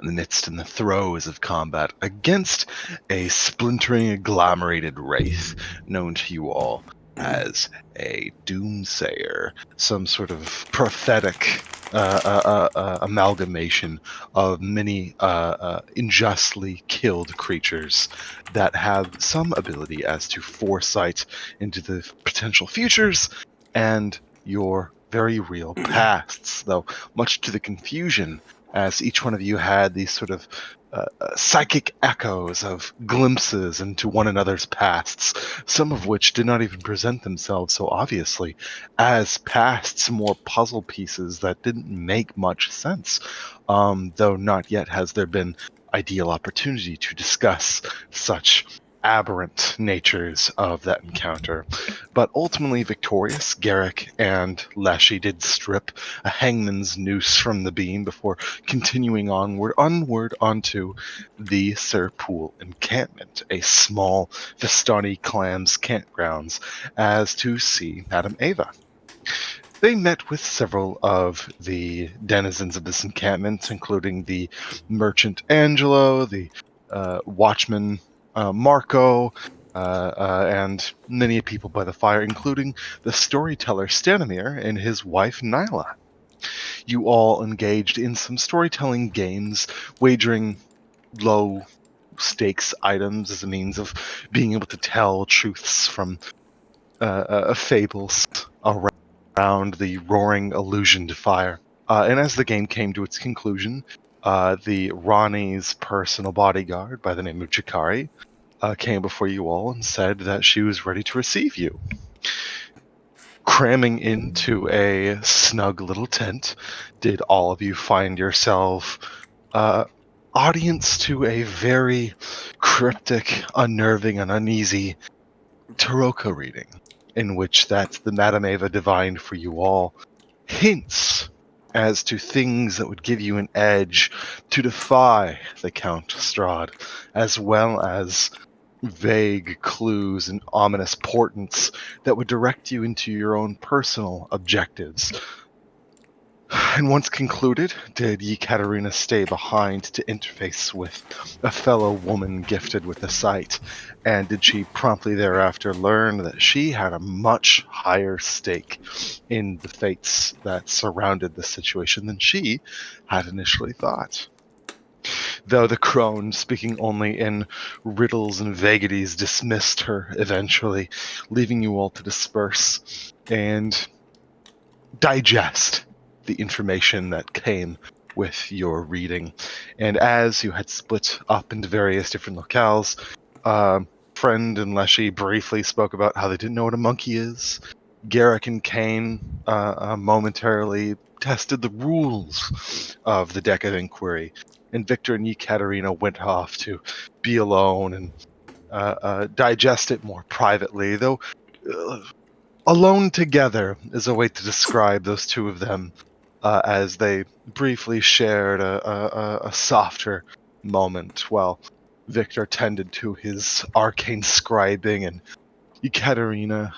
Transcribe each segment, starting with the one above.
in the midst in the throes of combat against a splintering, agglomerated wraith known to you all as a doomsayer, some sort of prophetic amalgamation of many unjustly killed creatures that have some ability as to foresight into the potential futures and your very real pasts, though much to the confusion, as each one of you had these sort of psychic echoes of glimpses into one another's pasts, some of which did not even present themselves so obviously as pasts, more puzzle pieces that didn't make much sense, though not yet has there been ideal opportunity to discuss such aberrant natures of that encounter. But ultimately victorious, Garrick and Leshy did strip a hangman's noose from the beam before continuing onward onto the Sir Pool encampment, a small Vistani clan's campgrounds, as to see Madame Ava. They met with several of the denizens of this encampment, including the merchant Angelo, the watchman Marco, and many people by the fire, including the storyteller Stanimir and his wife Nyla. You all engaged in some storytelling games, wagering low stakes items as a means of being able to tell truths from fables around the roaring illusioned fire. And as the game came to its conclusion, the Ronnie's personal bodyguard by the name of Jakari came before you all and said that she was ready to receive you. Cramming into a snug little tent, did all of you find yourself audience to a very cryptic, unnerving, and uneasy Taroko reading, in which that the Madame Ava divined for you all hints as to things that would give you an edge to defy the Count Strahd, as well as vague clues and ominous portents that would direct you into your own personal objectives. And once concluded, did Yekaterina stay behind to interface with a fellow woman gifted with the sight? And did she promptly thereafter learn that she had a much higher stake in the fates that surrounded the situation than she had initially thought? Though the crone, speaking only in riddles and vagaries, dismissed her eventually, leaving you all to disperse and digest the information that came with your reading. And as you had split up into various different locales, Friend and Leshy briefly spoke about how they didn't know what a monkey is. Garrick and Kane momentarily tested the rules of the deck of inquiry. And Victor and Yekaterina went off to be alone and digest it more privately, though alone together is a way to describe those two of them, as they briefly shared a softer moment while Victor tended to his arcane scribing and Ekaterina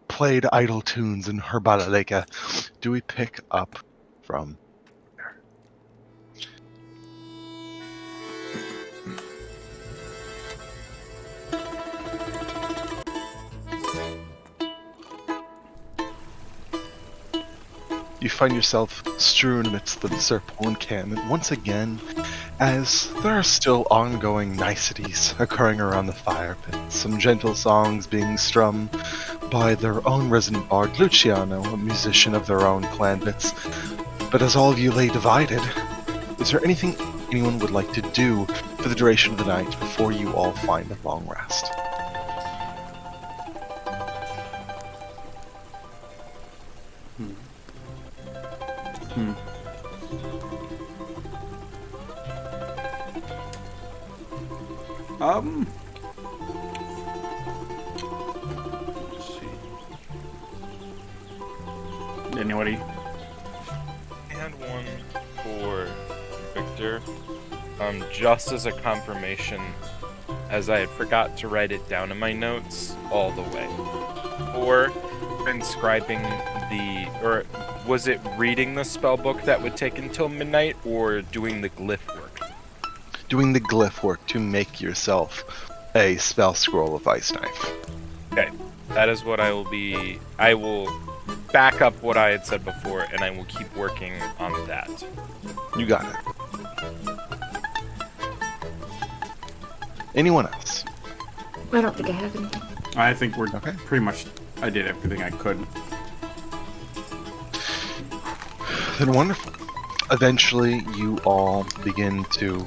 played idle tunes in her balaleka. Do we pick up from there? You find yourself strewn amidst the Serpol encampment once again, as there are still ongoing niceties occurring around the fire pit. Some gentle songs being strummed by their own resident bard, Luciano, a musician of their own clan bits. But as all of you lay divided, is there anything anyone would like to do for the duration of the night before you all find a long rest? Let's see. Anybody? And one for Victor. Just as a confirmation, as I had forgot to write it down in my notes all the way. Or inscribing was it reading the spell book that would take until midnight, or doing the glyph work? doing the glyph work to make yourself a spell scroll of ice knife. Okay, that is what I will be. I will back up what I had said before, and I will keep working on that. You got it. Anyone else? I don't think I have anything. I think we're Okay. pretty much. I did everything I could. Then wonderful. Eventually, you all begin to.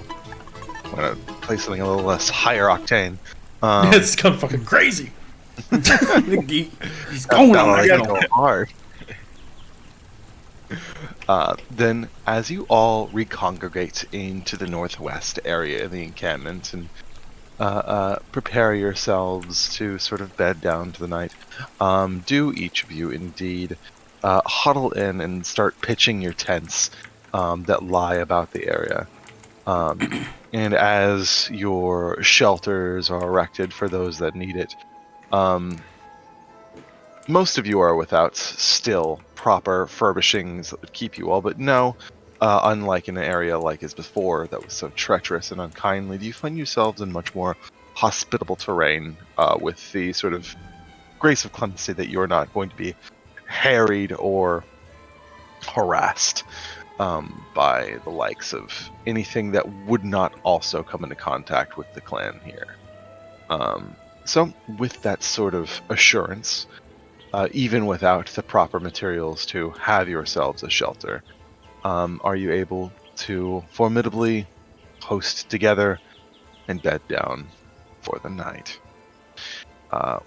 I'm gonna play something a little less higher octane. It's kind of fucking crazy. He's going That on one that I hill. go hard. Then, as you all recongregate into the northwest area of the encampment and prepare yourselves to sort of bed down to the night, do each of you indeed huddle in and start pitching your tents that lie about the area. And as your shelters are erected for those that need it, most of you are without still proper furbishings that would keep you all, but no, unlike an area like as before that was so treacherous and unkindly, do you find yourselves in much more hospitable terrain with the sort of grace of clemency that you're not going to be harried or harassed by the likes of anything that would not also come into contact with the clan here. So, with that sort of assurance, even without the proper materials to have yourselves a shelter, are you able to formidably host together and bed down for the night?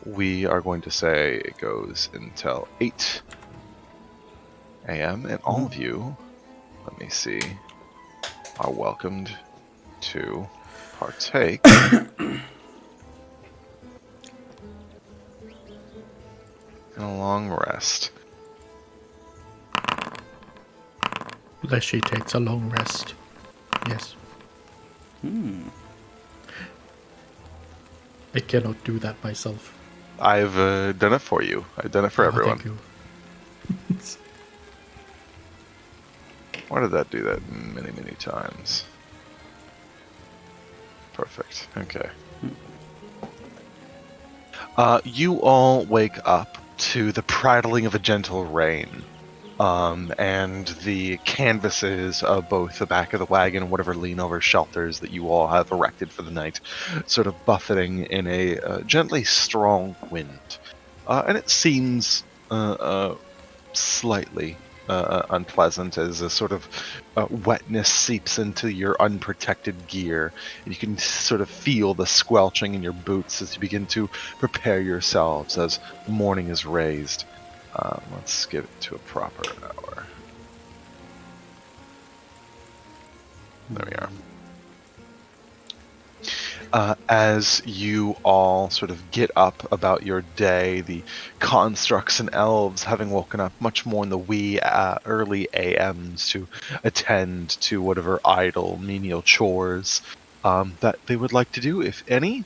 We are going to say it goes until 8 a.m. and all of you, let me see, are welcomed to partake in a long rest. Leshy takes a long rest. Yes. I cannot do that myself. I've done it for you. I've done it for everyone. Thank you. Why did that do that many, many times? Perfect. Okay. You all wake up to the prattling of a gentle rain, and the canvases of both the back of the wagon and whatever lean-over shelters that you all have erected for the night sort of buffeting in a gently strong wind. And it seems slightly unpleasant as a sort of wetness seeps into your unprotected gear. And you can sort of feel the squelching in your boots as you begin to prepare yourselves as morning is raised. Let's give it to a proper hour. There we are. As you all sort of get up about your day, the constructs and elves having woken up much more in the wee early AMs to attend to whatever idle menial chores that they would like to do, if any.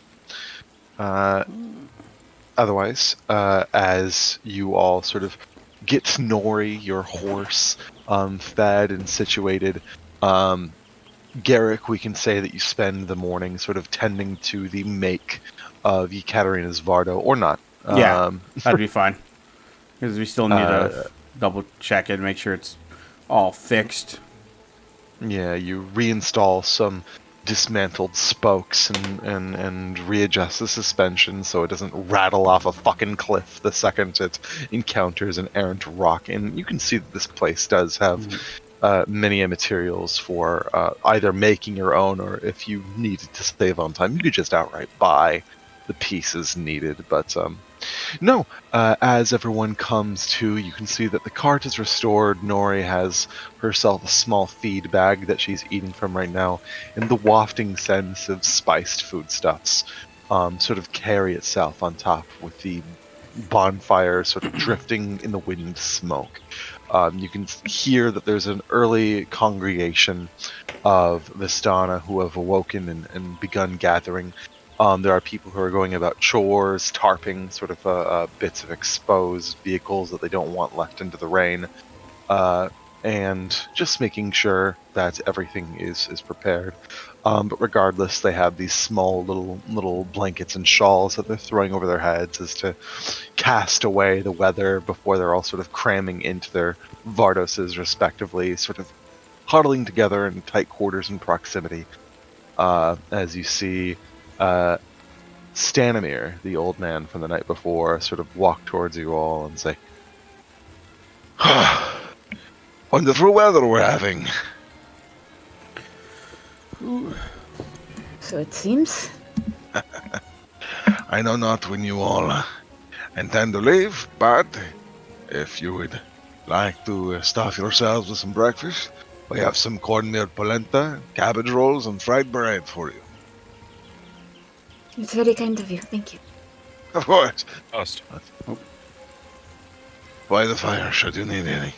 Otherwise, as you all sort of get Nori, your horse, fed and situated, Garrick, we can say that you spend the morning sort of tending to the make of Ekaterina's Vardo, or not. Yeah, that'd be fine. Because we still need to double check it, make sure it's all fixed. Yeah, you reinstall some dismantled spokes and readjust the suspension so it doesn't rattle off a fucking cliff the second it encounters an errant rock. And you can see that this place does have many materials for either making your own, or if you needed to save on time, you could just outright buy the pieces needed. But no, as everyone comes to, you can see that the cart is restored. Nori has herself a small feed bag that she's eating from right now, and the wafting sense of spiced foodstuffs sort of carry itself on top with the bonfire sort of drifting in the wind smoke. You can hear that there's an early congregation of Vistana who have awoken and begun gathering. There are people who are going about chores, tarping sort of bits of exposed vehicles that they don't want left into the rain. and just making sure that everything is prepared. But regardless, they have these small little blankets and shawls that they're throwing over their heads as to cast away the weather before they're all sort of cramming into their Vardoses respectively, sort of huddling together in tight quarters and proximity. As you see Stanimir, the old man from the night before, sort of walk towards you all and say, "Wonderful weather we're having." So it seems. I know not when you all intend to leave, but if you would like to stuff yourselves with some breakfast, we have some cornmeal polenta, cabbage rolls, and fried bread for you. It's very kind of you. Thank you. Of course. Toast. By the fire, should you need any.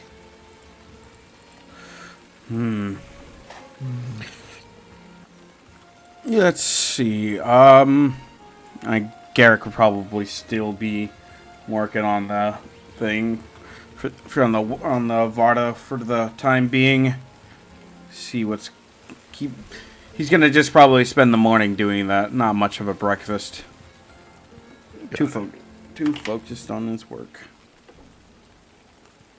Let's see. Garrick would probably still be working on the thing on the Varda for the time being. See what's He's gonna just probably spend the morning doing that. Not much of a breakfast. Too focused on his work.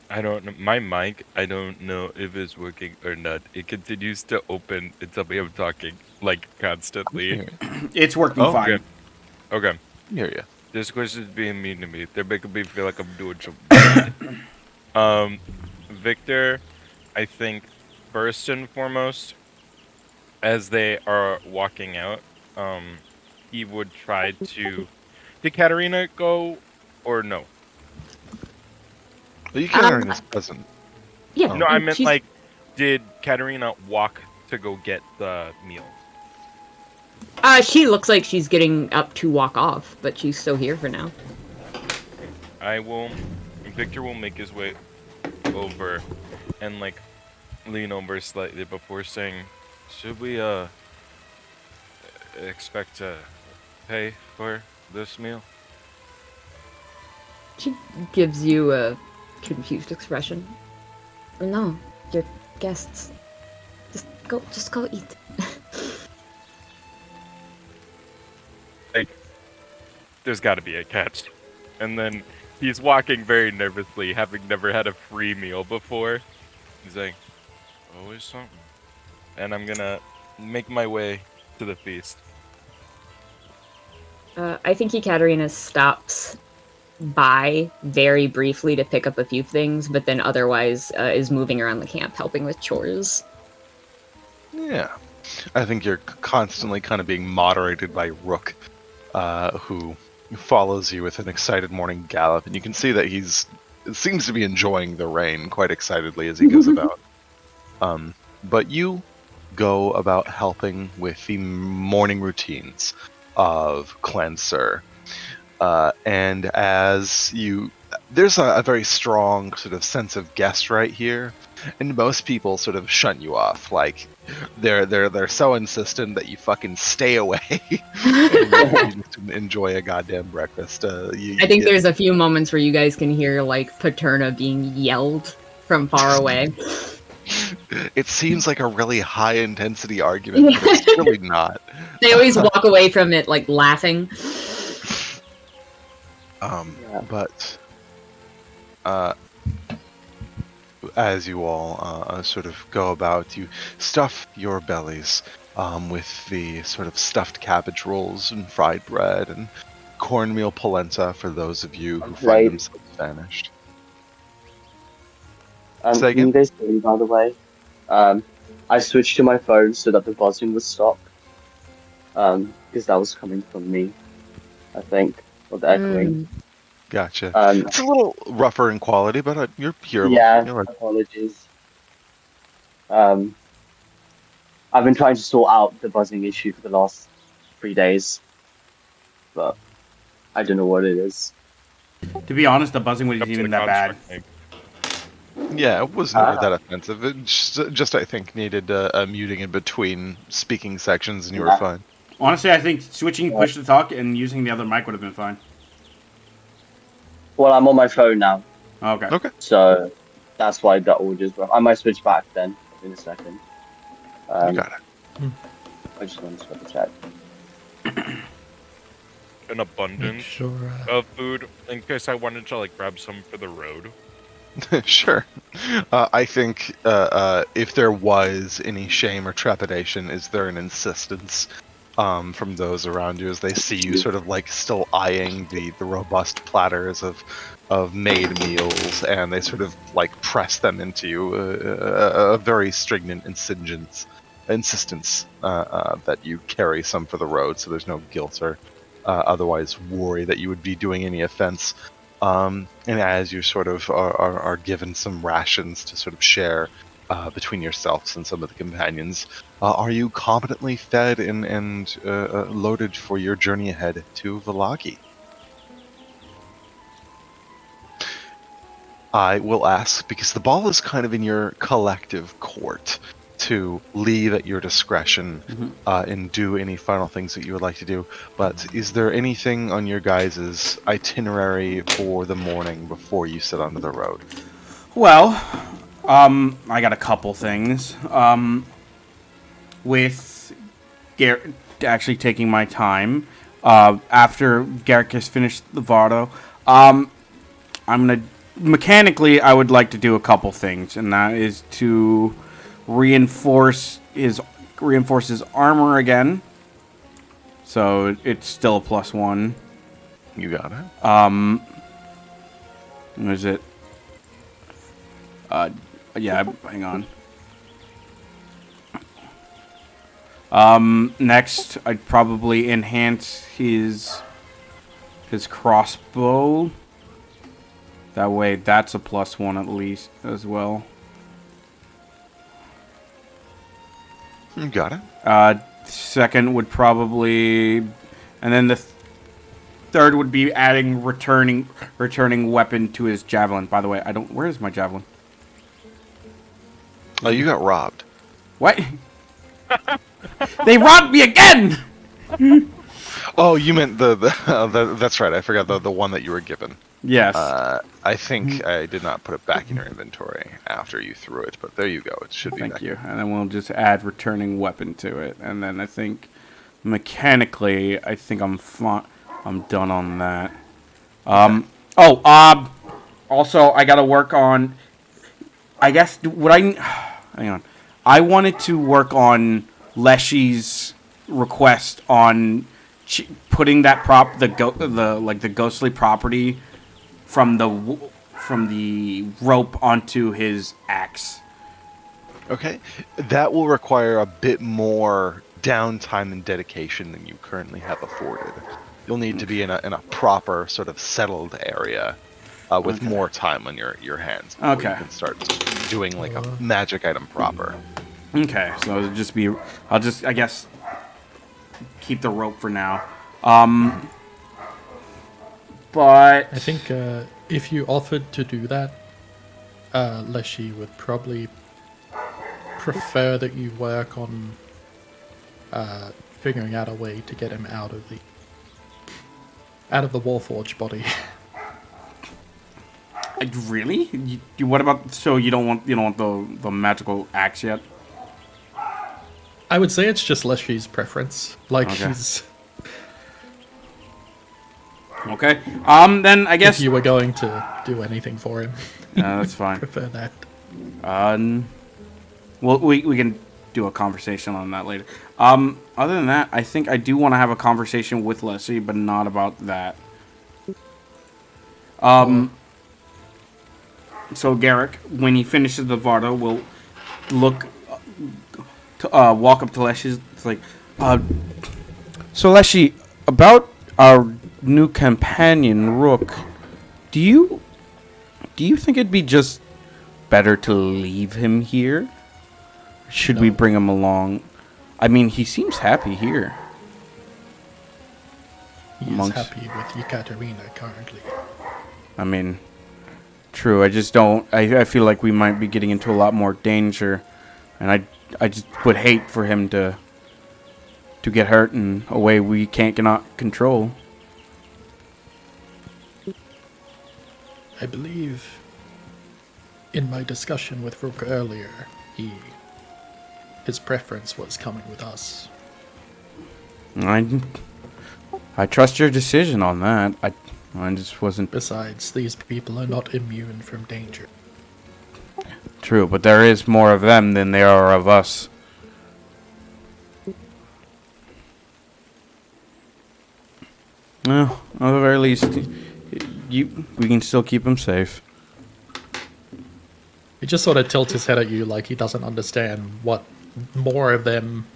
I don't know. My mic, I don't know if it's working or not. It continues to open until I'm talking, like, constantly. It's working fine. Okay. Hear ya. This question's being mean to me. They're making me feel like I'm doing something. Victor, I think, first and foremost, as they are walking out, he would try to... Did Katarina go, or no? Well, you can't earn his present. Yeah. No, I meant, she's- like, did Katarina walk to go get the meal? She looks like she's getting up to walk off, but she's still here for now. Victor will make his way over and, like, lean over slightly before saying, should we, expect to pay for this meal? She gives you a confused expression. No, you're guests. Just go eat. Like, there's gotta be a catch. And then he's walking very nervously, having never had a free meal before. He's like, always something. And I'm gonna make my way to the feast. I think Ekaterina stops by very briefly to pick up a few things, but then otherwise is moving around the camp helping with chores. Yeah. I think you're constantly kind of being moderated by Rook, who follows you with an excited morning gallop, and you can see that seems to be enjoying the rain quite excitedly as he goes about. But you go about helping with the morning routines of Cleanser. And as there's a very strong sort of sense of guest right here, and most people sort of shun you off. Like they're so insistent that you fucking stay away and you just enjoy a goddamn breakfast. I think there's a few moments where you guys can hear like Paterna being yelled from far away. It seems like a really high intensity argument, but it's really not. They always walk away from it like laughing. But as you all sort of go about, you stuff your bellies with the sort of stuffed cabbage rolls and fried bread and cornmeal polenta for those of you who find themselves famished. Say again? Can you guys hear me, by the way? I switched to my phone so that the buzzing would stop. Because that was coming from me, I think. Or the echoing. Gotcha. It's a little rougher in quality, but you're hearable. Yeah, You're right. apologies. I've been trying to sort out the buzzing issue for the last 3 days. But I don't know what it is. To be honest, the buzzing wasn't Up to even the that bad. construct, Yeah, it was never that offensive. It just I think, needed a muting in between speaking sections, and you were fine. Honestly, I think switching push to talk and using the other mic would have been fine. Well, I'm on my phone now, Okay. Okay. so that's why that order's work. I might switch back then in a second. You got it. I just wanted to double check. An Make abundance sure. of food in case I wanted to like grab some for the road. Sure. I think if there was any shame or trepidation, is there an insistence from those around you as they see you sort of like still eyeing the robust platters of made meals, and they sort of like press them into you, a very stringent insistence that you carry some for the road, so there's no guilt or otherwise worry that you would be doing any offense. And as you sort of are given some rations to sort of share between yourselves and some of the companions, are you competently fed and loaded for your journey ahead to Villagi? I will ask, because the ball is kind of in your collective court to leave at your discretion and do any final things that you would like to do. But is there anything on your guys' itinerary for the morning before you set onto the road? Well, I got a couple things. With Garrett actually taking my time, after Garrett has finished the Vardo, I'm gonna mechanically I would like to do a couple things, and that is to reinforce his armor again, so it's still a +1. You got it. What is it? Yeah, hang on. Next, I'd probably enhance his crossbow. That way, that's a +1 at least as well. You got it. Second would probably, and then the third would be adding returning weapon to his javelin. By the way, I don't. Where is my javelin? Oh, you got robbed. What? They robbed me again! Oh, you meant the that's right. I forgot the one that you were given. Yes. I think I did not put it back in your inventory after you threw it, but there you go. It should be Thank back. you. And then we'll just add returning weapon to it. And then I think mechanically, I think I'm done on that. Also, I gotta work on. I guess hang on. I wanted to work on Leshy's request on putting that the ghostly property from the rope onto his axe. Okay, that will require a bit more downtime and dedication than you currently have afforded. You'll need to be in a proper sort of settled area with more time on your hands before you can start doing like a magic item proper. Okay, so it'll just be I guess keep the rope for now. But I think if you offered to do that, Leshy would probably prefer that you work on figuring out a way to get him out of the Warforged body. Really? What about? So you don't want the magical axe yet? I would say it's just Leshy's preference. Like he's. Okay. Then I guess if you were going to do anything for him, that's fine. Prefer that. Well, we can do a conversation on that later. Other than that, I think I do want to have a conversation with Leslie, but not about that. So Garrick, when he finishes the Vardo, will walk up to Leslie. It's like, so Leslie, about our new companion Rook, do you think it'd be just better to leave him here? Should we bring him along? I mean, he seems happy here. He is happy with Ekaterina currently. I mean, true. I just don't. I feel like we might be getting into a lot more danger, and I just would hate for him to get hurt in a way we cannot control. I believe In my discussion with Rook earlier, his preference was coming with us. I trust your decision on that. I just wasn't Besides, these people are not immune from danger. true, but there is more of them than there are of us. Well, at the very least, we can still keep him safe. He just sort of tilts his head at you like he doesn't understand what more of them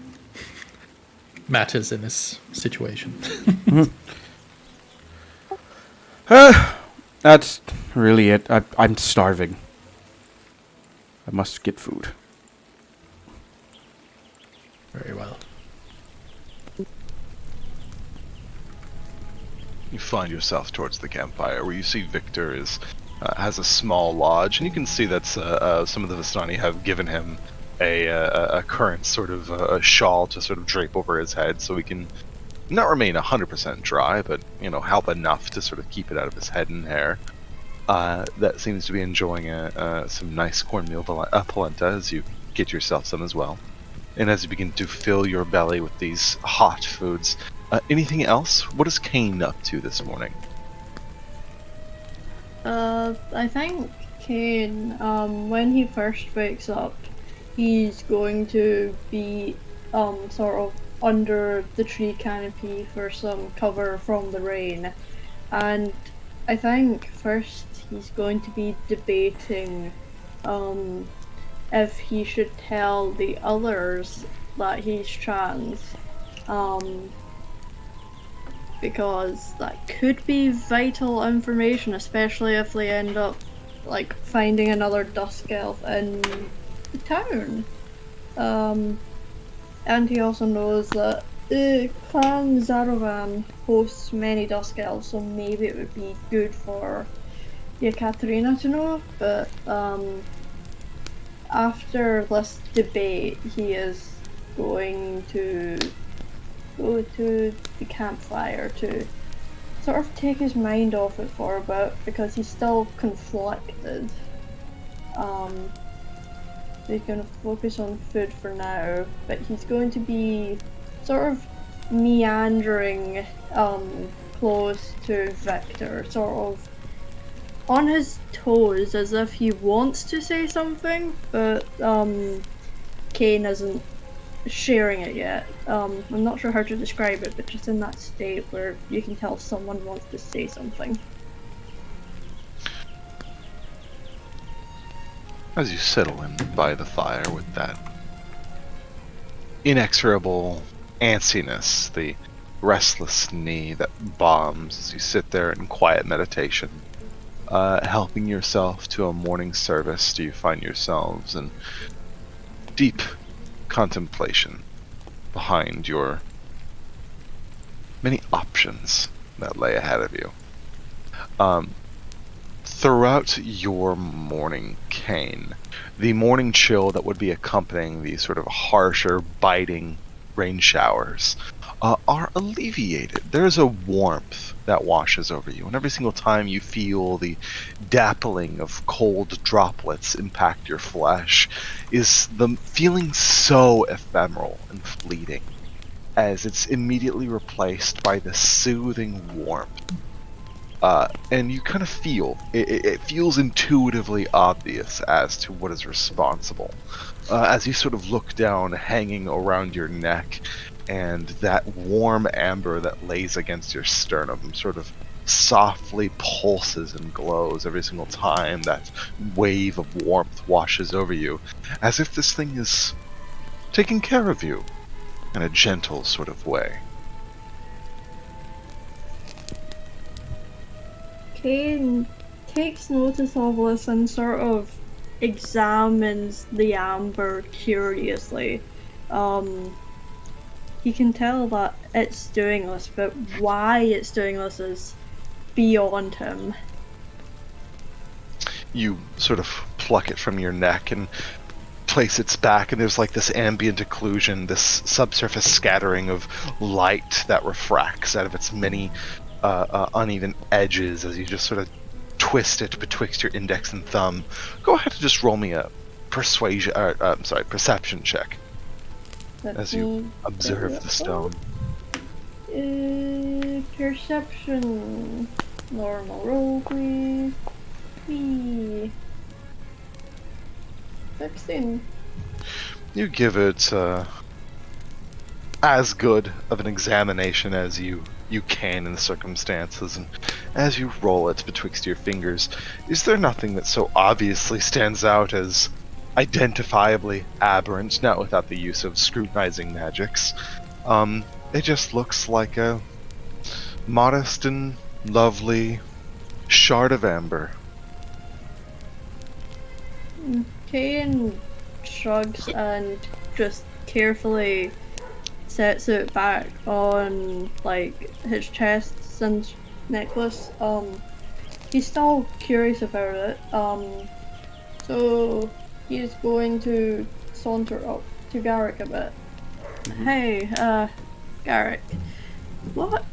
matters in this situation. That's really it. I'm starving. I must get food. Very well. You find yourself towards the campfire, where you see Victor has a small lodge, and you can see that some of the Vistani have given him a current sort of a shawl to sort of drape over his head, so he can not remain 100% dry, but help enough to sort of keep it out of his head and hair. That seems to be enjoying some nice cornmeal polenta as you get yourself some as well. And as you begin to fill your belly with these hot foods, anything else? What is Kane up to this morning? I think Kane, when he first wakes up, he's going to be, sort of under the tree canopy for some cover from the rain. And I think first he's going to be debating, if he should tell the others that he's trans, because that could be vital information, especially if they end up finding another Dusk Elf in the town. And he also knows that Clan Zaravan hosts many Dusk Elves, so maybe it would be good for Katerina to know, but after this debate, he is going to go to the campfire to sort of take his mind off it for a bit, because he's still conflicted. He's going to focus on food for now, but he's going to be sort of meandering close to Victor, sort of on his toes as if he wants to say something, but Kane isn't sharing it yet. I'm not sure how to describe it, but just in that state where you can tell someone wants to say something. As you settle in by the fire with that inexorable antsiness, the restless knee that bombs as you sit there in quiet meditation, helping yourself to a morning service, do you find yourselves in deep contemplation behind your many options that lay ahead of you. Throughout your morning, Kane, the morning chill that would be accompanying these sort of harsher, biting rain showers are alleviated. There's a warmth that washes over you, and every single time you feel the dappling of cold droplets impact your flesh, is the feeling so ephemeral and fleeting, as it's immediately replaced by the soothing warmth. And you kind of feel, it feels intuitively obvious as to what is responsible. As you sort of look down, hanging around your neck, and that warm amber that lays against your sternum sort of softly pulses and glows every single time that wave of warmth washes over you, as if this thing is taking care of you in a gentle sort of way. Kane takes notice of this and sort of examines the amber curiously. He can tell that it's doing this, but why it's doing this is beyond him. You sort of pluck it from your neck and place its back, and there's like this ambient occlusion, this subsurface scattering of light that refracts out of its many uneven edges as you just sort of twist it betwixt your index and thumb. Go ahead and just roll me a perception check Let as you me observe get the it stone. up. Perception. Normal roll, please. Whee. 16. You give it as good of an examination as you can in the circumstances, and as you roll it betwixt your fingers, is there nothing that so obviously stands out as identifiably aberrant, not without the use of scrutinizing magics? It just looks like a modest and lovely shard of amber. Kane shrugs and just carefully sets it back on like his chest and necklace. He's still curious about it. So he's going to saunter up to Garrick a bit. Hey, Garrick, what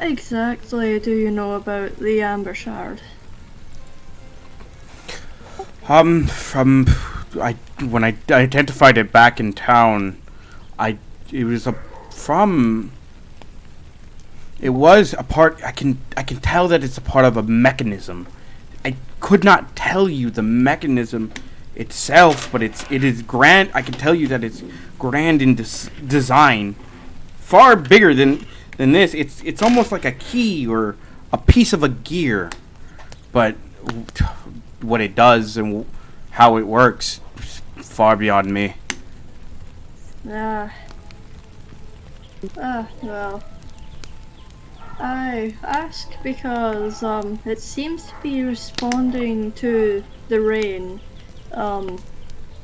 exactly do you know about the Amber Shard? When I identified it back in town, it was a part. I can tell that it's a part of a mechanism. I could not tell you the mechanism itself, but it is grand. I can tell you that it's grand in design, far bigger than this. It's almost like a key or a piece of a gear, but what it does and how it works is far beyond me. Well, I ask because it seems to be responding to the rain.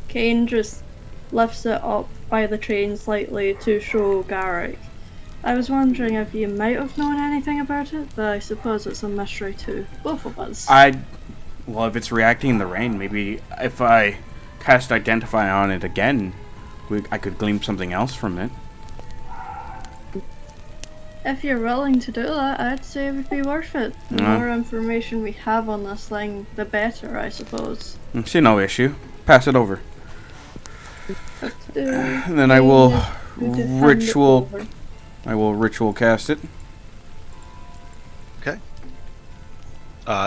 Kane just lifts it up by the train slightly to show Garrick. I was wondering if you might have known anything about it, but I suppose it's a mystery to both of us. Well, if it's reacting in the rain, maybe if I cast Identify on it again, I could glean something else from it. If you're willing to do that, I'd say it would be worth it. The more information we have on this thing, the better, I suppose. See, no issue. Pass it over. And then I will ritual cast it. Okay.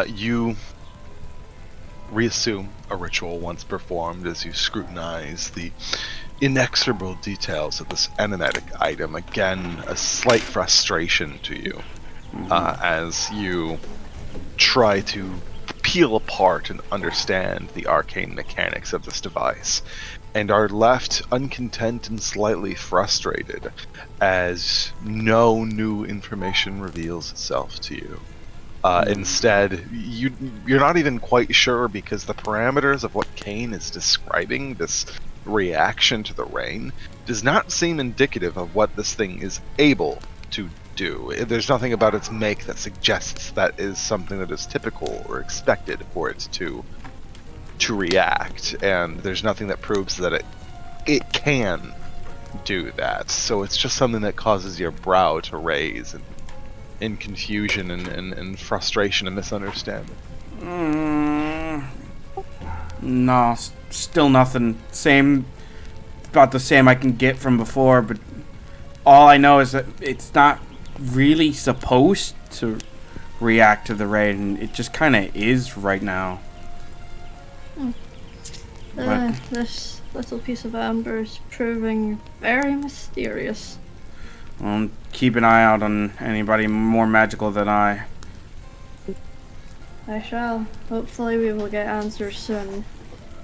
You reassume a ritual once performed as you scrutinize the inexorable details of this enigmatic item. Again, a slight frustration to you as you try to peel apart and understand the arcane mechanics of this device, and are left uncontent and slightly frustrated as no new information reveals itself to you. Instead, you're not even quite sure, because the parameters of what Kane is describing, this reaction to the rain, does not seem indicative of what this thing is able to do. There's nothing about its make that suggests that is something that is typical or expected for it to react, and there's nothing that proves that it can do that. So it's just something that causes your brow to raise in confusion and frustration and misunderstanding. No, still nothing. About the same I can get from before, but all I know is that it's not really supposed to react to the rain. It just kind of is right now. This little piece of amber is proving very mysterious. Keep an eye out on anybody more magical than I. I shall. Hopefully we will get answers soon.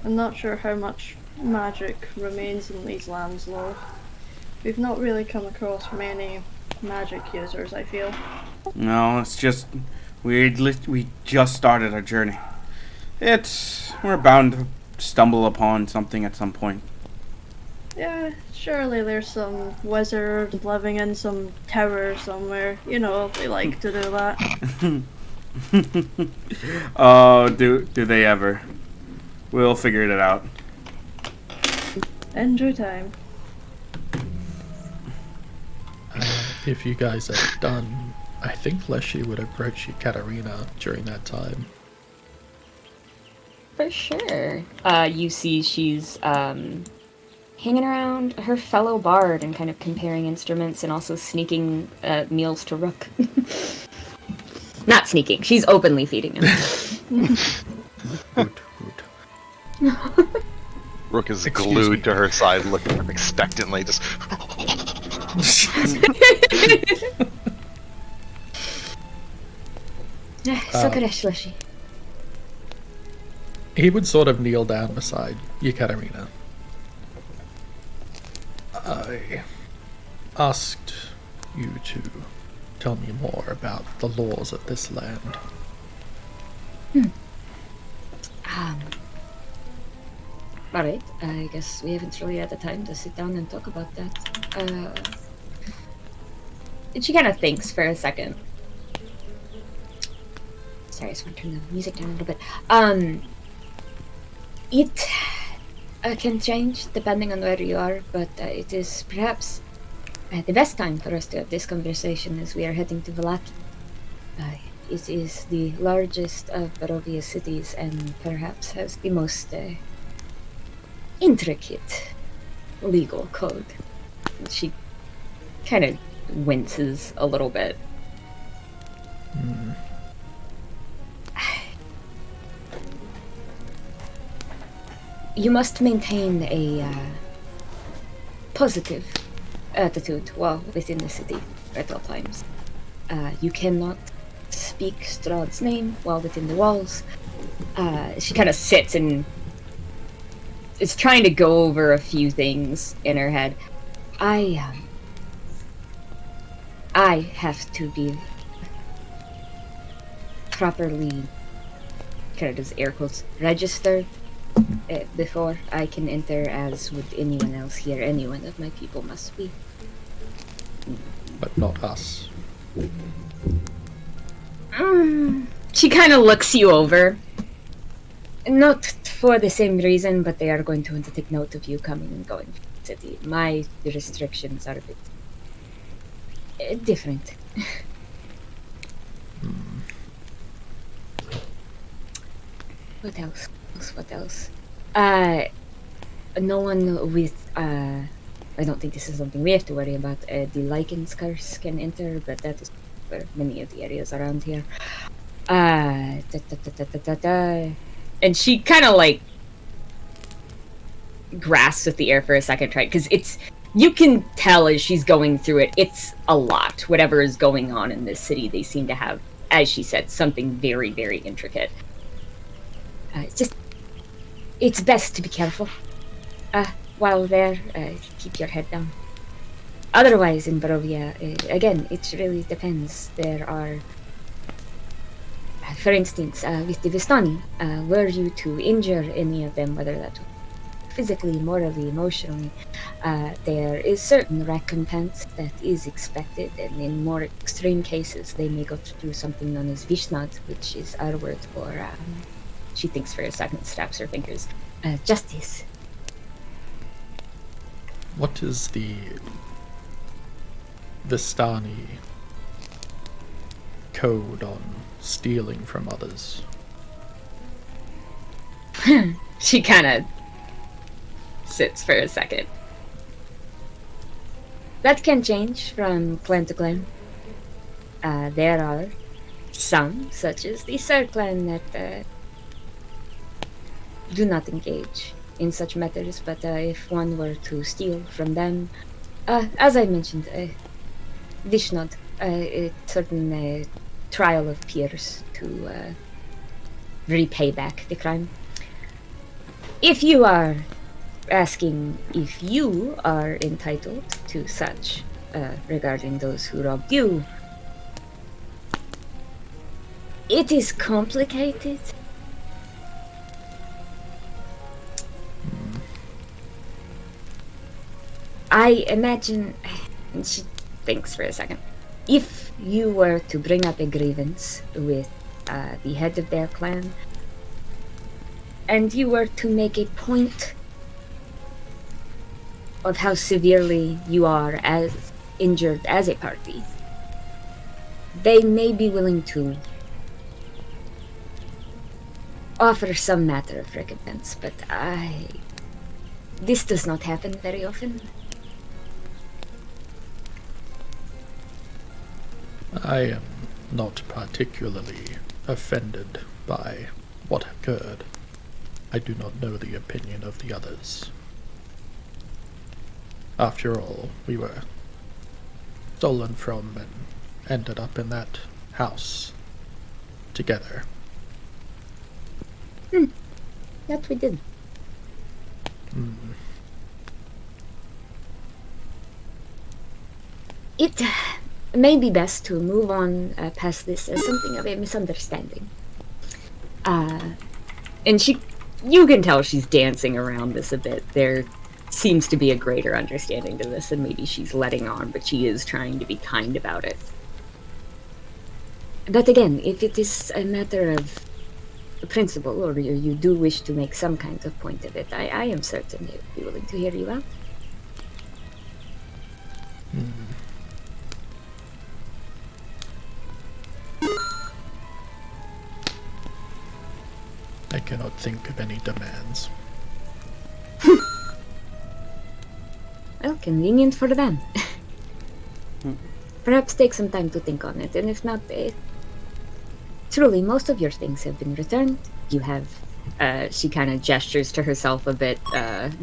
I'm not sure how much magic remains in these lands though. We've not really come across many magic users, I feel. No, it's just we just started our journey. We're bound to stumble upon something at some point. Yeah, surely there's some wizard living in some tower somewhere. You know, they like to do that. Oh, do they ever? We'll figure it out. In due time. If you guys are done, I think Leshy would approach you, Katarina, during that time. For sure. You see she's hanging around her fellow bard and kind of comparing instruments and also sneaking meals to Rook. Not sneaking, she's openly feeding him. Good, good. Rook is Excuse glued me. to her side, looking up expectantly, just. Sukaresh Leshi. He would sort of kneel down beside Yekaterina. I asked you to tell me more about the laws of this land. Alright, I guess we haven't really had the time to sit down and talk about that. She kind of thinks for a second. Sorry, I just want to turn the music down a little bit. It can change depending on where you are, but it is perhaps the best time for us to have this conversation as we are heading to Valaki. It is the largest of Barovia's cities and perhaps has the most intricate legal code. She kind of winces a little bit. You must maintain a positive attitude while within the city at all times. You cannot speak Strahd's name while within the walls. She kind of sits and is trying to go over a few things in her head. I have to be properly, kind of does air quotes, registered before I can enter, as would anyone else here. Any one of my people must be. But not us. She kind of looks you over. Not for the same reason, but they are going to want to take note of you coming and going from the city. My restrictions are a bit different. What else? What else? No one with, I don't think this is something we have to worry about. The Lycan's curse can enter, but that is for many of the areas around here. And she kind of like grasps at the air for a second, right? Because you can tell as she's going through it, it's a lot. Whatever is going on in this city, they seem to have, as she said, something very, very intricate. It's best to be careful. While there, keep your head down. Otherwise, in Barovia, again, it really depends. There are, for instance, with the Vistani, were you to injure any of them, whether that physically, morally, emotionally, there is certain recompense that is expected, and in more extreme cases, they may go through something known as Vishnad, which is our word for, she thinks for a second, snaps her fingers, justice. What is the Vistani code on stealing from others? She kind of sits for a second. That can change from clan to clan. There are some, such as the Sir clan, that do not engage in such matters, but if one were to steal from them, as I mentioned, Vishnod, a certain trial of peers to repay back the crime. If you are asking if you are entitled to such regarding those who robbed you, it is complicated. I imagine, and she thinks for a second, if you were to bring up a grievance with the head of their clan, and you were to make a point of how severely you are as injured as a party, they may be willing to offer some matter of recompense, but this does not happen very often. I am not particularly offended by what occurred. I do not know the opinion of the others. After all, we were stolen from and ended up in that house together. That we did. It may be best to move on past this as something of a misunderstanding. And you can tell she's dancing around this a bit. There seems to be a greater understanding to this than maybe she's letting on, but she is trying to be kind about it. But again, if it is a matter of principle, or you do wish to make some kind of point of it, I am certain they would be willing to hear you out. I cannot think of any demands. Well, convenient for them. Perhaps take some time to think on it, and if not, truly, most of your things have been returned. You have, she kind of gestures to herself a bit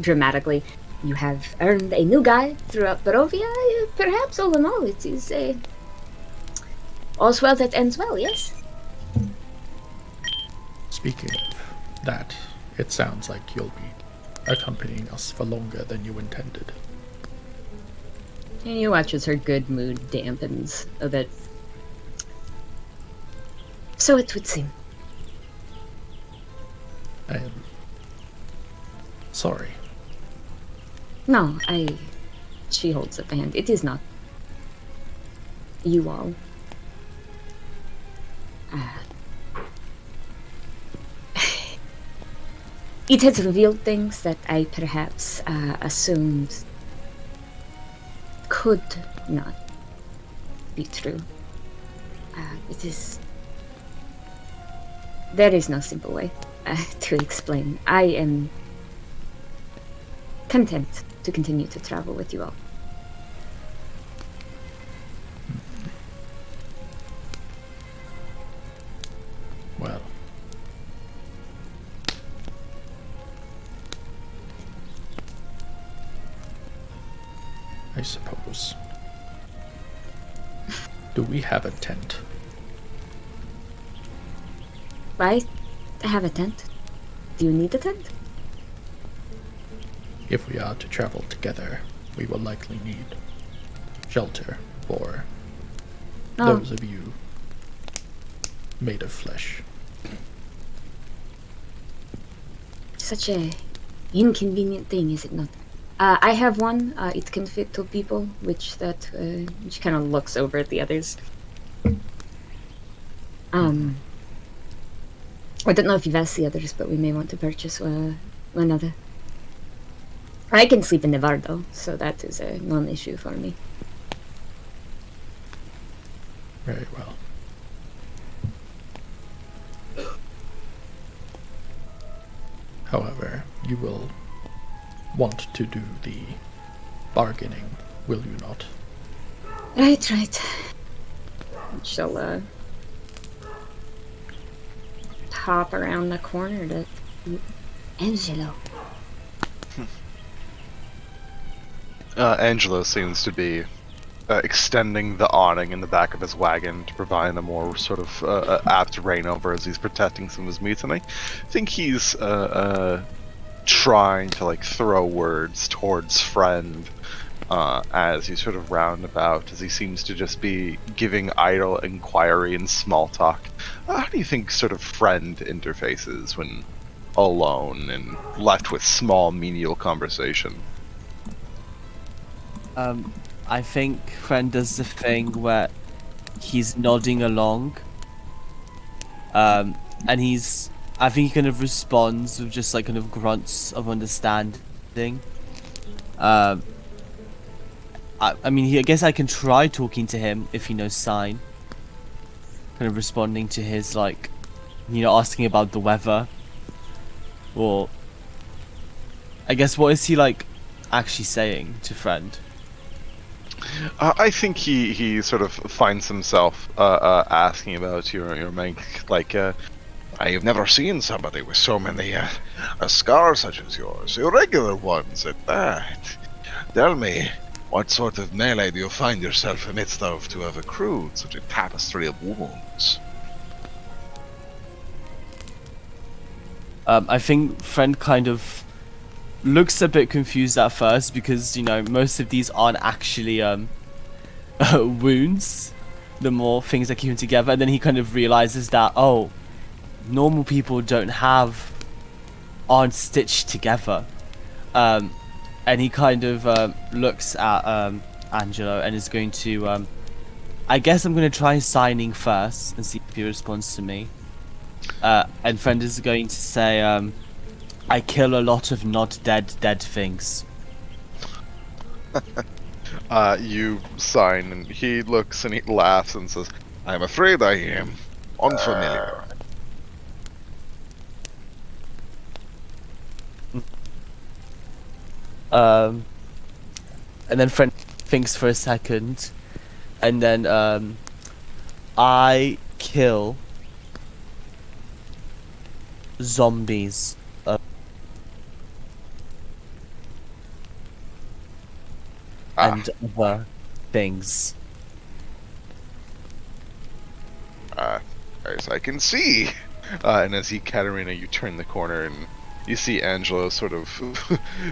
dramatically. You have earned a new guy throughout Barovia. Perhaps all in all, it is all's well that ends well, yes? Speaking of that, it sounds like you'll be accompanying us for longer than you intended. And you watch as her good mood dampens a bit. So it would seem. I am sorry. No, she holds up a hand. It is not you all. It has revealed things that I perhaps assumed could not be true. There is no simple way to explain. I am content to continue to travel with you all. Well, I suppose. Do we have a tent? I have a tent. Do you need a tent? If we are to travel together, we will likely need shelter for those of you made of flesh. Such a inconvenient thing, is it not? I have one. It can fit two people, which kind of looks over at the others. I don't know if you've asked the others, but we may want to purchase another. I can sleep in the bar though, so that is a non-issue for me. Very well. However, you will want to do the bargaining, will you not? Right. She'll hop around the corner to Angelo. Angelo seems to be extending the awning in the back of his wagon to provide a more sort of apt rein over as he's protecting some of his meats, and I think he's trying to throw words towards friend as he's sort of roundabout, as he seems to just be giving idle inquiry and small talk. How do you think sort of friend interfaces when alone and left with small menial conversation? I think friend does the thing where he's nodding along, and I think he kind of responds with just kind of grunts of understanding. I mean, I guess I can try talking to him if he knows sign. Kind of responding to his asking about the weather Or I guess what is he like actually saying to friend? I think he sort of finds himself asking about your make, like, I have never seen somebody with so many scars such as yours, irregular ones at that. Tell me, what sort of melee do you find yourself amidst of to have accrued such a tapestry of wounds? I think friend kind of looks a bit confused at first because most of these aren't actually wounds. The more things are keeping together, and then he kind of realizes that normal people aren't stitched together. And he kind of looks at Angelo and is going to I guess I'm going to try signing first and see if he responds to me. And friend is going to say, I kill a lot of not dead things. You sign, and he looks and he laughs and says, I'm afraid I am unfamiliar. And then friend thinks for a second, and then I kill zombies. And other things. As I can see. And as Katerina, you turn the corner and you see Angelo sort of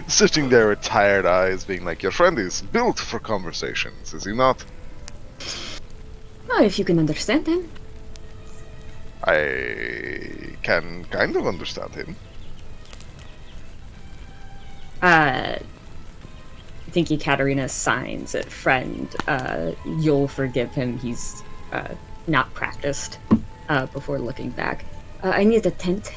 sitting there with tired eyes, being like, your friend is built for conversations, is he not? Well, if you can understand him. I can kind of understand him. I think Ekaterina signs at friend. You'll forgive him. He's not practiced before looking back. I need a tent.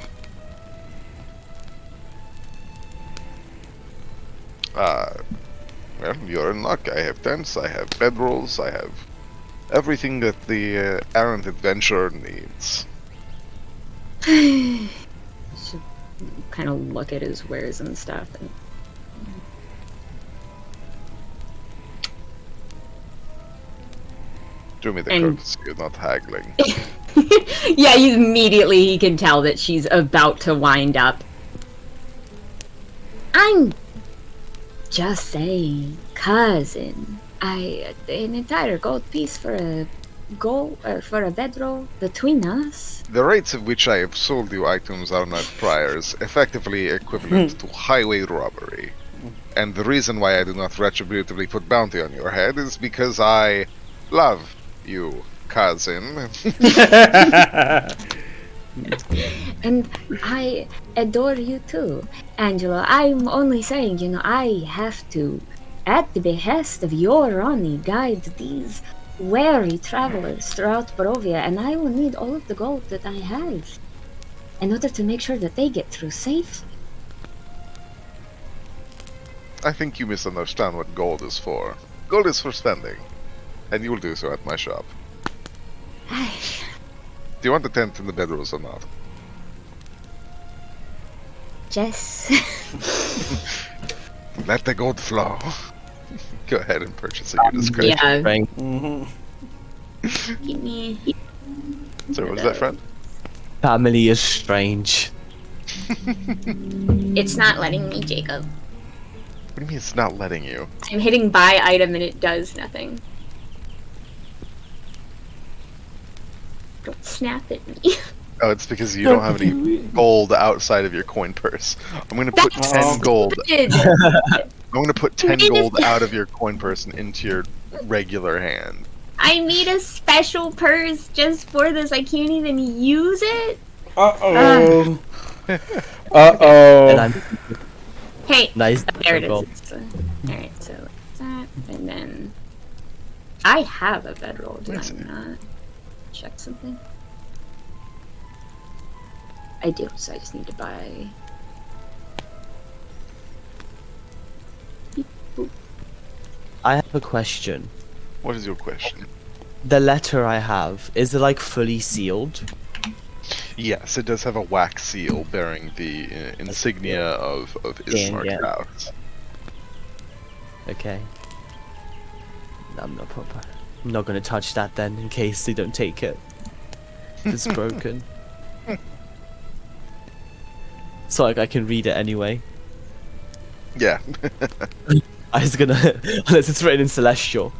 Well, you're in luck. I have tents, I have bedrolls, I have everything that the errant adventurer needs. Should kind of look at his wares and stuff. And Do me the courtesy of not haggling. yeah, immediately he can tell that she's about to wind up. I'm just saying, cousin. An entire gold piece for a bedroll between us. The rates at which I have sold you items are not priors, effectively equivalent to highway robbery. And the reason why I do not retributively put bounty on your head is because I love you, cousin. And I adore you too, Angela. I'm only saying, I have to, at the behest of your Ronnie, guide these wary travelers throughout Barovia, and I will need all of the gold that I have in order to make sure that they get through safely. I think you misunderstand what gold is for. Gold is for spending, and you will do so at my shop. Do you want the tent and the bedrolls or not? Jess. Let the gold flow. Go ahead and purchase at your discretion. Yeah. Right. Give me. So, what was that, friend? Family is strange. It's not letting me, Jacob. What do you mean it's not letting you? I'm hitting buy item and it does nothing. Don't snap at me. Oh, it's because you don't have any gold outside of your coin purse. I'm gonna put 10 gold. I'm gonna put 10 gold out of your coin purse and into your regular hand. I made a special purse just for this. I can't even use it. Uh-oh. And Uh-oh. I'm Hey, nice. there it is. gold. Alright, so that, and then I have a bedroll, do Let's I see. not? Check something. I do, so I just need to buy. I have a question. What is your question? The letter I have, is it like fully sealed? Yes, it does have a wax seal bearing the insignia of Dang Ismark it. House. Okay. I'm not gonna touch that then, in case they don't take it. It's broken. So like I can read it anyway. Yeah. I was gonna, unless it's written in Celestial.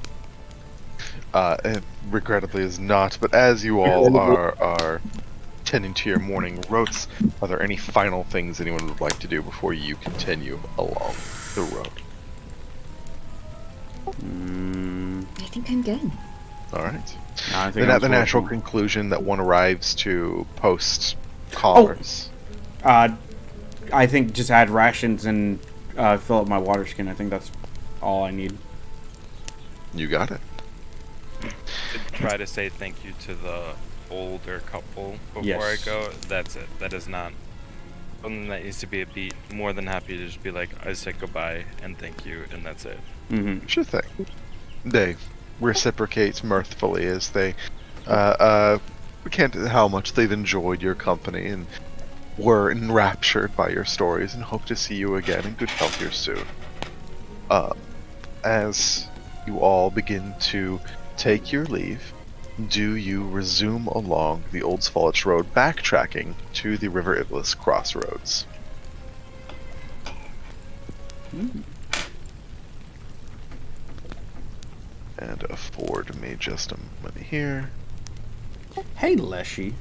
It regrettably is not, but as you all are tending to your morning rotes, are there any final things anyone would like to do before you continue along the road? I think I'm good. Alright. I think Then I'm at the natural smoking. conclusion that one arrives to post callers. I think just add rations and fill up my water skin. I think that's all I need. You got it. Try to say thank you to the older couple before Yes. I go. That's it. That is not something that needs to be a beat. More than happy to just be like, I said goodbye and thank you, and that's it. Mm-hmm. Sure thing. They reciprocate mirthfully as they recant how much they've enjoyed your company and were enraptured by your stories and hope to see you again in good health here soon. As you all begin to take your leave, do you resume along the Old Svalich Road, backtracking to the River Iblis crossroads? And afford me just a moment here. Hey, Leshy.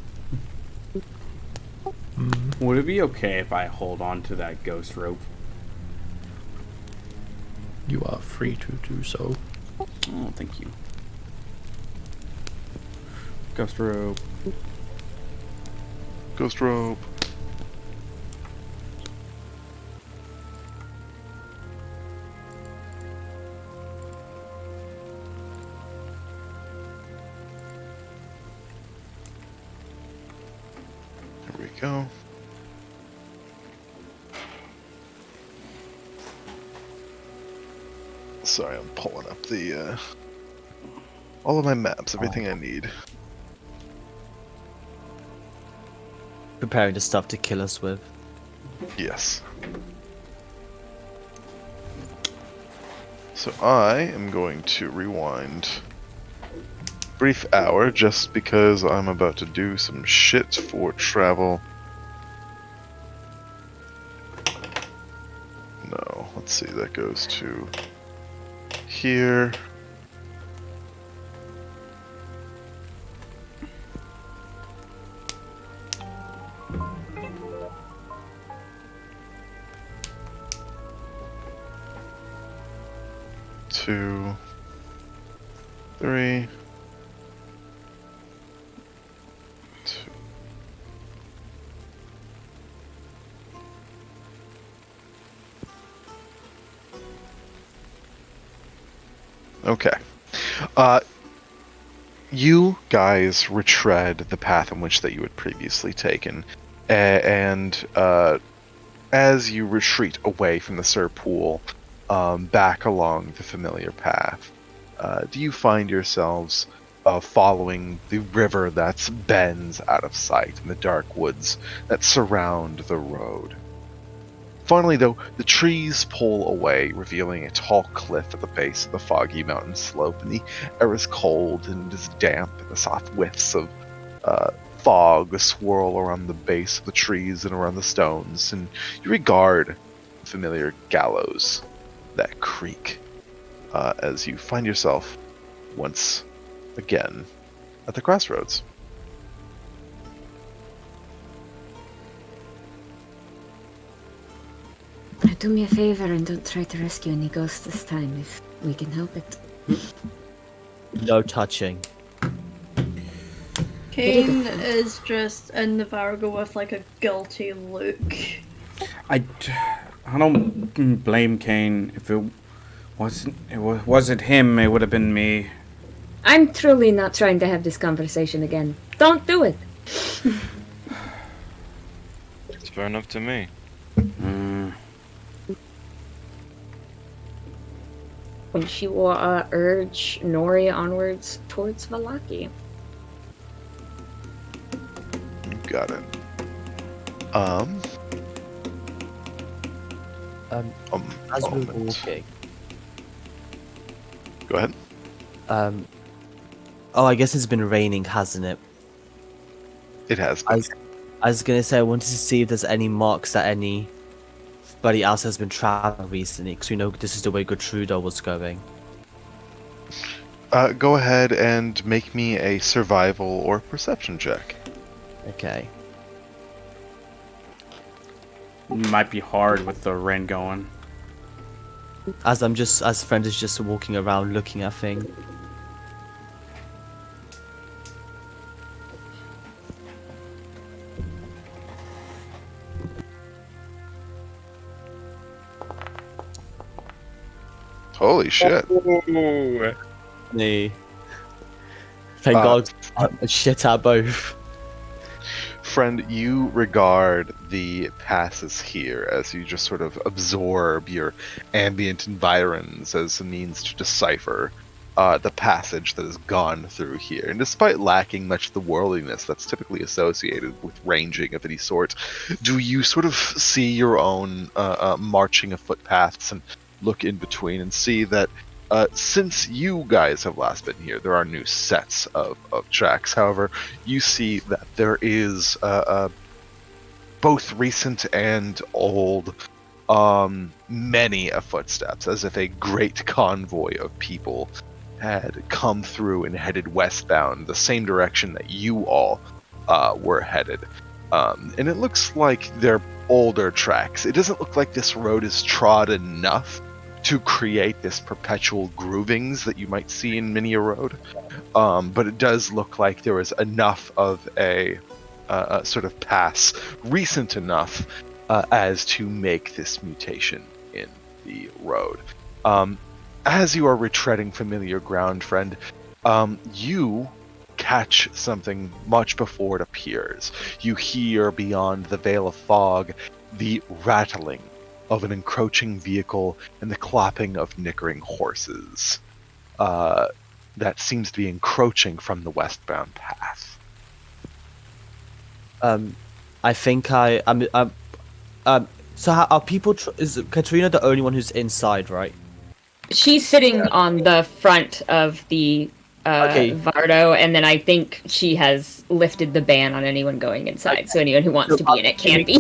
Would it be okay if I hold on to that ghost rope? You are free to do so. Oh, thank you. Ghost rope. Ghost rope. There we go. Sorry, I'm pulling up the all of my maps, everything I need. Preparing the stuff to kill us with. Yes. So I am going to rewind brief hour just because I'm about to do some shit for travel. No, let's see, that goes to here. Two, three, two. Okay. You guys retread the path in which that you had previously taken, and as you retreat away from the Sir Pool, back along the familiar path, do you find yourselves following the river that bends out of sight in the dark woods that surround the road? Finally, though, the trees pull away, revealing a tall cliff at the base of the foggy mountain slope, and the air is cold and it is damp, and the soft whiffs of fog swirl around the base of the trees and around the stones, and you regard the familiar gallows that creak as you find yourself once again at the crossroads. Do me a favor and don't try to rescue any ghosts this time if we can help it. No touching. Kane is just in the Vargo with like a guilty look. I don't blame Kane. If it wasn't him, it would have been me. I'm truly not trying to have this conversation again. Don't do it! It's fair enough to me. And she will urge Nori onwards towards Valaki. Got it. As we're Moment. walking, Go ahead. oh, I guess it's been raining, hasn't it? It has I been. was, I was gonna say I wanted to see if there's any marks that anybody else has been traveling recently, because we know this is the way Gertruda was going. Go ahead and make me a survival or perception check. Okay. Might be hard with the rain going. As friend is just walking around looking at things. Holy shit. Ooh. Nee. Thank Uh, God. Shit at both. Friend, you regard the passes here as you just sort of absorb your ambient environs as a means to decipher the passage that has gone through here. And despite lacking much of the worldliness that's typically associated with ranging of any sort, do you sort of see your own marching of footpaths and look in between and see that since you guys have last been here, there are new sets of tracks. However, you see that there is both recent and old many footsteps, as if a great convoy of people had come through and headed westbound, the same direction that you all were headed. And it looks like they're older tracks. It doesn't look like this road is trod enough to create this perpetual groovings that you might see in many a road. But it does look like there was enough of a sort of pass, recent enough as to make this mutation in the road. As you are retreading familiar ground, friend, you catch something much before it appears. You hear beyond the veil of fog the rattling of an encroaching vehicle and the clopping of nickering horses that seems to be encroaching from the westbound path. I think so how are people is Katrina the only one who's inside, right? She's sitting on the front of the Okay. Vardo, and then I think she has lifted the ban on anyone going inside, so anyone who wants to be in it can be.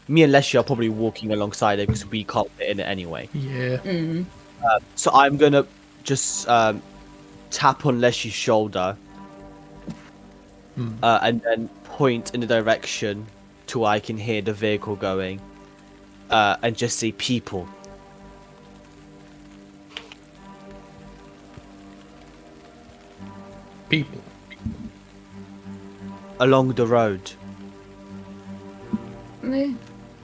Me and Leslie are probably walking alongside it because we can't fit in it anyway. Yeah. So I'm gonna just tap on Leslie's shoulder and then point in the direction to where I can hear the vehicle going and just say people. People. Along the road.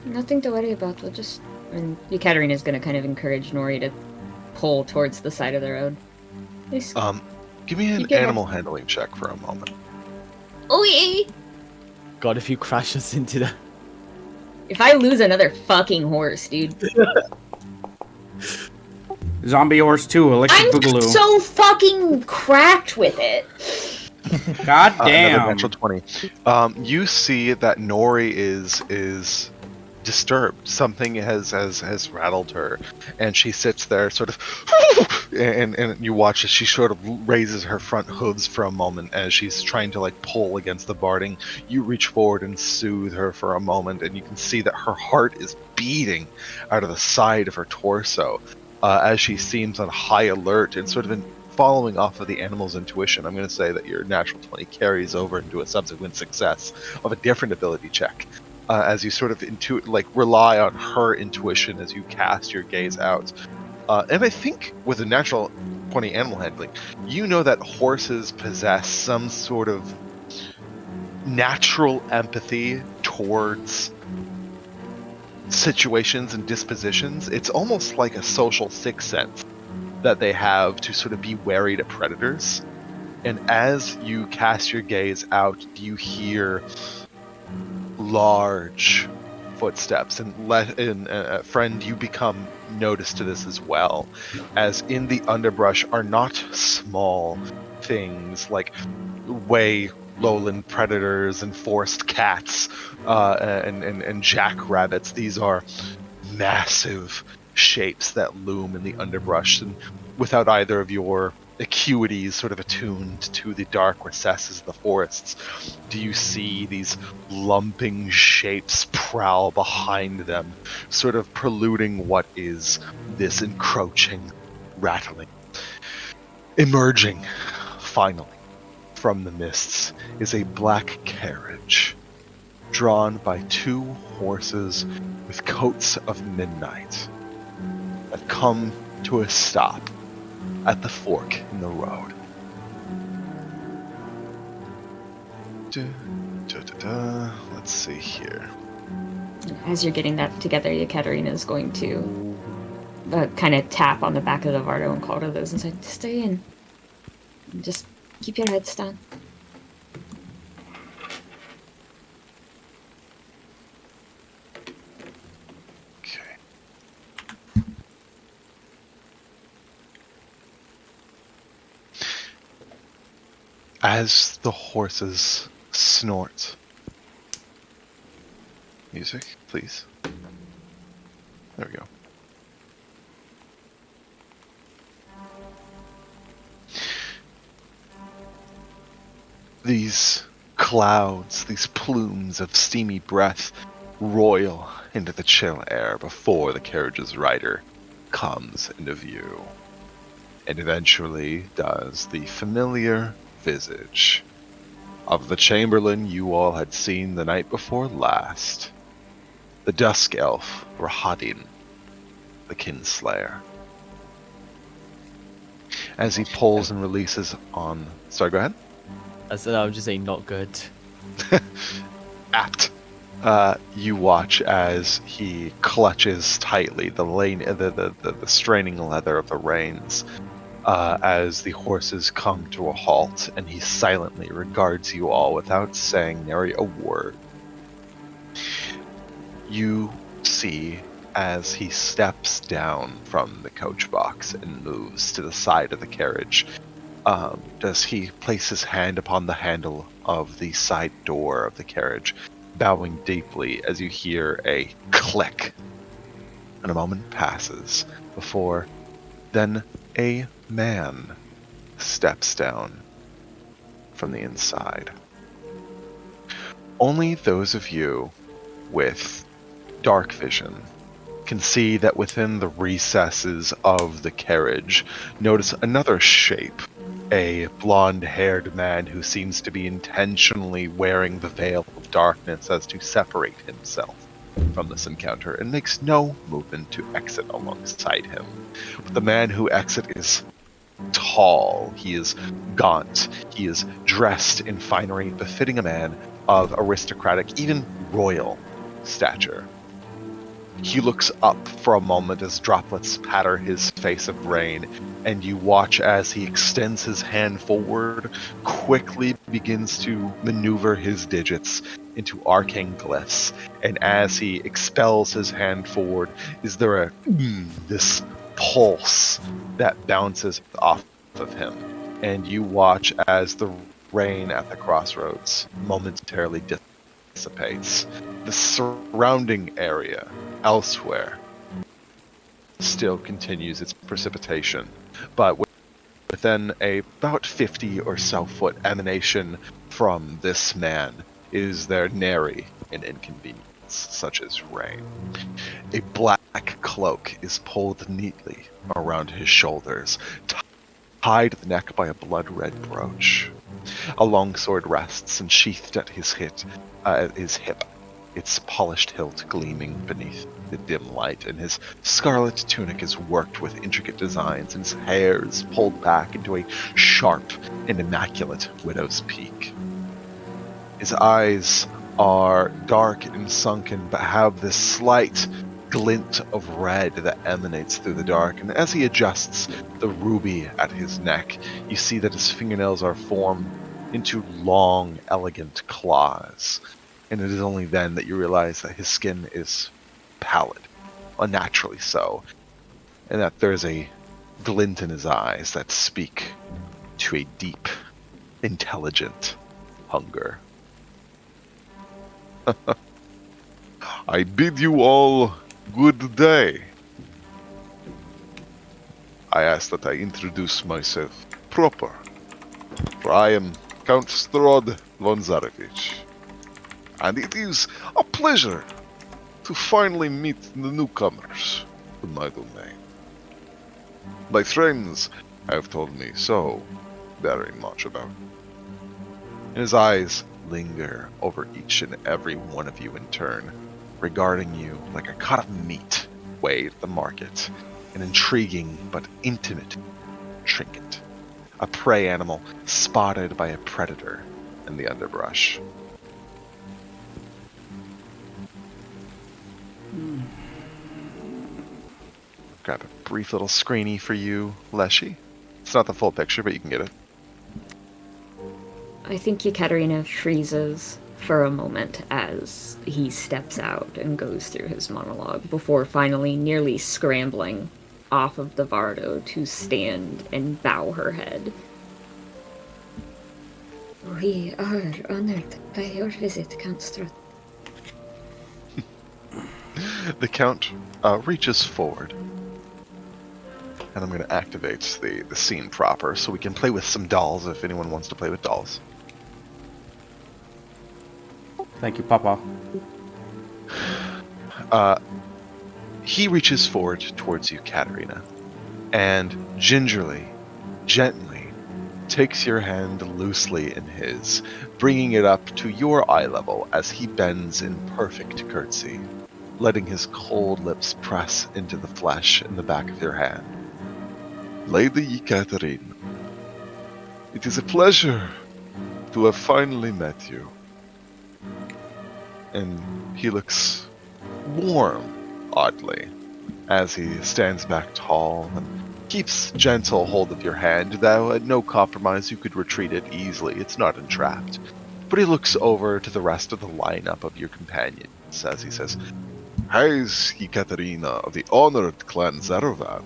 Nothing to worry about. We'll just... And Ekaterina's gonna kind of encourage Nori to pull towards the side of the road. Please. Give me an animal handling check for a moment. Oh, yeah! God, if you crash us into the... If I lose another fucking horse, dude. Zombie Horse 2, Electric I'm Boogaloo. so fucking cracked with it. God Another damn. natural 20. You see that Nori is disturbed. Something has rattled her, and she sits there sort of and you watch as she sort of raises her front hooves for a moment as she's trying to like pull against the barding. You reach forward and soothe her for a moment, and you can see that her heart is beating out of the side of her torso as she seems on high alert and sort of in following off of the animal's intuition. I'm going to say that your natural 20 carries over into a subsequent success of a different ability check. As you sort of rely on her intuition as you cast your gaze out. And I think with a natural 20 animal handling, you know that horses possess some sort of natural empathy towards situations and dispositions. It's almost like a social sixth sense that they have to sort of be wary to predators. And as you cast your gaze out, you hear large footsteps, and friend, you become notice to this as well, as in the underbrush are not small things like way lowland predators and forest cats and jackrabbits. These are massive shapes that loom in the underbrush, and without either of your acuities sort of attuned to the dark recesses of the forests, do you see these lumping shapes prowl behind them, sort of preluding what is this encroaching, rattling. Emerging, finally, from the mists is a black carriage, drawn by 2 horses with coats of midnight, that come to a stop at the fork in the road. Let's see here. As you're getting that together, Ekaterina is going to kind of tap on the back of the Vardo and call to those and say, "Stay in. Just keep your heads down." Okay. As the horses snort. Music, please. There we go. These clouds, these plumes of steamy breath roil into the chill air before the carriage's rider comes into view, and eventually does the familiar visage of the chamberlain you all had seen the night before last, the dusk elf Rahadin, the kinslayer. As he pulls and releases on... Sorry, go ahead. I said I would just say not good. Apt. You watch as he clutches tightly the straining leather of the reins, as the horses come to a halt, and he silently regards you all without saying nary a word. You see, as he steps down from the coach box and moves to the side of the carriage, does he place his hand upon the handle of the side door of the carriage, bowing deeply as you hear a click. And a moment passes before then a man steps down from the inside. Only those of you with dark vision can see that within the recesses of the carriage, notice another shape, a blonde-haired man who seems to be intentionally wearing the veil of darkness as to separate himself from this encounter, and makes no movement to exit alongside him. But the man who exits is tall, he is gaunt, he is dressed in finery befitting a man of aristocratic, even royal stature. He looks up for a moment as droplets patter his face of rain, and you watch as he extends his hand forward, quickly begins to maneuver his digits into arcane glyphs, and as he expels his hand forward, is there this pulse that bounces off of him, and you watch as the rain at the crossroads momentarily dissipates. The surrounding area elsewhere still continues its precipitation, but within a about 50 or so foot emanation from this man is there nary an inconvenience such as rain. A black cloak is pulled neatly around his shoulders, tied at the neck by a blood-red brooch. A long sword rests ensheathed at his hip, its polished hilt gleaming beneath the dim light, and his scarlet tunic is worked with intricate designs, and his hair is pulled back into a sharp and immaculate widow's peak. His eyes are dark and sunken, but have this slight glint of red that emanates through the dark, and as he adjusts the ruby at his neck, you see that his fingernails are formed into long, elegant claws, and it is only then that you realize that his skin is pallid, unnaturally so, and that there's a glint in his eyes that speak to a deep, intelligent hunger. I bid you all good day. I ask that I introduce myself proper, for I am Count Strod von Zarevich, and it is a pleasure to finally meet the newcomers to my domain. My friends have told me so very much about you. And his eyes linger over each and every one of you in turn, regarding you like a cut of meat weighed at the market, an intriguing but intimate trinket, a prey animal spotted by a predator in the underbrush. Grab a brief little screeny for you, Leshy. It's not the full picture, but you can get it. I think Ekaterina freezes for a moment as he steps out and goes through his monologue before finally nearly scrambling off of the Vardo to stand and bow her head. We are honored by your visit, Count Strut. The Count reaches forward. And I'm going to activate the scene proper so we can play with some dolls if anyone wants to play with dolls. Thank you, Papa. He reaches forward towards you, Katerina, and gingerly, gently, takes your hand loosely in his, bringing it up to your eye level as he bends in perfect curtsy, letting his cold lips press into the flesh in the back of your hand. Lady Ekaterina, it is a pleasure to have finally met you. And he looks warm, oddly, as he stands back tall and keeps gentle hold of your hand, though at no compromise you could retreat it easily. It's not entrapped. But he looks over to the rest of the lineup of your companions as he says, "Has Ekaterina of the honored clan Zarovan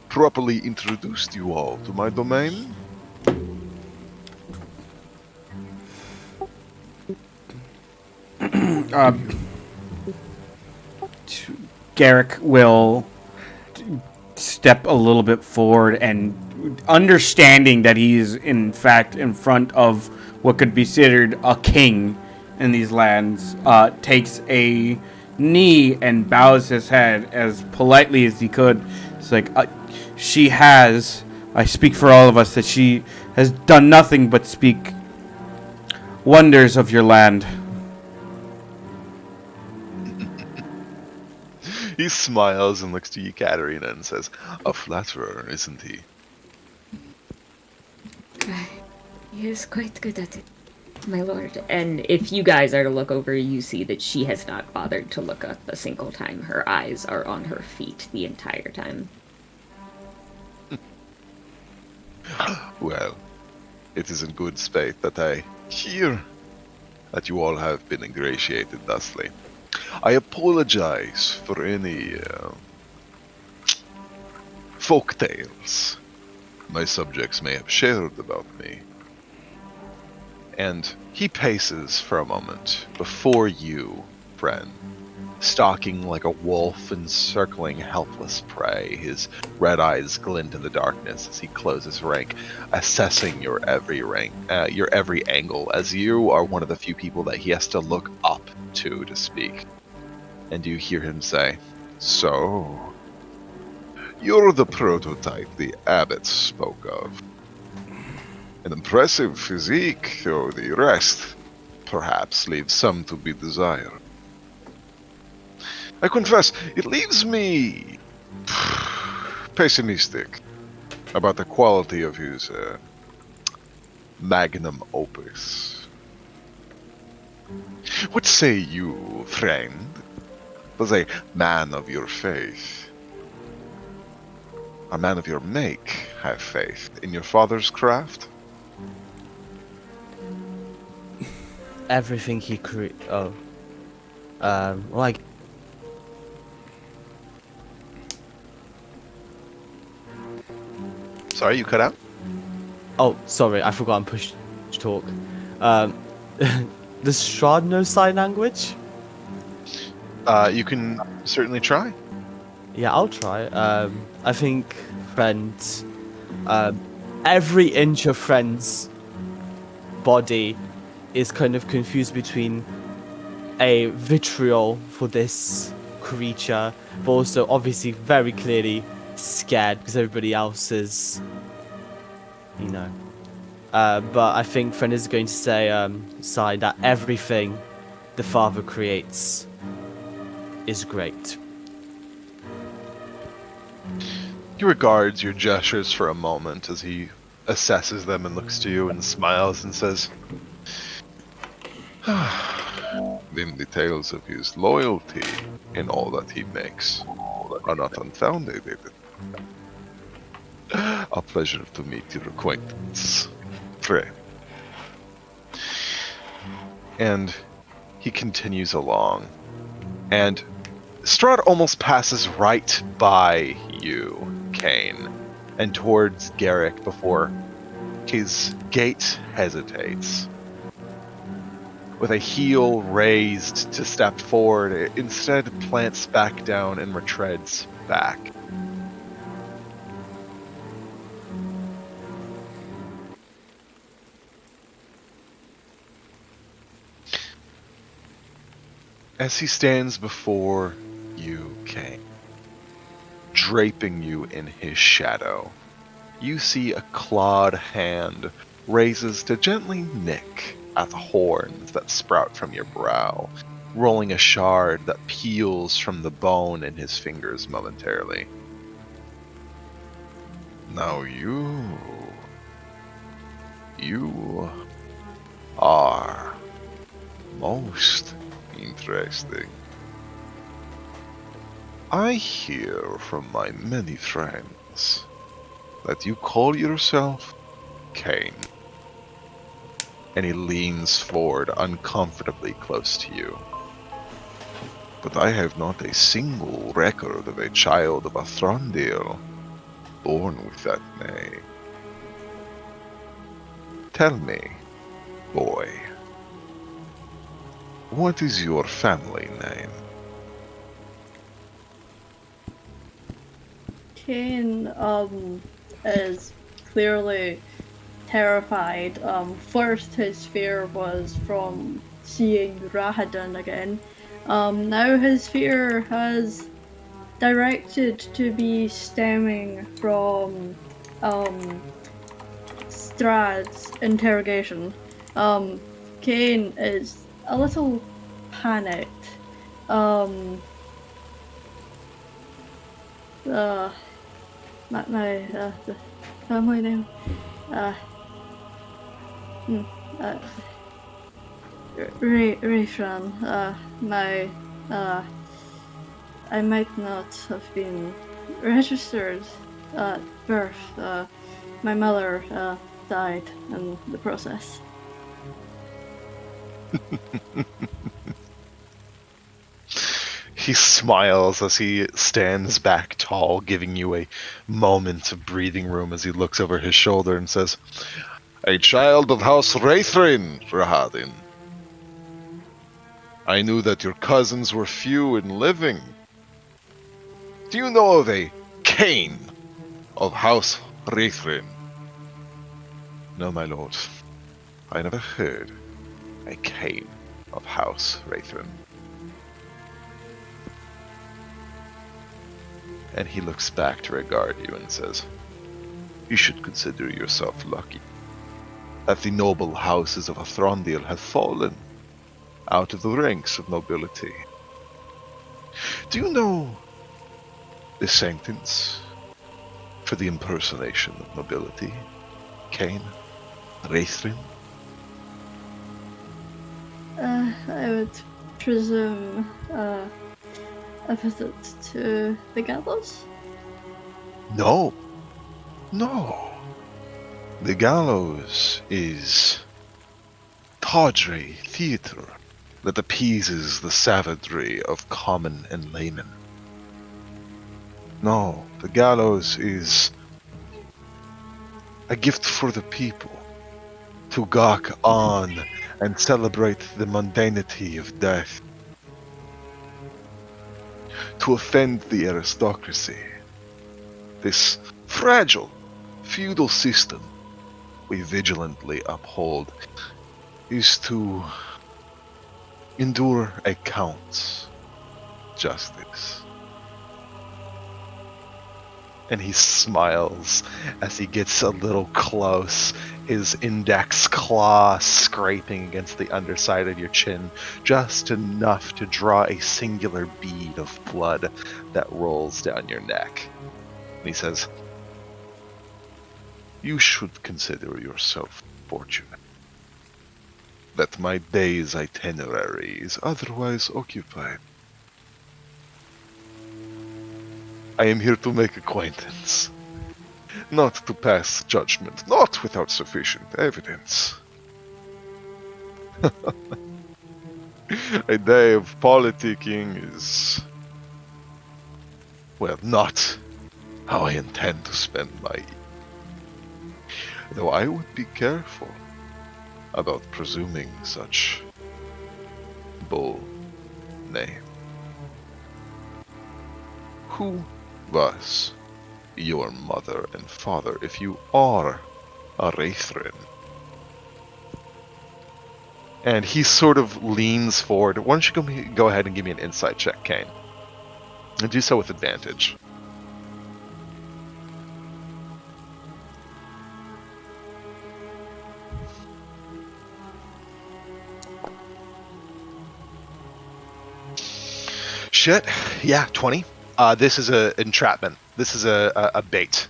properly introduced you all to my domain?" Garrick will step a little bit forward and, understanding that he's in fact in front of what could be considered a king in these lands, takes a knee and bows his head as politely as he could. It's like, I speak for all of us, that she has done nothing but speak wonders of your land. He smiles and looks to you, Katerina, and says, "A flatterer, isn't he?" He is quite good at it, my lord. And if you guys are to look over, you see that she has not bothered to look up a single time. Her eyes are on her feet the entire time. Well, it is in good spate that I hear that you all have been ingratiated thusly. I apologize for any folk tales my subjects may have shared about me. And he paces for a moment before you, friend, stalking like a wolf encircling helpless prey. His red eyes glint in the darkness as he closes rank, assessing your every angle, as you are one of the few people that he has to look up to speak. And you hear him say, "So, you're the prototype the abbot spoke of. An impressive physique, though the rest perhaps leaves some to be desired. I confess, it leaves me pessimistic about the quality of his magnum opus. What say you, friend? Does a man of your faith, a man of your make, have faith in your father's craft?" Everything he created. Oh. Like. Sorry, you cut out? Oh, sorry, I forgot I'm pushed to talk. Um, does Strahd know sign language? You can certainly try. Yeah, I'll try. I think friend, um, every inch of friend's body is kind of confused between a vitriol for this creature, but also obviously very clearly scared because everybody else is, you know. But I think friend is going to say, sign that everything the father creates is great. He regards your gestures for a moment as he assesses them and looks to you and smiles and says, then the tales of his loyalty in all that he makes are not unfounded. A pleasure to meet your acquaintance, Frey. And he continues along, and Strahd almost passes right by you, Kane, and towards Garrick before his gait hesitates. With a heel raised to step forward, it instead plants back down and retreads back. As he stands before you, Kane, draping you in his shadow, you see a clawed hand raises to gently nick at the horns that sprout from your brow, rolling a shard that peels from the bone in his fingers momentarily. Now you are most interesting. I hear from my many friends that you call yourself Kane. And he leans forward uncomfortably close to you. But I have not a single record of a child of a Throndir born with that name. Tell me, boy, what is your family name? Kane is clearly terrified. First his fear was from seeing Rahadan again. Now his fear has directed to be stemming from Strahd's interrogation. Kane is a little panicked. The family name. Rayfran. I might not have been registered at birth. My mother died in the process. He smiles as he stands back tall, giving you a moment of breathing room as he looks over his shoulder and says, "A child of House Raithrin, Rahadin. I knew that your cousins were few in living. Do you know of a Kane of House Raithrin?" "No, my lord. I never heard a Kane of House Raithrin." And he looks back to regard you and says, "You should consider yourself lucky that the noble houses of Athrondil have fallen out of the ranks of nobility. Do you know the sentence for the impersonation of nobility, Kane Raithrin?" I would presume a visit to the gallows? No. No. The gallows is tawdry theatre that appeases the savagery of common and layman. No, the gallows is a gift for the people to gawk on and celebrate the mundanity of death. To offend the aristocracy, this fragile feudal system we vigilantly uphold, is to endure a count's justice. And he smiles as he gets a little close, his index claw scraping against the underside of your chin, just enough to draw a singular bead of blood that rolls down your neck. And he says, "You should consider yourself fortunate that my day's itinerary is otherwise occupied. I am here to make acquaintance, not to pass judgment, not without sufficient evidence. A day of politicking is, well, not how I intend to spend my evening. Though I would be careful about presuming such bold name. Who was your mother and father, if you are a Wraithrin?" And he sort of leans forward. Why don't you go ahead and give me an insight check, Kane? And do so with advantage. Shit. Yeah, 20. This is a entrapment. This is a bait.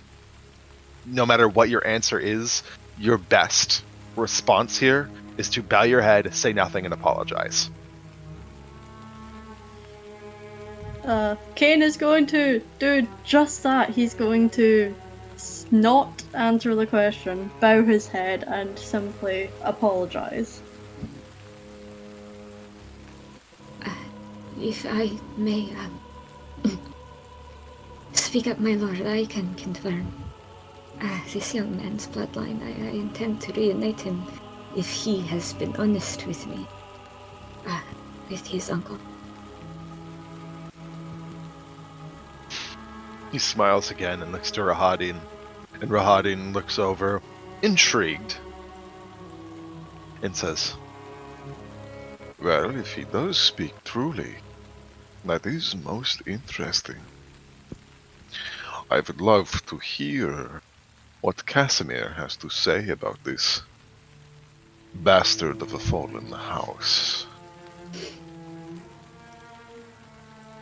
No matter what your answer is, your best response here is to bow your head, say nothing, and apologize. Kane is going to do just that. He's going to not answer the question, bow his head, and simply apologize. If I may speak up, my lord, I can confirm. This young man's bloodline, I intend to reunite him if he has been honest with me. With his uncle. He smiles again and looks to Rahadin, and Rahadin looks over, intrigued, and says, "Well, if he does speak truly, that is most interesting. I would love to hear what Casimir has to say about this bastard of a fallen house."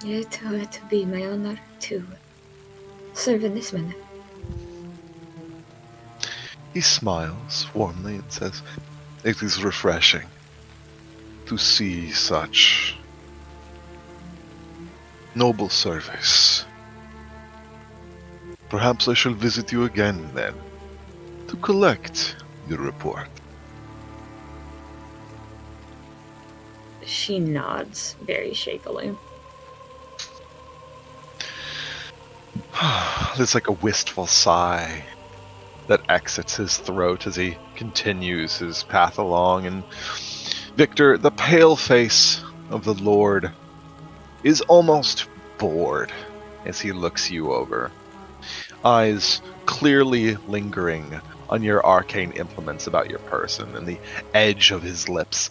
It would be my honor to serve in this manner. He smiles warmly and says, "It is refreshing to see such noble service. Perhaps I shall visit you again then, to collect your report." She nods very shakily. There's like a wistful sigh that exits his throat as he continues his path along, and Victor, the pale face of the Lord, is almost bored as he looks you over, eyes clearly lingering on your arcane implements about your person, and the edge of his lips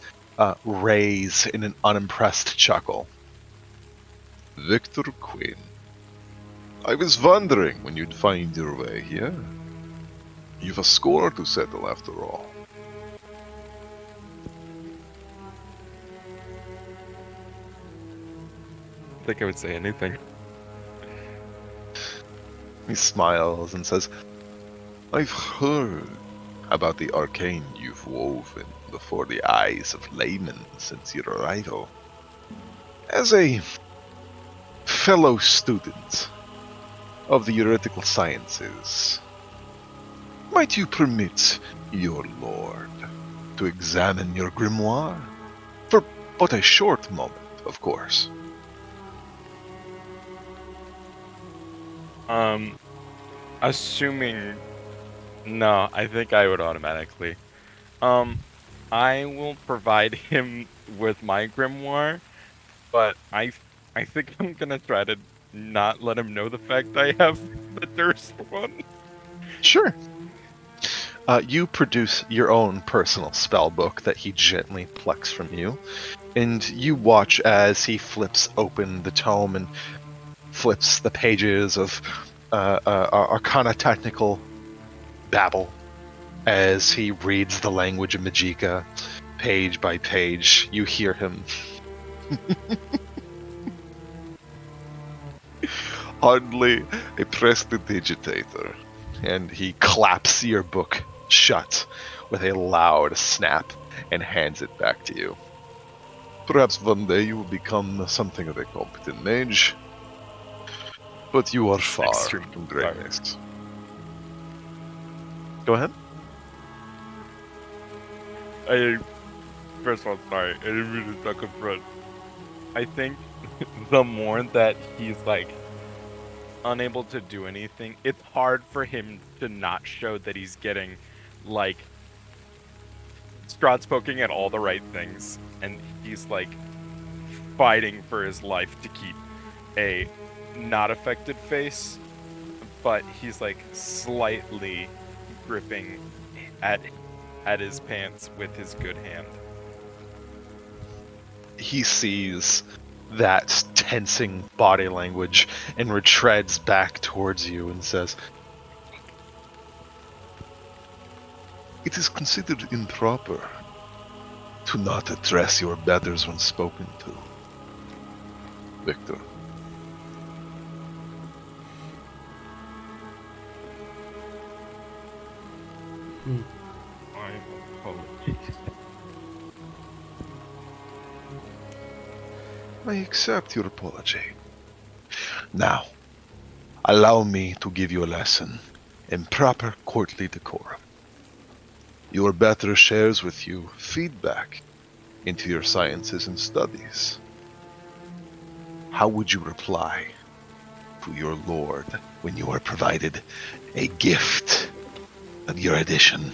raise in an unimpressed chuckle. "Victor Quinn, I was wondering when you'd find your way here. You've a score to settle after all." I think I would say anything. He smiles and says, "I've heard about the arcane you've woven before the eyes of laymen since your arrival. As a fellow student of the heretical sciences, might you permit your lord to examine your grimoire? For but a short moment, of course." Assuming... No, I think I would automatically. I will provide him with my grimoire, but I think I'm gonna try to not let him know the fact I have the Durst one. Sure. You produce your own personal spell book that he gently plucks from you, and you watch as he flips open the tome and flips the pages of arcana technical babble as he reads the language of Magica page by page. You hear him. Hardly a prestidigitator. And he claps your book shut with a loud snap and hands it back to you. Perhaps one day you will become something of a competent mage, but you are far Extreme. from greatness. Go ahead. First of all, sorry, I didn't mean to duck in front. I think the more that he's like unable to do anything, it's hard for him to not show that he's getting like Strahd's poking at all the right things, and he's like fighting for his life to keep a not affected face, but he's like slightly gripping at his pants with his good hand. He sees that tensing body language and retreads back towards you and says, "It is considered improper to not address your betters when spoken to, Victor." My apologies. I accept your apology. Now, allow me to give you a lesson in proper courtly decorum. Your better shares with you feedback into your sciences and studies. How would you reply to your lord when you are provided a gift of your addition?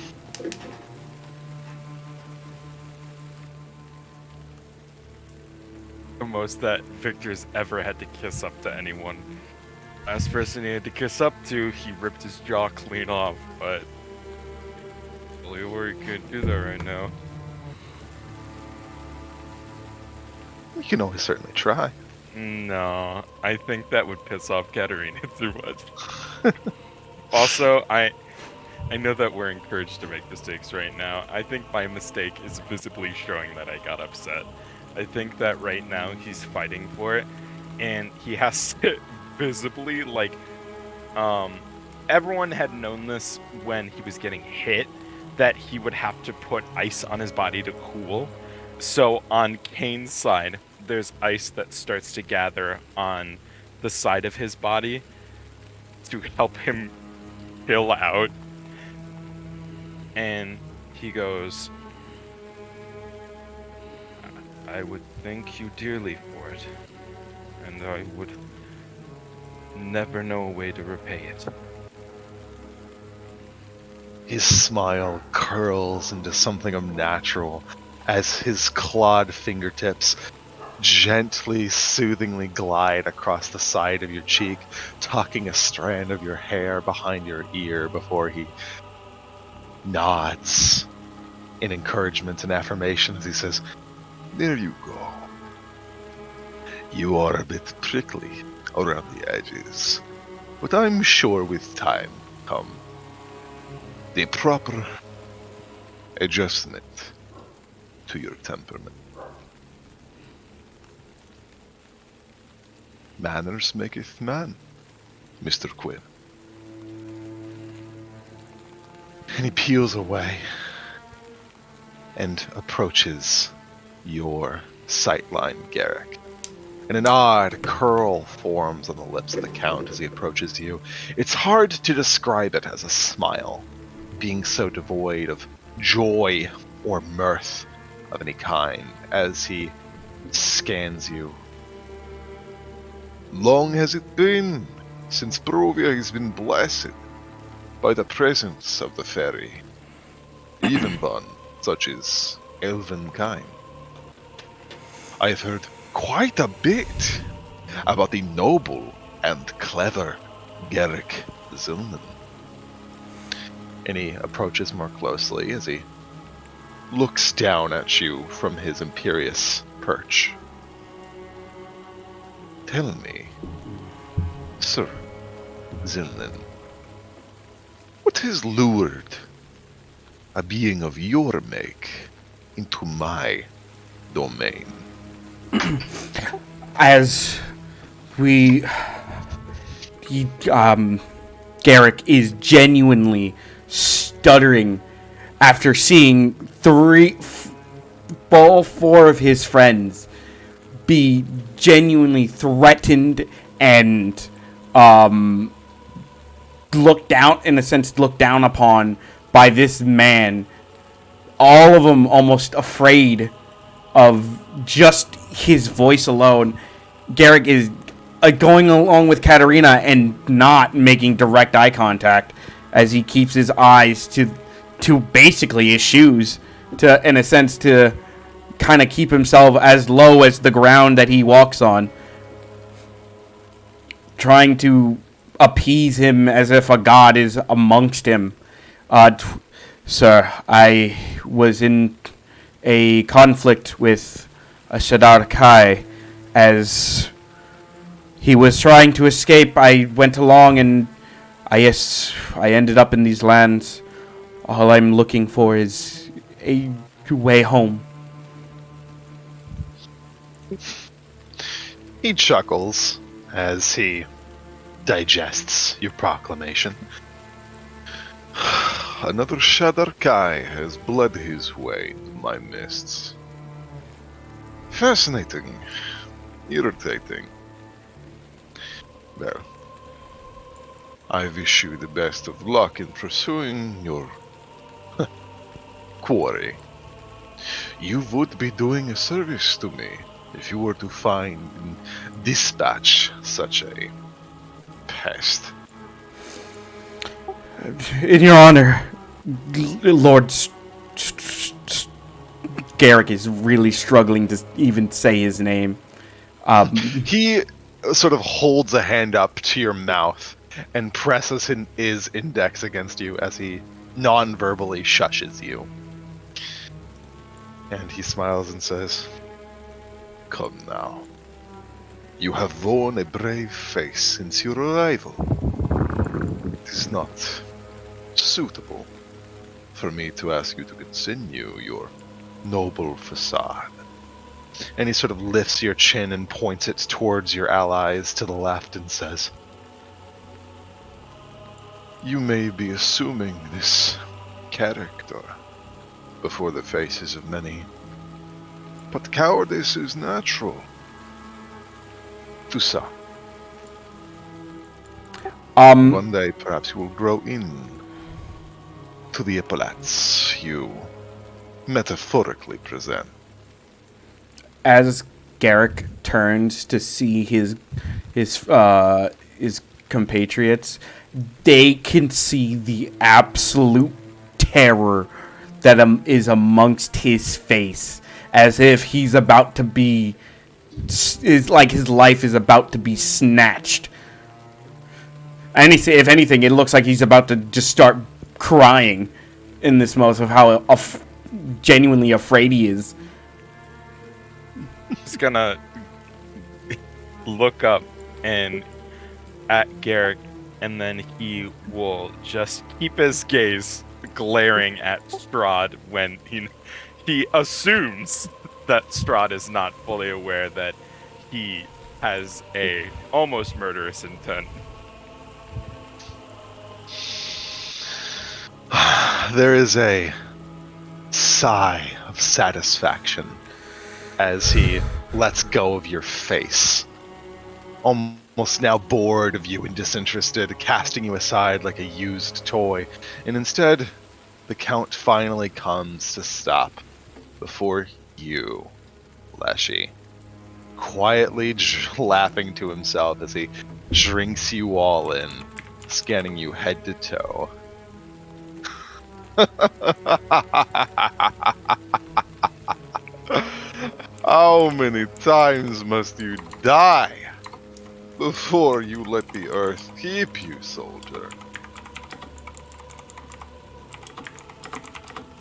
The most that Victor's ever had to kiss up to anyone. Last person he had to kiss up to, he ripped his jaw clean off, but I believe we could do that right now. You can always certainly try. No, I think that would piss off Katarina too much. Also, I know that we're encouraged to make mistakes right now. I think my mistake is visibly showing that I got upset. I think that right now he's fighting for it, and he has to visibly, like, everyone had known this when he was getting hit, that he would have to put ice on his body to cool. So on Kane's side, there's ice that starts to gather on the side of his body to help him chill out. And he goes, "I would thank you dearly for it, and I would never know a way to repay it." His smile curls into something unnatural as his clawed fingertips gently, soothingly glide across the side of your cheek, tucking a strand of your hair behind your ear before he nods in encouragement and affirmation as he says, "There you go. You are a bit prickly around the edges, but I'm sure with time come the proper adjustment to your temperament. Manners maketh man, Mr. Quinn." And he peels away and approaches your sightline, Garrick. And an odd curl forms on the lips of the Count as he approaches you. It's hard to describe it as a smile, being so devoid of joy or mirth of any kind as he scans you. "Long has it been since Brovia has been blessed by the presence of the fairy, even one such as elven kind. I've heard quite a bit about the noble and clever Garrick Zilman. And he approaches more closely as he looks down at you from his imperious perch. Tell me, Sir Zilman, what has lured a being of your make into my domain? As we, Garrick is genuinely stuttering after seeing all four of his friends be genuinely threatened and looked down upon by this man. All of them almost afraid of just his voice alone. Garrick is going along with Katarina and not making direct eye contact as he keeps his eyes to basically his shoes, to, in a sense, to kind of keep himself as low as the ground that he walks on, trying to appease him as if a god is amongst him. Sir, I was in a conflict with a Shadar Kai. As he was trying to escape, I went along and I ended up in these lands. All I'm looking for is a way home. He chuckles as he digests your proclamation. Another Shadar Kai has bled his way into my mists. Fascinating. Irritating. Well, I wish you the best of luck in pursuing your quarry. You would be doing a service to me if you were to find and dispatch such a pest. In your honor, Lord Garrick is really struggling to even say his name. He sort of holds a hand up to your mouth and presses his index against you as he non-verbally shushes you. And he smiles and says, "Come now. You have worn a brave face since your arrival. It is not suitable for me to ask you to continue your noble facade." And he sort of lifts your chin and points it towards your allies to the left and says, "You may be assuming this character before the faces of many, but cowardice is natural to some. One day perhaps you will grow in to the epaulets you metaphorically present." As Garrick turns to see his compatriots, they can see the absolute terror that is amongst his face, as if he's about to be, is like his life is about to be snatched. If anything, it looks like he's about to just start crying in this moment of how genuinely afraid he is. He's gonna look up and at Garrick, and then he will just keep his gaze glaring at Strahd when he assumes that Strahd is not fully aware that he has a almost murderous intent. There is a sigh of satisfaction as he lets go of your face, almost now bored of you and disinterested, casting you aside like a used toy. And instead, the Count finally comes to stop before you, Leshy, quietly laughing to himself as he drinks you all in, scanning you head to toe. How many times must you die before you let the earth keep you, soldier?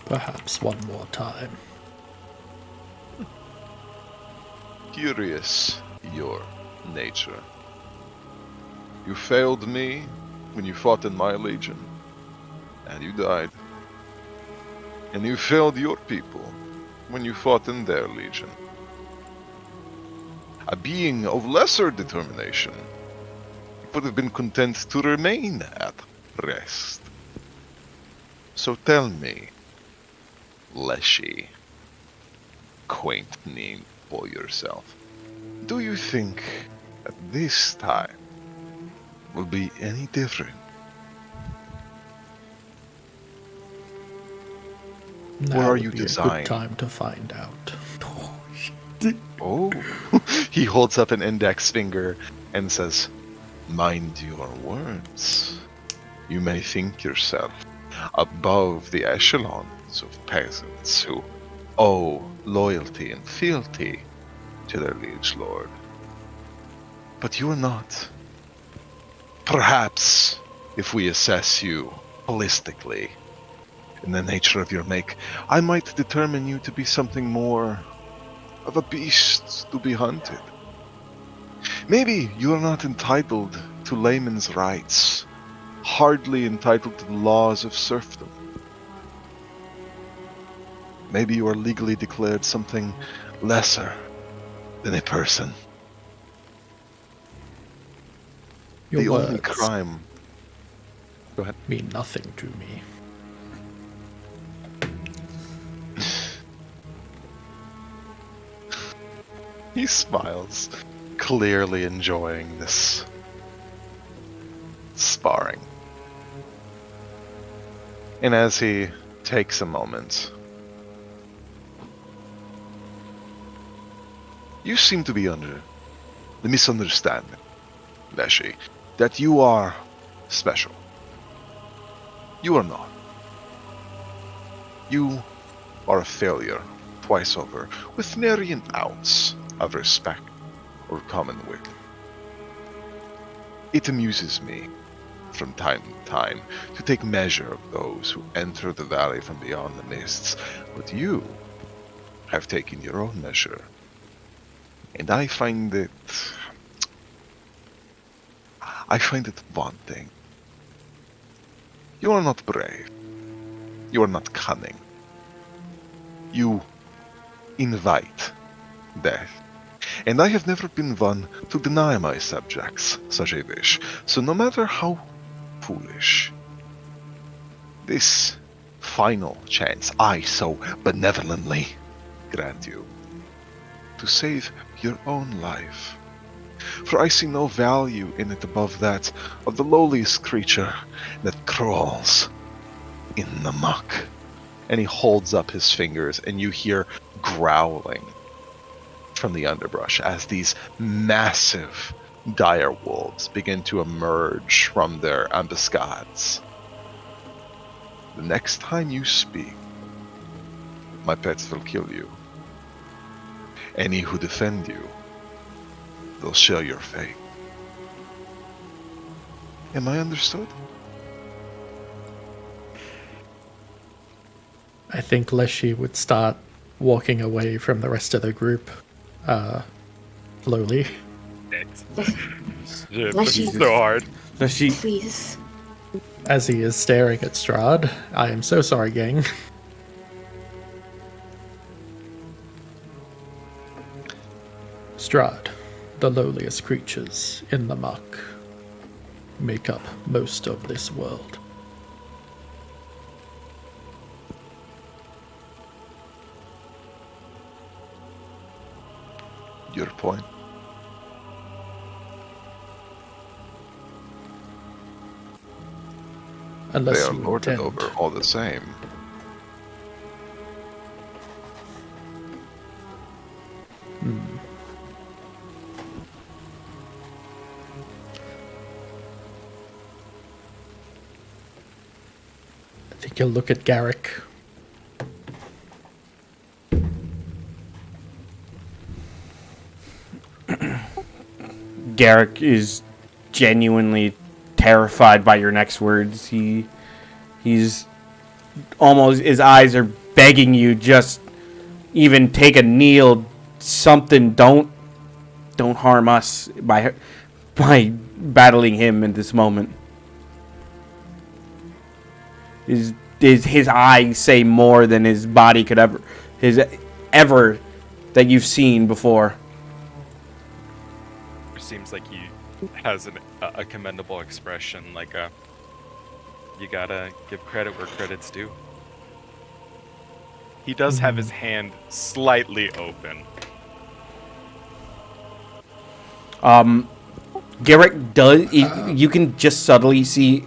Perhaps one more time. Curious, your nature. You failed me when you fought in my legion, and you died. And you failed your people when you fought in their legion. A being of lesser determination would have been content to remain at rest. So tell me, Leshy, quaint name for yourself, do you think that this time will be any different? Now are would you be designed? a good time to find out. Oh, he holds up an index finger and says, mind your words. You may think yourself above the echelons of peasants who owe loyalty and fealty to their liege lord. But you are not. Perhaps, if we assess you holistically in the nature of your make, I might determine you to be something more of a beast to be hunted. Maybe you are not entitled to layman's rights, hardly entitled to the laws of serfdom. Maybe you are legally declared something lesser than a person. Your The only words crime. Go ahead. mean nothing to me. He smiles, clearly enjoying this sparring. And as he takes a moment, you seem to be under the misunderstanding, Leshy, that you are special. You are not. You are a failure twice over, with nary an ounce of respect or common wit. It amuses me, from time to time, to take measure of those who enter the valley from beyond the mists, but you have taken your own measure, and I find it wanting. You are not brave. You are not cunning. You invite death. And I have never been one to deny my subjects such a wish. So no matter how foolish, this final chance I so benevolently grant you to save your own life. For I see no value in it above that of the lowliest creature that crawls in the muck. And he holds up his fingers, and you hear growling from the underbrush as these massive dire wolves begin to emerge from their ambuscades. The next time you speak, my pets will kill you. Any who defend you, they'll share your fate. Am I understood? I think Leshy would start walking away from the rest of the group, slowly. Shit, Let's this is see. so hard. Does she? Please. As he is staring at Strahd, I am so sorry, gang. Strahd, the lowliest creatures in the muck, make up most of this world. Your point. They Unless are you lorded intend over all the same. I think you'll look at Garrick. Garrick is genuinely terrified by your next words. He's almost, his eyes are begging you, just even take a kneel, something. Don't harm us by battling him in this moment. His eyes say more than his body could ever that you've seen before. It seems like he has a commendable expression, like you gotta give credit where credit's due. He does have his hand slightly open. Garrick does. You can just subtly see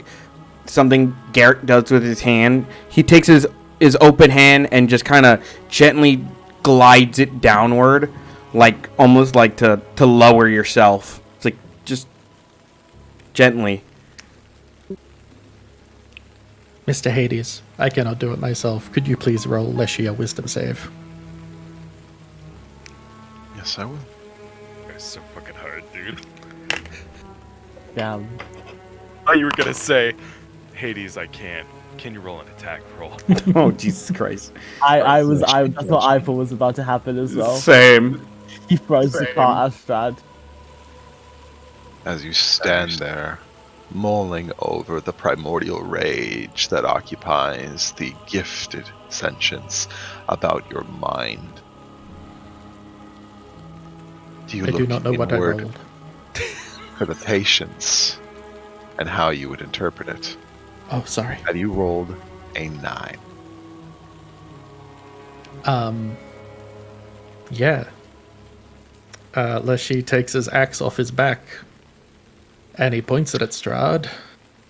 something Garrick does with his hand. He takes his open hand and just kind of gently glides it downward, like almost like to lower yourself. It's like just gently. Mr. Hades, I cannot do it myself. Could you please roll Leshy a wisdom save? Yes, I will. It's so fucking hard, dude. Damn. Oh, you were gonna say, Hades, I can't. Can you roll an attack roll? Oh Jesus Christ! That's what I thought was about to happen as well. Same. He throws the cart at Strad. As you stand there, mulling over the primordial rage that occupies the gifted sentience about your mind. Do you I look do not know what I inward rolled. for the patience and how you would interpret it? Oh, sorry. Have you rolled a 9? Yeah. Leshy takes his axe off his back, and he points it at Strahd.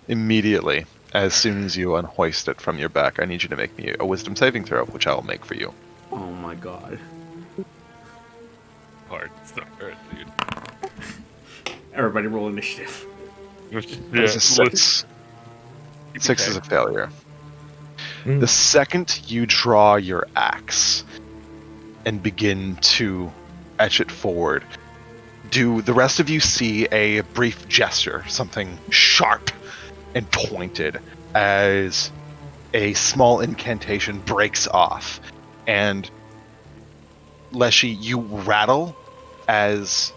Immediately, as soon as you unhoist it from your back, I need you to make me a wisdom saving throw, which I will make for you. Oh my God! Hard stuff, dude. Everybody roll initiative. This is 6. 6 is a failure. The second you draw your axe and begin to etch it forward, do the rest of you see a brief gesture, something sharp and pointed, as a small incantation breaks off, and Leshy, you rattle as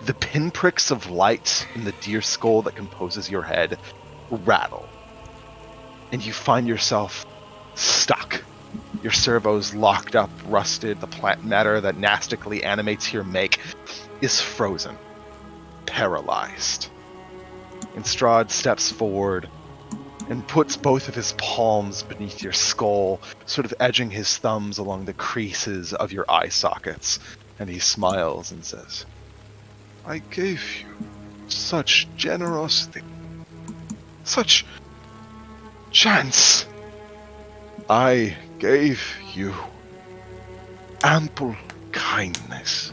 the pinpricks of light in the deer skull that composes your head rattle, and you find yourself stuck. Your servos locked up, rusted. The plant matter that nastically animates your make is frozen, paralyzed. And Strahd steps forward and puts both of his palms beneath your skull, sort of edging his thumbs along the creases of your eye sockets. And he smiles and says, I gave you such generosity, such chance. I gave you ample kindness.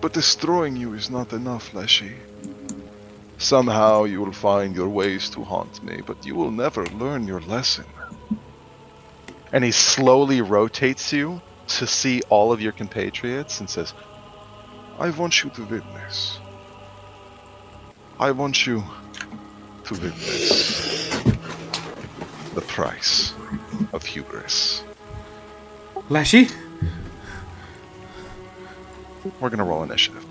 But destroying you is not enough, Leshy. Somehow you will find your ways to haunt me, but you will never learn your lesson. And he slowly rotates you to see all of your compatriots and says, I want you to witness. I want you to witness the price of hubris. Leshy? We're gonna roll initiative.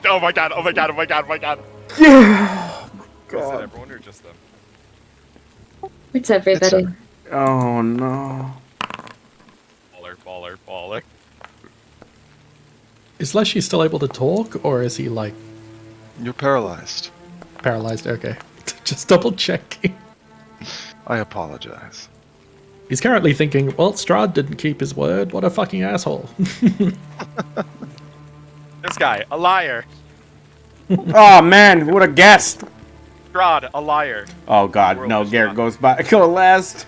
Oh my god, oh my god, oh my god, oh my god. Yeah. Was it everyone or just them? It's everybody. Oh no. Baller. Is Leshy still able to talk, or is he, like, You're paralyzed. paralyzed? Okay. Just double checking. I apologize. He's currently thinking, well, Strahd didn't keep his word. What a fucking asshole. This guy, a liar. Oh man, who would have guessed? Strahd, a liar. Oh god, World no, is Garrett not- go last.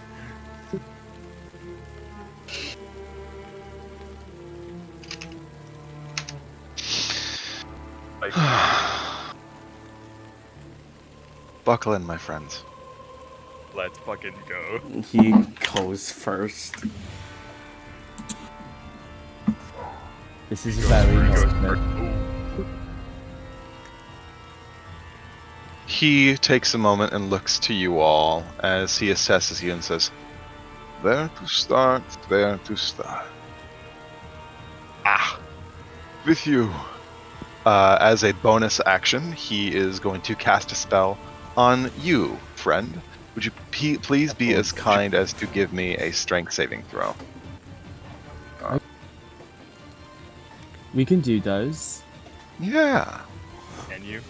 Like, Buckle in, my friends. let's fucking go. He goes first. This is very not me. He takes a moment and looks to you all as he assesses you and says, "Where to start, where to start. With you." As a bonus action, he is going to cast a spell on you, friend. Would you please be as kind as to give me a strength saving throw? We can do those. Yeah. Can you?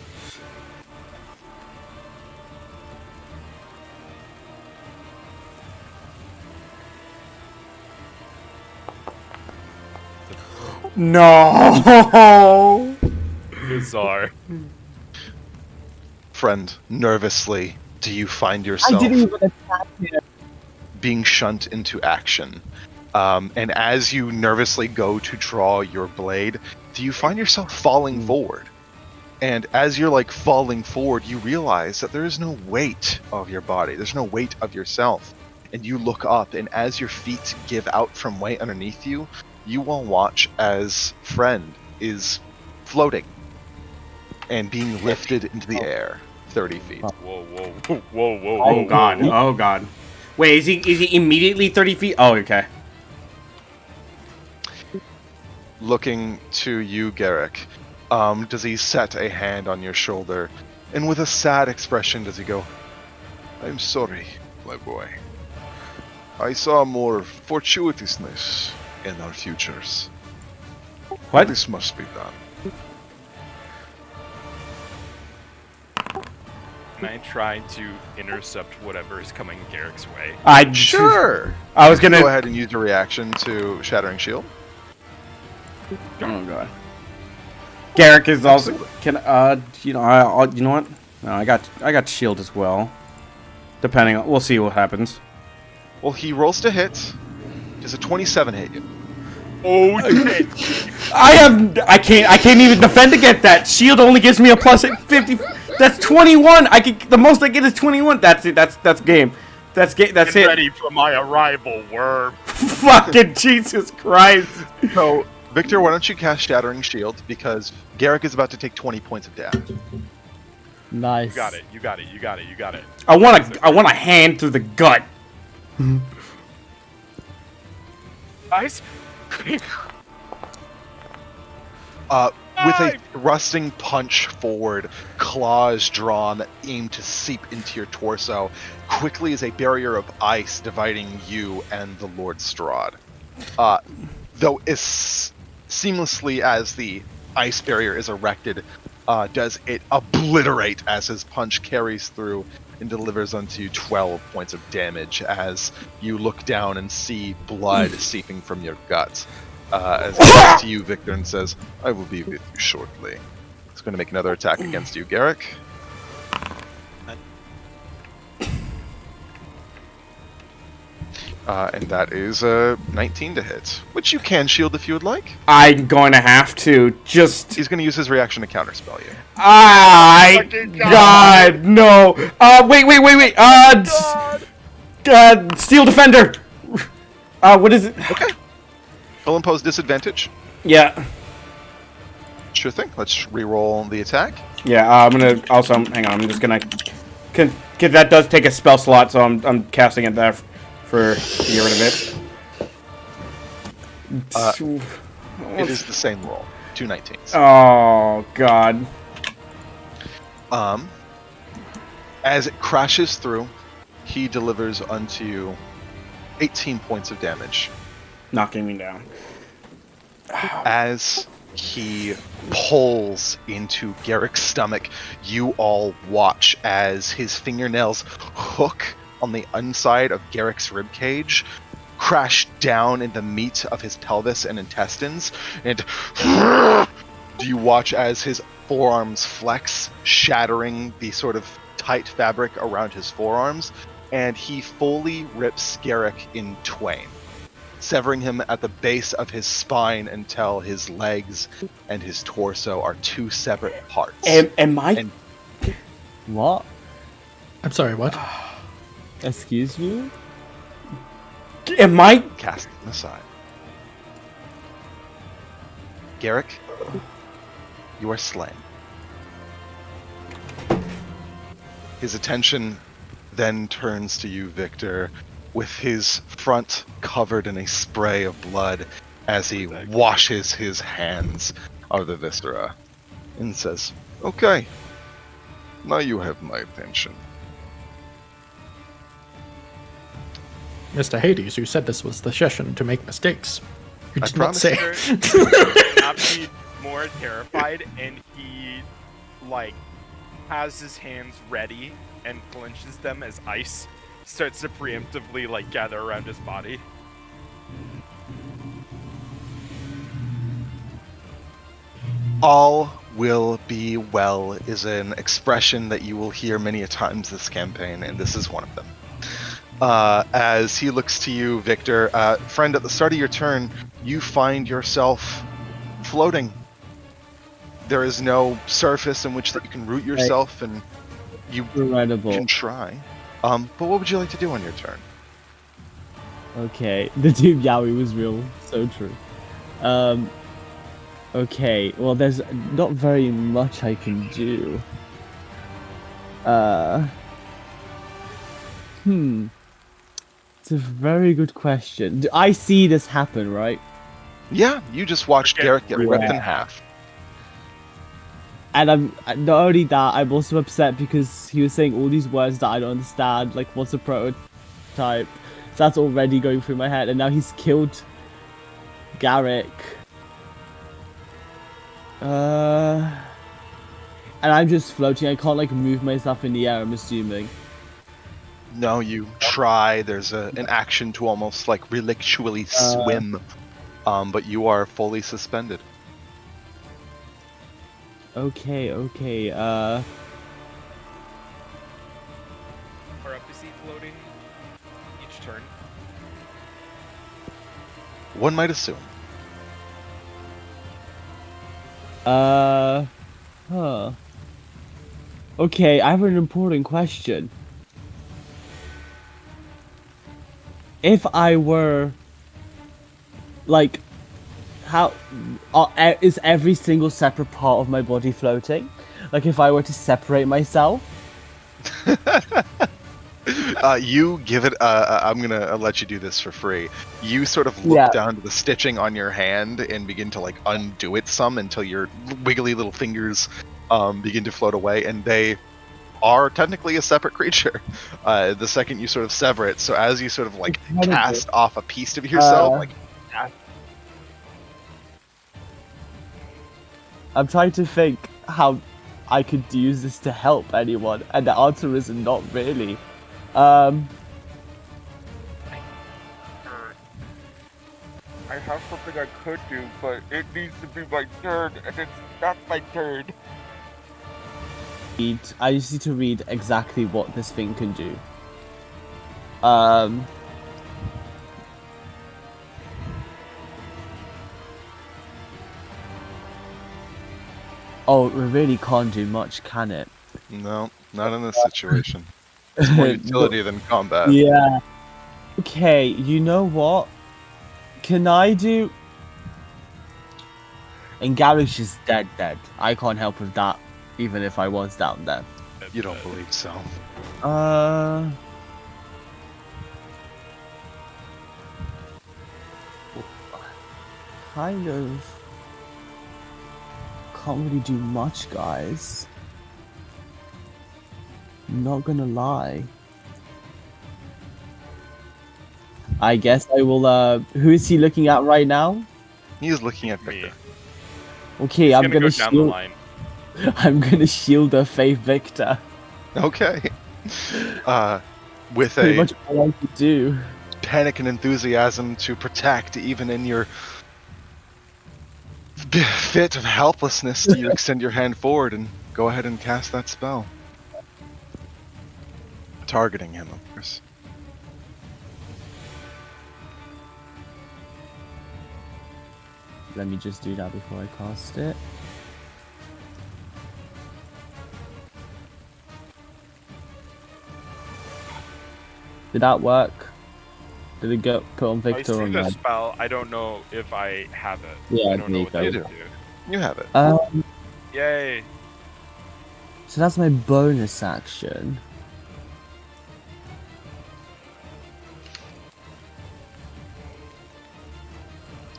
No. Bizarre. Friend, nervously, do you find yourself being shunt into action? And as you nervously go to draw your blade, do you find yourself falling forward? And as you're like falling forward, you realize that there is no weight of your body. There's no weight of yourself. And you look up, and as your feet give out from way underneath you, you will watch as friend is floating and being lifted into the air 30 feet. Whoa, whoa, whoa, whoa, whoa. Oh god. Oh god. Wait, is he immediately 30 feet? Oh, okay. Looking to you, Garrick, does he set a hand on your shoulder, and with a sad expression does he go, "I'm sorry, my boy. I saw more fortuitousness in our futures. What? This must be done." Can I try to intercept whatever is coming Garrick's way? Sure! I was gonna Go ahead and use your reaction to Shattering Shield. Oh god. Garrick is also can you know you know what? No, I got shield as well. Depending on we'll see what happens. Well, he rolls to hit. Does a 27 hit you? Oh shit! I can't even defend against that. Shield only gives me a plus 50. That's 21. The most I get is 21. That's it. That's game. That's Get it. ready for my arrival, worm. Fucking Jesus Christ. So, Victor, why don't you cast Shattering Shield, because Garrick is about to take 20 points of damage. Nice. You got it. You got it. You got it. You got it. I want a hand through the gut. Guys. With a thrusting punch forward, claws drawn that aim to seep into your torso, quickly as a barrier of ice dividing you and the Lord Strahd. Though as seamlessly as the ice barrier is erected, does it obliterate as his punch carries through and delivers unto you 12 points of damage as you look down and see blood seeping from your guts. As he looks to you, Victor, and says, "I will be with you shortly." He's going to make another attack against you, Garrick. And that is 19 to hit, which you can shield if you would like. I'm going to have to just. He's going to use his reaction to counterspell you. God, no. Wait. Steel Defender. What is it? Okay. He'll impose disadvantage. Yeah. Sure thing. Let's re-roll the attack. Yeah. I'm gonna also. Hang on. I'm just gonna. Cause that does take a spell slot, so I'm casting it there for to get rid of it. It is the same roll. 2 19s. Oh God. As it crashes through, he delivers unto you 18 points of damage. Knocking me down. As he pulls into Garrick's stomach, you all watch as his fingernails hook on the inside of Garrick's ribcage, crash down in the meat of his pelvis and intestines, and do you watch as his forearms flex, shattering the sort of tight fabric around his forearms, and he fully rips Garrick in twain, severing him at the base of his spine until his legs and his torso are two separate parts. What? I'm sorry, what? Excuse me? Am I? Cast aside. Garrick, you are slain. His attention then turns to you, Victor, with his front covered in a spray of blood as he washes his hands of the viscera and says, "Okay, now you have my attention." Mr. Hades, you said this was the session to make mistakes. You I did not promise say. Not be more terrified, and he like has his hands ready and clenches them as ice starts to preemptively like gather around his body. All will be well is an expression that you will hear many a times this campaign, and this is one of them. As he looks to you, Victor, friend, at the start of your turn, you find yourself floating. There is no surface in which that you can root yourself, and you Incredible. can try. But what would you like to do on your turn? Okay, the Doom Yowie was real, so true. Okay, well, there's not very much I can do. It's a very good question. I see this happen, right? Yeah, you just watched Okay. Garrett get ripped in Yeah. half. And I'm not only that, I'm also upset because he was saying all these words that I don't understand, like what's a prototype. So that's already going through my head, and now he's killed Garrick. And I'm just floating. I can't like move myself in the air, I'm assuming. No, you try. There's an action to almost like relictually swim, but you are fully suspended. Okay. Or up is he floating each turn? One might assume. Okay, I have an important question. If I were, like, how is every single separate part of my body floating? Like, if I were to separate myself? You give it. I'm gonna let you do this for free. You sort of look Yeah. down to the stitching on your hand and begin to like undo it some until your wiggly little fingers begin to float away, and they are technically a separate creature. The second you sort of sever it, so as you sort of like Incredible. cast off a piece of yourself, like I'm trying to think how I could use this to help anyone, and the answer is not really. I have something I could do, but it needs to be my turn, and it's not my turn. I just need to read exactly what this thing can do. Oh, it really can't do much, can it? no, not in this situation. It's more utility than combat. Yeah. Okay, you know what? Can I do... And Garrish is dead. I can't help with that, even if I was down there. You don't believe so? Kind of... Can't really do much, guys. Not gonna lie. I guess I will, who is he looking at right now? He's looking at Me. Victor. Okay, He's I'm gonna gonna go down the shield... line. I'm gonna shield the Faith Victor. Okay. With Pretty a much all I could do. panic and enthusiasm to protect, even in your fit of helplessness, do you extend your hand forward and go ahead and cast that spell. Targeting him, of course. Let me just do that before I cast it. Did that work? Did it get put on I Victor see or the not? spell. I don't know if I have it. Yeah, I don't know what there that you would go. do. You have it. Yay! So that's my bonus action.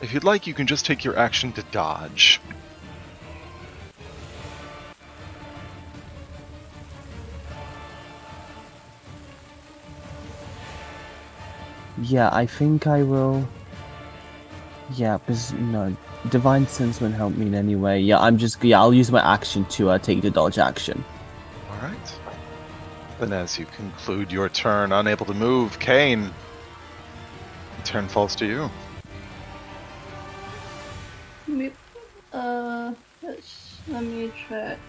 If you'd like, you can just take your action to dodge. Yeah, I think I will. Yeah, because no, Divine Sense won't help me in any way. Yeah, I'll use my action to take the dodge action. All right. Then, as you conclude your turn, unable to move, Kane, the turn falls to you. Let me check.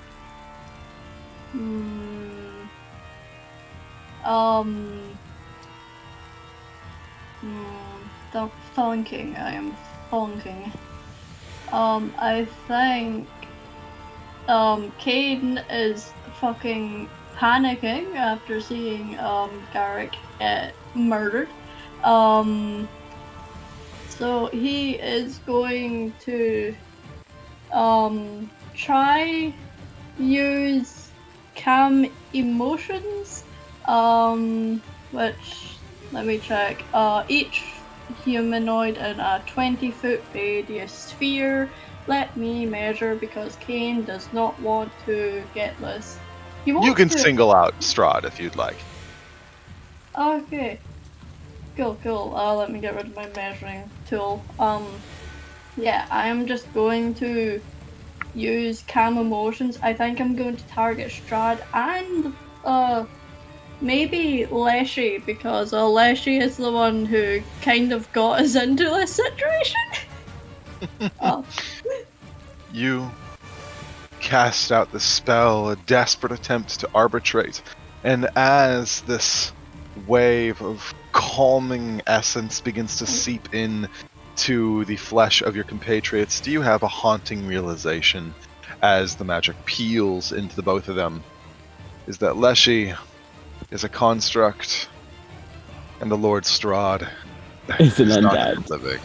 Thonking. I am thonking. I think Caden is fucking panicking after seeing Garrick get murdered. So he is going to try use calm emotions, which, let me check, each humanoid in a 20-foot radius sphere. Let me measure, because Kane does not want to get this. He wants You can to... single out Strahd if you'd like. Okay. Cool. Let me get rid of my measuring tool. Yeah, I'm just going to use calm emotions. I think I'm going to target Strahd and maybe Leshy, because Leshy is the one who kind of got us into this situation. You cast out the spell, a desperate attempt to arbitrate, and as this wave of calming essence begins to seep in to the flesh of your compatriots, do you have a haunting realization as the magic peels into the both of them? Is that Leshy is a construct, and the Lord Strahd It's an is not undead. living.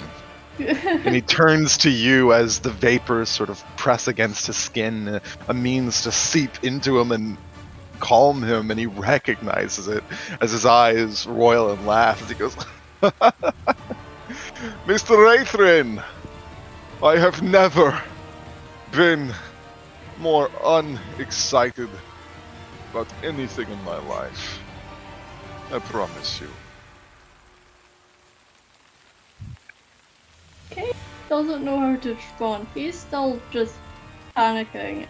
And he turns to you as the vapors sort of press against his skin, a means to seep into him and calm him, and he recognizes it as his eyes roil and laugh as he goes, Mr. Raithrin, I have never been more unexcited about anything in my life. I promise you. Kane doesn't know how to respond. He's still just panicking.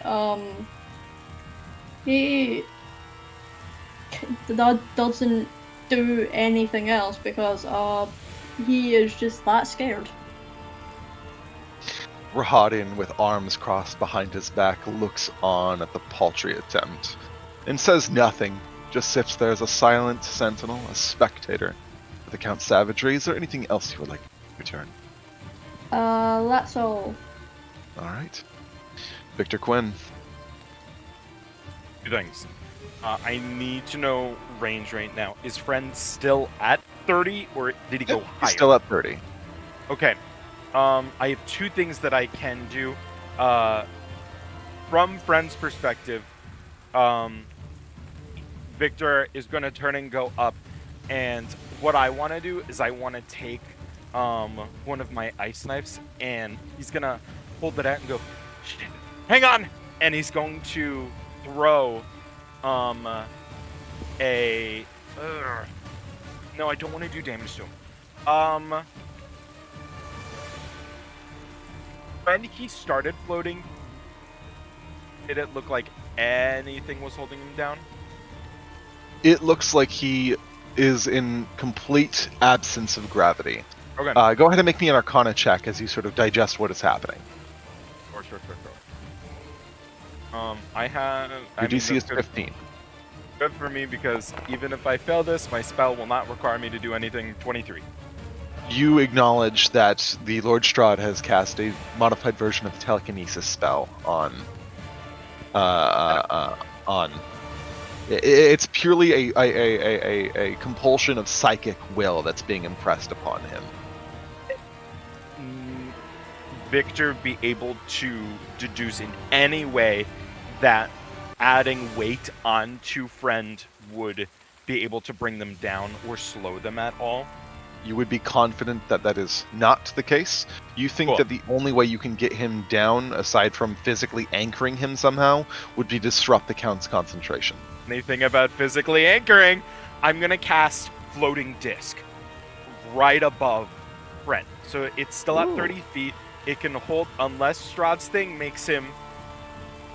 He doesn't do anything else because he is just that scared. Rahadin, with arms crossed behind his back, looks on at the paltry attempt and says nothing, just sits there as a silent sentinel, a spectator of the Count's savagery. Is there anything else you would like to return? That's all. Alright. Victor Quinn. Two things. I need to know range right now. Is friend still at 30, or did he go higher? He's still at 30. Okay. I have two things that I can do. From friend's perspective, Victor is going to turn and go up, and what I want to do is I want to take one of my ice knives, and he's going to hold it out and go, shit, hang on! And he's going to throw no, I don't want to do damage to him. When he started floating, did it look like anything was holding him down? It looks like he is in complete absence of gravity. Okay. Go ahead and make me an Arcana check as you sort of digest what is happening. Sure. I have... Your DC is 15. Good for me, because even if I fail this, my spell will not require me to do anything. 23. You acknowledge that the Lord Strahd has cast a modified version of the telekinesis spell on It's purely a compulsion of psychic will that's being impressed upon him. Victor be able to deduce in any way that adding weight onto friend would be able to bring them down or slow them at all? You would be confident that that is not the case. You think Cool. that the only way you can get him down, aside from physically anchoring him somehow, would be disrupt the Count's concentration. Anything about physically anchoring, I'm going to cast Floating Disc right above Brent. So it's still at 30 feet. It can hold, unless Strahd's thing makes him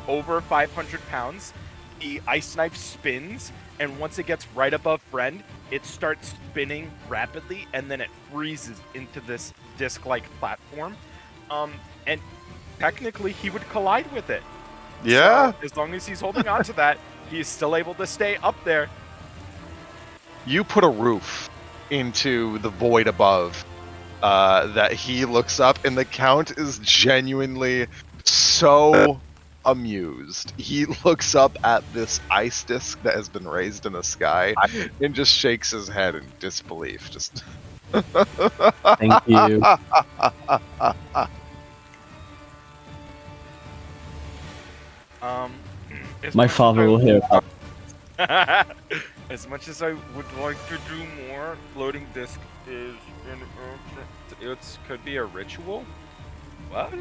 over 500 pounds, the ice knife spins, and once it gets right above Friend, it starts spinning rapidly, and then it freezes into this disc-like platform. And technically, he would collide with it. Yeah? So, as long as he's holding on to that, he's still able to stay up there. You put a roof into the void above that he looks up, and the Count is genuinely so amused. He looks up at this ice disc that has been raised in the sky and just shakes his head in disbelief. Just Thank you. As My much as father I will hear about As much as I would like to do more, floating disc is it could be a ritual. What?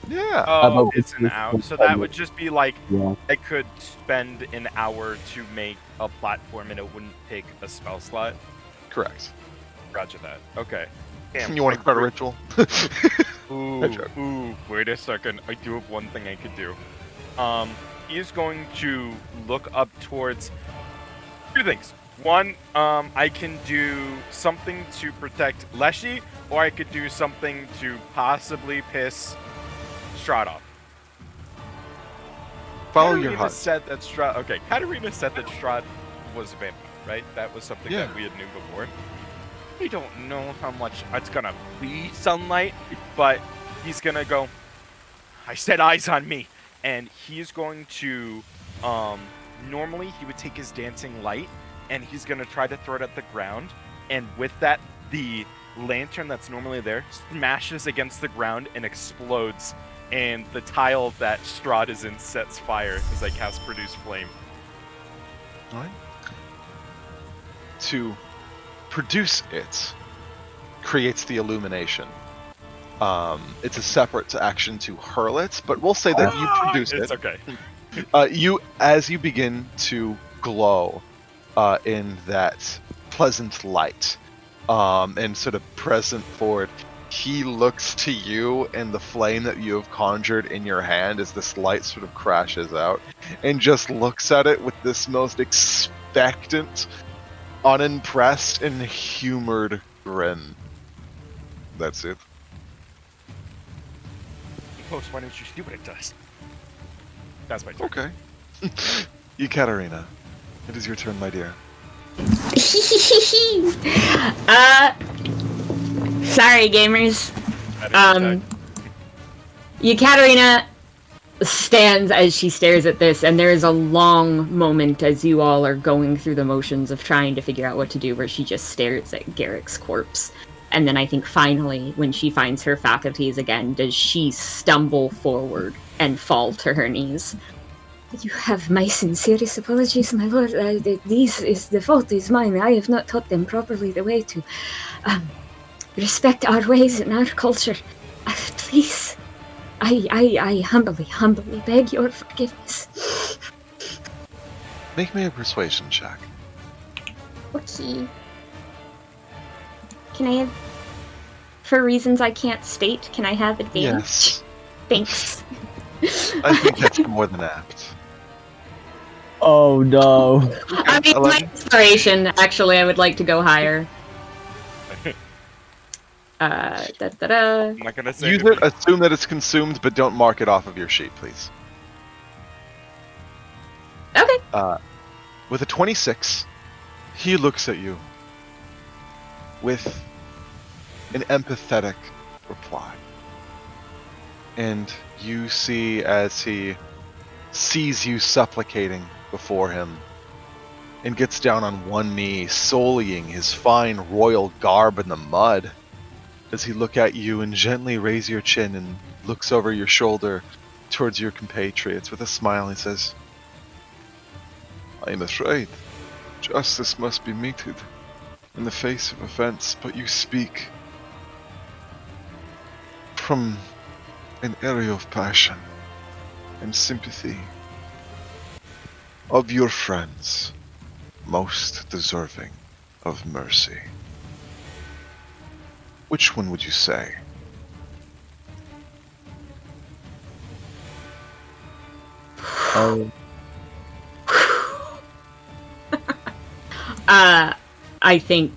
yeah. Oh, it's an hour. hour. So that would just be like Yeah. I could spend an hour to make a platform, and it wouldn't take a spell slot. Correct. Roger that. Okay. Damn, You want to I start a re- ritual? Ooh, wait a second. I do have one thing I could do. He is going to look up towards two things. One, I can do something to protect Leshy, or I could do something to possibly piss Strahd off. Follow your Katarina heart. said that Strahd. Okay, Katarina said that Strahd was a vampire, right? That was something Yeah. that we had knew before. We don't know how much it's gonna be sunlight, but he's gonna go. I said eyes on me, and he's going to. Normally he would take his dancing light, and he's gonna try to throw it at the ground, and with that, the lantern that's normally there smashes against the ground and explodes, and the tile that Strahd is in sets fire as I cast Produce Flame. Alright. To produce it creates the illumination. It's a separate action to hurl it, but we'll say that you produce It's it. okay. As you begin to glow in that pleasant light, and sort of present for it, he looks to you and the flame that you have conjured in your hand as this light sort of crashes out, and just looks at it with this most expectant, unimpressed, and humored grin. That's it. Close, why don't you do what it does? That's my turn. Okay. Ekaterina, it is your turn, my dear. Sorry, gamers. That is attack. Yekaterina stands as she stares at this, and there is a long moment as you all are going through the motions of trying to figure out what to do, where she just stares at Garrick's corpse. And then I think finally, when she finds her faculties again, does she stumble forward and fall to her knees. You have my sincerest apologies, my lord. The fault is mine. I have not taught them properly the way to respect our ways and our culture. Please, I humbly beg your forgiveness. Make me a persuasion check. Okay. Can I have, for reasons I can't state, can I have advantage? Yes. Thanks. I think that's more than apt. Oh no. I mean, my 11. inspiration, actually, I would like to go higher. I'm not gonna say Use anything. it, assume that it's consumed, but don't mark it off of your sheet, please. Okay. With a 26, he looks at you with an empathetic reply. And you see, as he sees you supplicating before him and gets down on one knee, sullying his fine royal garb in the mud. Does he look at you and gently raise your chin and looks over your shoulder towards your compatriots with a smile? He says, I am afraid justice must be meted in the face of offense, but you speak from an area of passion and sympathy of your friends most deserving of mercy. Which one would you say? Oh, I think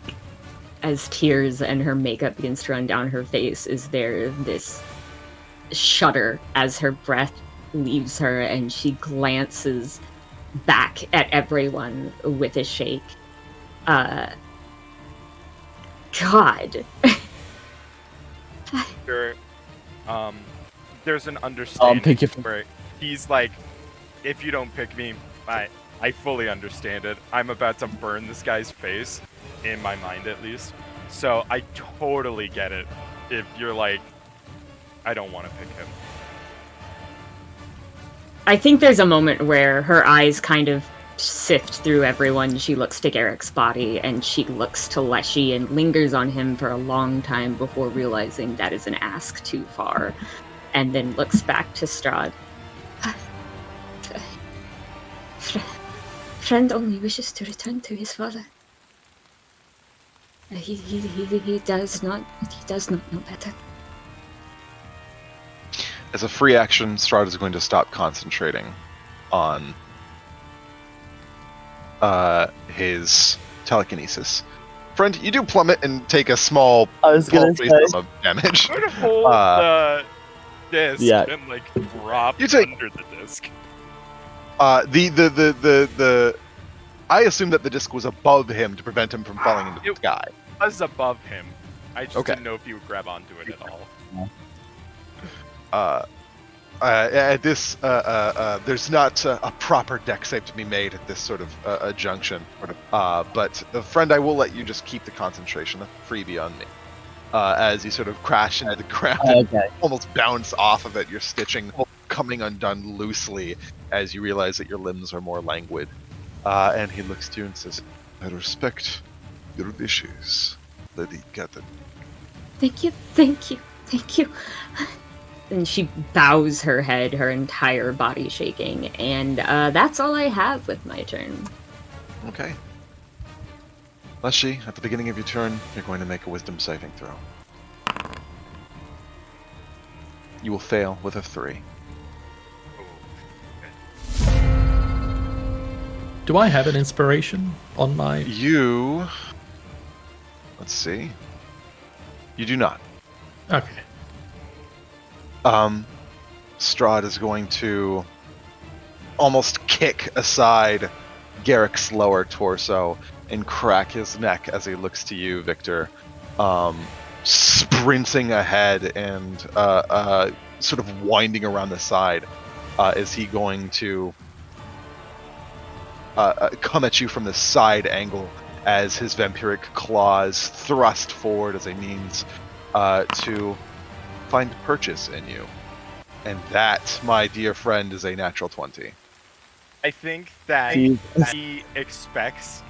as tears and her makeup begins to run down her face, is there this shudder as her breath leaves her and she glances back at everyone with a shake. God. Sure. There's an understanding pick your- where he's like, if you don't pick me, I fully understand it. I'm about to burn this guy's face, in my mind at least. So I totally get it if you're like, I don't want to pick him. I think there's a moment where her eyes kind of sift through everyone. She looks to Garrick's body and she looks to Leshy and lingers on him for a long time before realizing that is an ask too far, and then looks back to Strahd. Friend only wishes to return to his father. He does not know better. As a free action, Strahd is going to stop concentrating on his telekinesis. Friend, you do plummet and take a small I was gonna paltry say. sum of damage. I'm gonna hold the disc Yeah. and like drop You take- under the disc. The I assume that the disc was above him to prevent him from falling into the It- sky. I was above him. I just Okay. didn't know if he would grab onto it at all. At this, there's not a proper deck save to be made at this sort of a junction. But friend, I will let you just keep the concentration, a freebie on me. As you sort of crash into the ground and Okay. almost bounce off of it, your stitching coming undone loosely as you realize that your limbs are more languid. And he looks to you and says, I respect your wishes, Lady Gatton. Thank you. And she bows her head, her entire body shaking. And that's all I have with my turn. Okay. Leshy, at the beginning of your turn, you're going to make a wisdom saving throw. You will fail with a 3. Do I have an inspiration on my... You... Let's see. You do not. Okay. Strahd is going to almost kick aside Garrick's lower torso and crack his neck as he looks to you, Victor. Sprinting ahead and sort of winding around the side. Is he going to come at you from the side angle as his vampiric claws thrust forward as a means to find purchase in you? And that, my dear friend, is a natural 20. I think that Jesus. he expects,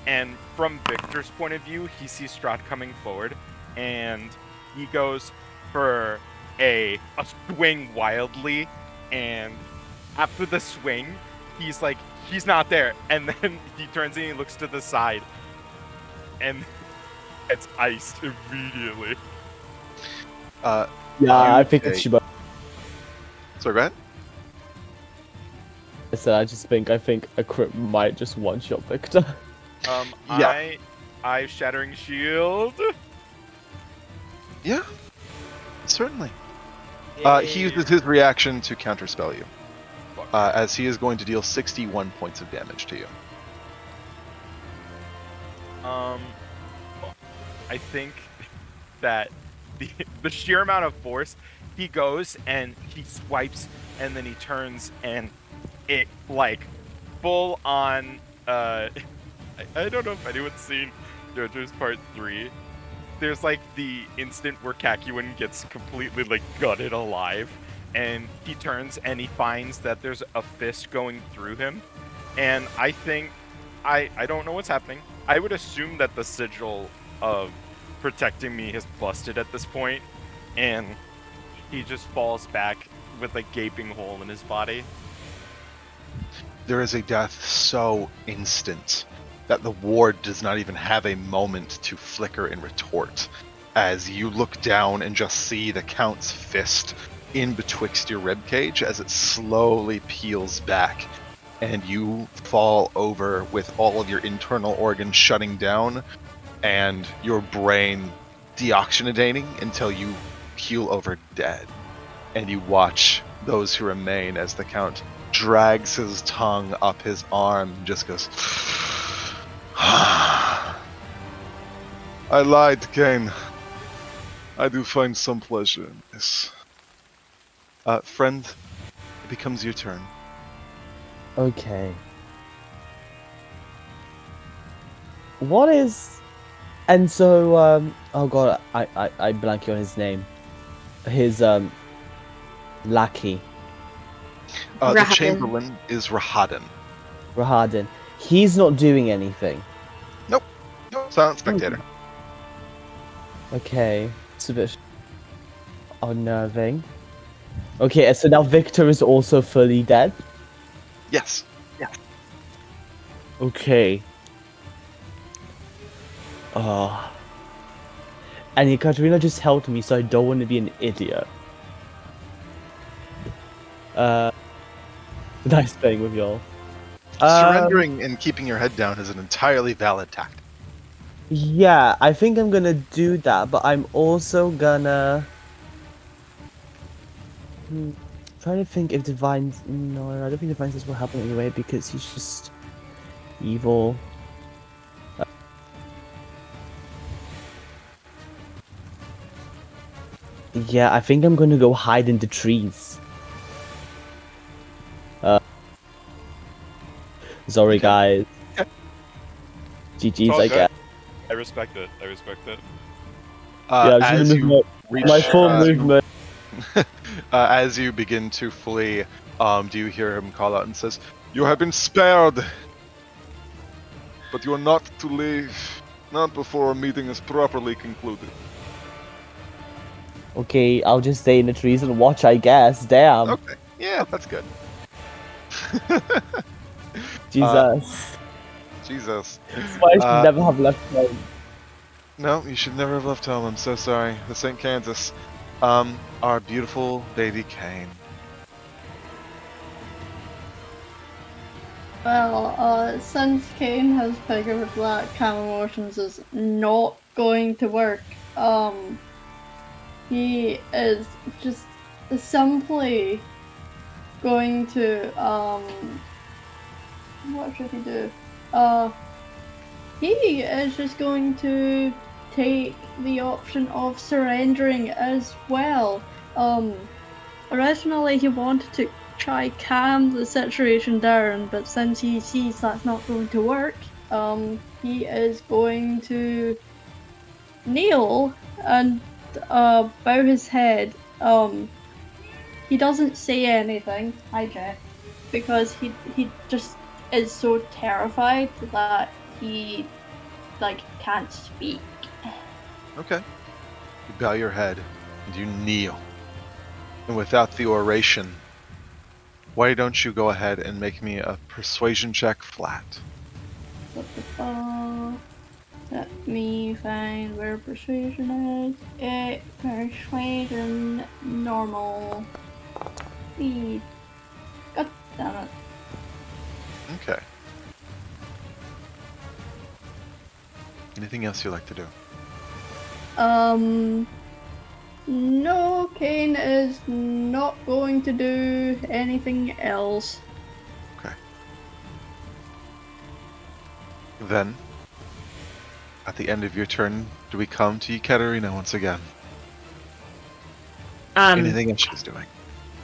and from Victor's point of view, he sees Strahd coming forward, and he goes for a swing wildly, and after the swing, he's like, he's not there, and then he turns and he looks to the side, and it's iced immediately. Yeah, You I think take- it's Shiba. So go ahead. I said I think a crit might just one-shot Victor. Yeah. I Shattering Shield. Yeah, certainly. He uses his reaction to counterspell you, as he is going to deal 61 points of damage to you. I think that the sheer amount of force, he goes and he swipes and then he turns and it like full on. I don't know if anyone's seen JoJo's Part 3. There's like the instant where Kakyoin gets completely like gutted alive, and he turns and he finds that there's a fist going through him, and I think I don't know what's happening. I would assume that the sigil of protecting me has busted at this point, and he just falls back with a gaping hole in his body. There is a death so instant that the ward does not even have a moment to flicker and retort, as you look down and just see the Count's fist in betwixt your ribcage as it slowly peels back, and you fall over with all of your internal organs shutting down and your brain deoxygenating until you keel over dead. And you watch those who remain as the Count drags his tongue up his arm and just goes, I lied, Kane. I do find some pleasure in this. Friend, it becomes your turn. Okay. What is... And so, oh god, I blank on his name. His, lackey. The Rahaden. Chamberlain is Rahaden. Rahaden. He's not doing anything. Nope. Silent spectator. Okay. It's a bit unnerving. Okay, so now Victor is also fully dead? Yes. Okay. Oh. And Ekaterina just helped me, so I don't want to be an idiot. Nice playing with y'all. Surrendering and keeping your head down is an entirely valid tactic. Yeah, I think I'm gonna do that, but I'm also gonna... trying to think if Divine... No, I don't think Divine Sense will happen anyway, because he's just... evil. Yeah, I think I'm gonna go hide in the trees. Sorry, guys. GG's, all I good. guess. I respect it. I respect it. Yeah, I'm just As gonna you move reach, my full movement. as you begin to flee, do you hear him call out and says, "You have been spared, but you are not to leave. Not before our meeting is properly concluded." Okay, I'll just stay in the trees and watch, I guess. Damn. Okay. Yeah, that's good. Jesus. Jesus. Why I should never have left home. No, you should never have left home. I'm so sorry. This ain't Kansas. Our beautiful baby Kane. Well, since Kane has figured that calm emotions is not going to work, he is just simply going to, what should he do? He is just going to take the option of surrendering as well. Originally he wanted to try calm the situation down, but since he sees that's not going to work, he is going to kneel and bow his head. He doesn't say anything, hi Jack, because he just is so terrified that he can't speak. Okay. You bow your head and you kneel. And without the oration, why don't you go ahead and make me a persuasion check flat? Let me find where persuasion is. Persuasion normal. Speed. God damn it. Okay. Anything else you'd like to do? No, Kane is not going to do anything else. Okay. Then, at the end of your turn, do we come to Ekaterina once again? Anything else she's doing?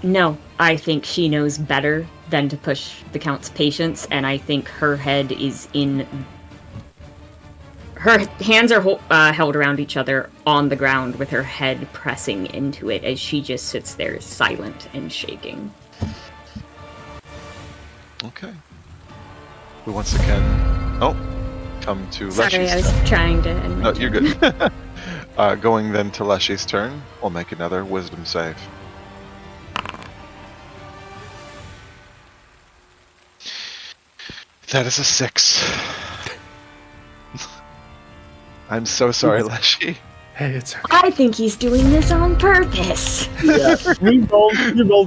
No, I think she knows better than to push the Count's patience, and I think her head is in. Her hands are held around each other on the ground with her head pressing into it as she just sits there silent and shaking. Okay. We once again. Oh, come to Sorry, I Leshy's was turn. trying to end my No, you're turn. good. Going then to Leshy's turn, we'll make another wisdom save. That is a 6. I'm so sorry, Leshy. Hey, it's okay. I think he's doing this on purpose. Yeah, we rolled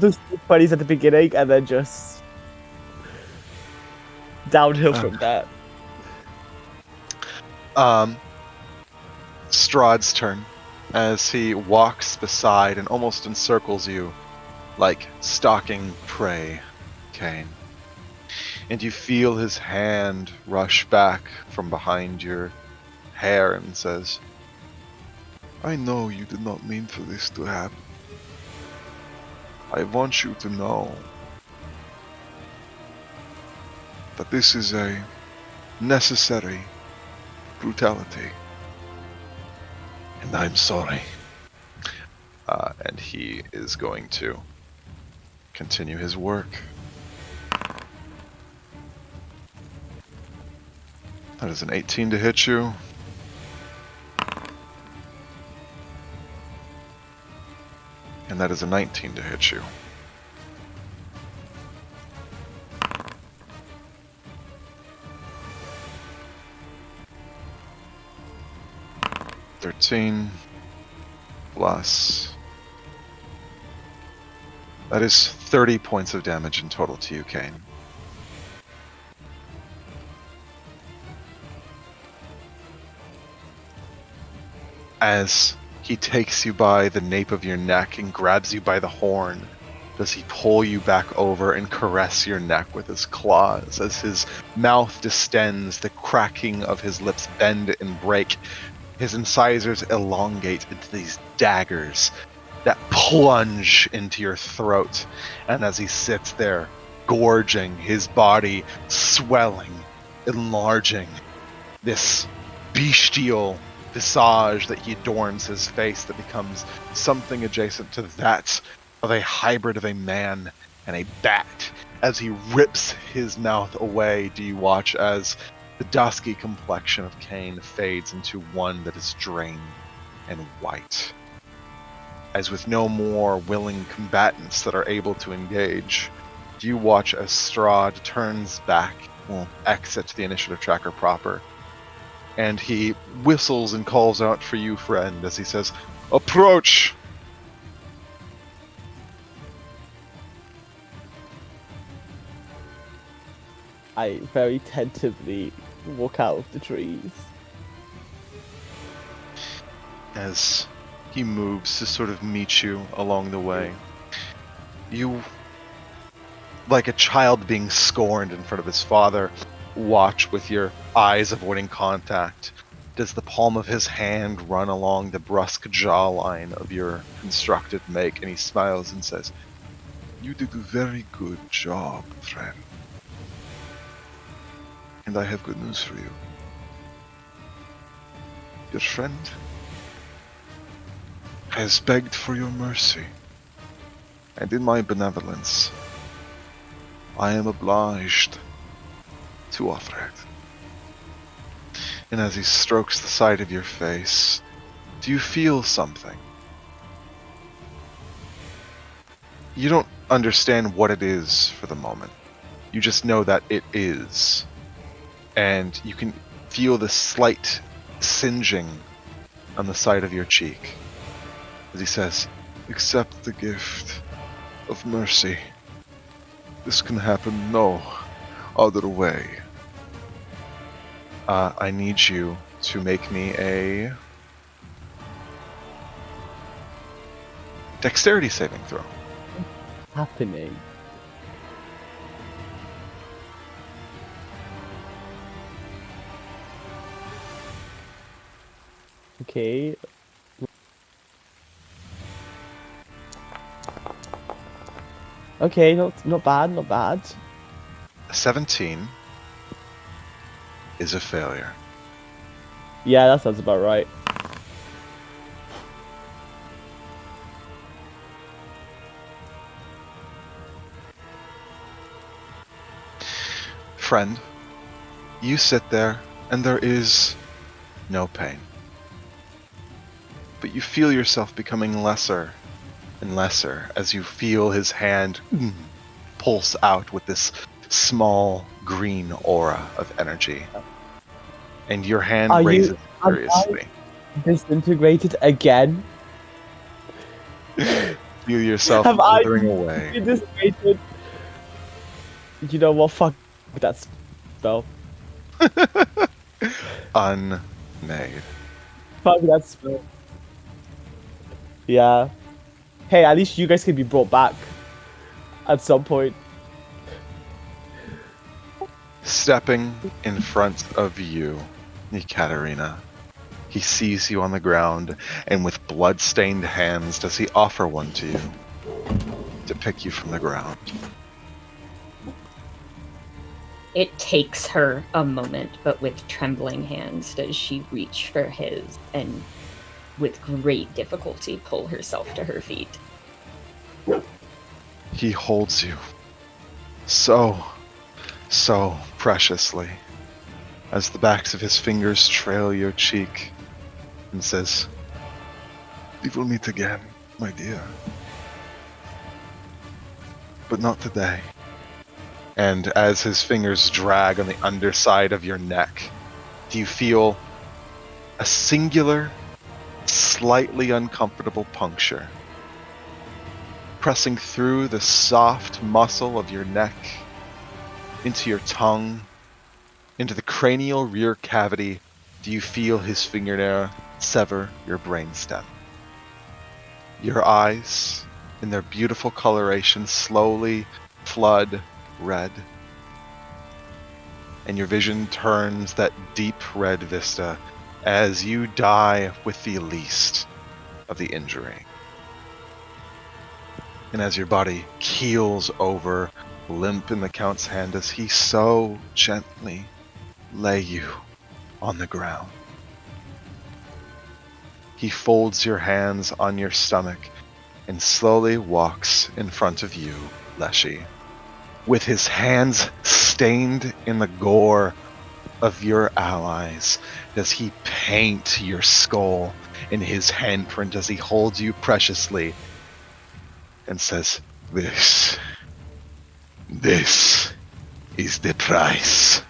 his 20s at the beginning and then just downhill from that. Strahd's turn, as he walks beside and almost encircles you like stalking prey, Kane. And you feel his hand rush back from behind your hair and says, I know you did not mean for this to happen. I want you to know that this is a necessary brutality. And I'm sorry. And he is going to continue his work. That is an 18 to hit you. And that is a 19 to hit you. $13 plus. That is 30 points of damage in total to you, Kane. As he takes you by the nape of your neck and grabs you by the horn, does he pull you back over and caress your neck with his claws. As his mouth distends, the cracking of his lips bend and break. His incisors elongate into these daggers that plunge into your throat. And as he sits there, gorging, his body swelling, enlarging, this bestial visage that he adorns his face that becomes something adjacent to that of a hybrid of a man and a bat. As he rips his mouth away, do you watch as the dusky complexion of Kane fades into one that is drained and white. As with no more willing combatants that are able to engage, do you watch as Strahd turns back, will exit the initiative tracker proper, and he whistles and calls out for you, friend, as he says, "Approach!" I very tentatively walk out of the trees. As he moves to sort of meet you along the way, you, like a child being scorned in front of his father, watch with your eyes avoiding contact. Does the palm of his hand run along the brusque jawline of your constructed make, and he smiles and says, "You did a very good job, friend. And I have good news for you. Your friend has begged for your mercy, and in my benevolence, I am obliged to offer it." And as he strokes the side of your face, do you feel something? You don't understand what it is for the moment. You just know that it is. And you can feel the slight singeing on the side of your cheek. As he says, "Accept the gift of mercy. This can happen no other way." I need you to make me a dexterity saving throw. Happening. Okay. Okay, not bad, not bad. A 17 is a failure. Yeah, that sounds about right. Friend, you sit there and there is no pain. But you feel yourself becoming lesser and lesser as you feel his hand pulse out with this small green aura of energy. And your hand Are you? raises Am furiously. I disintegrated again? Feel yourself Have I withering away. been disintegrated? You know what? Fuck that spell. Unmade. Fuck that spell. Yeah. Hey, at least you guys can be brought back at some point. Stepping in front of you, Ekaterina. He sees you on the ground, and with blood-stained hands does he offer one to you to pick you from the ground. It takes her a moment, but with trembling hands does she reach for his and with great difficulty pull herself to her feet. He holds you so preciously as the backs of his fingers trail your cheek and says, "We will meet again, my dear. But not today." And as his fingers drag on the underside of your neck, do you feel a singular, slightly uncomfortable puncture pressing through the soft muscle of your neck, into your tongue, into the cranial rear cavity? Do you feel his fingernail sever your brainstem? Your eyes, in their beautiful coloration, slowly flood red, and your vision turns that deep red vista as you die with the least of the injury. And as your body keels over, limp in the Count's hand, as he so gently lay you on the ground. He folds your hands on your stomach and slowly walks in front of you, Leshy. With his hands stained in the gore of your allies, does he paint your skull in his handprint as he holds you preciously and says, This is the price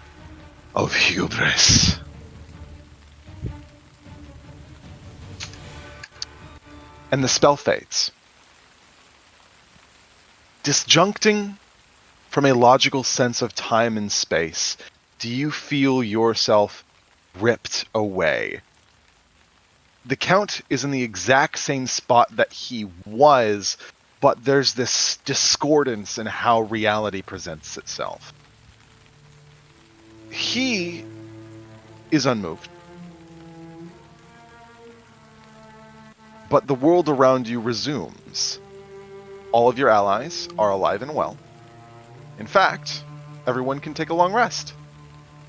of hubris." And the spell fades. Disjuncting from a logical sense of time and space, do you feel yourself ripped away? The Count is in the exact same spot that he was, but there's this discordance in how reality presents itself. He is unmoved. But the world around you resumes. All of your allies are alive and well. In fact, everyone can take a long rest.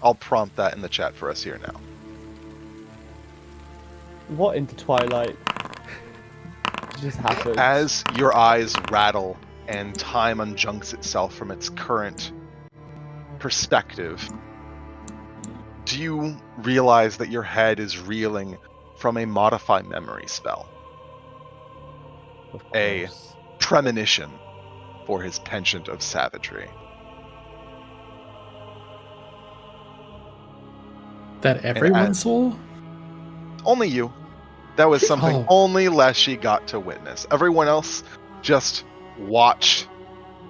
I'll prompt that in the chat for us here now. What into Twilight just happened? As your eyes rattle and time unjunks itself from its current perspective, do you realize that your head is reeling from a modify memory spell? Of A course. premonition for his penchant of savagery. That everyone saw? Only you. That was something Oh. only Leshy got to witness. Everyone else just watched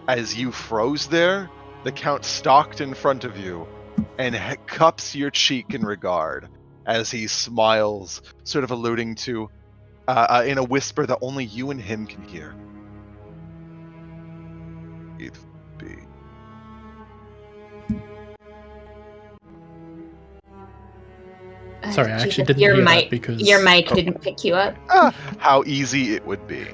as you froze there. The Count stalked in front of you and cups your cheek in regard as he smiles, sort of alluding to, in a whisper that only you and him can hear. It be. Sorry, I actually Jesus, didn't hear that because your mic didn't pick you up. How easy it would be.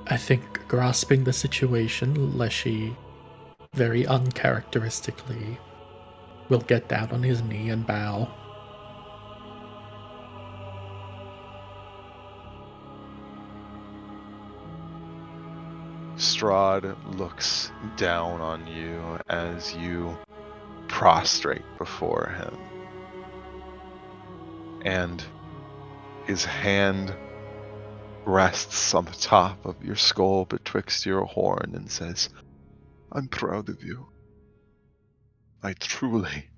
I think grasping the situation, Leshy very uncharacteristically will get down on his knee and bow. Strahd looks down on you as you prostrate before him. And his hand rests on the top of your skull betwixt your horn and says, I'm proud of you. I truly,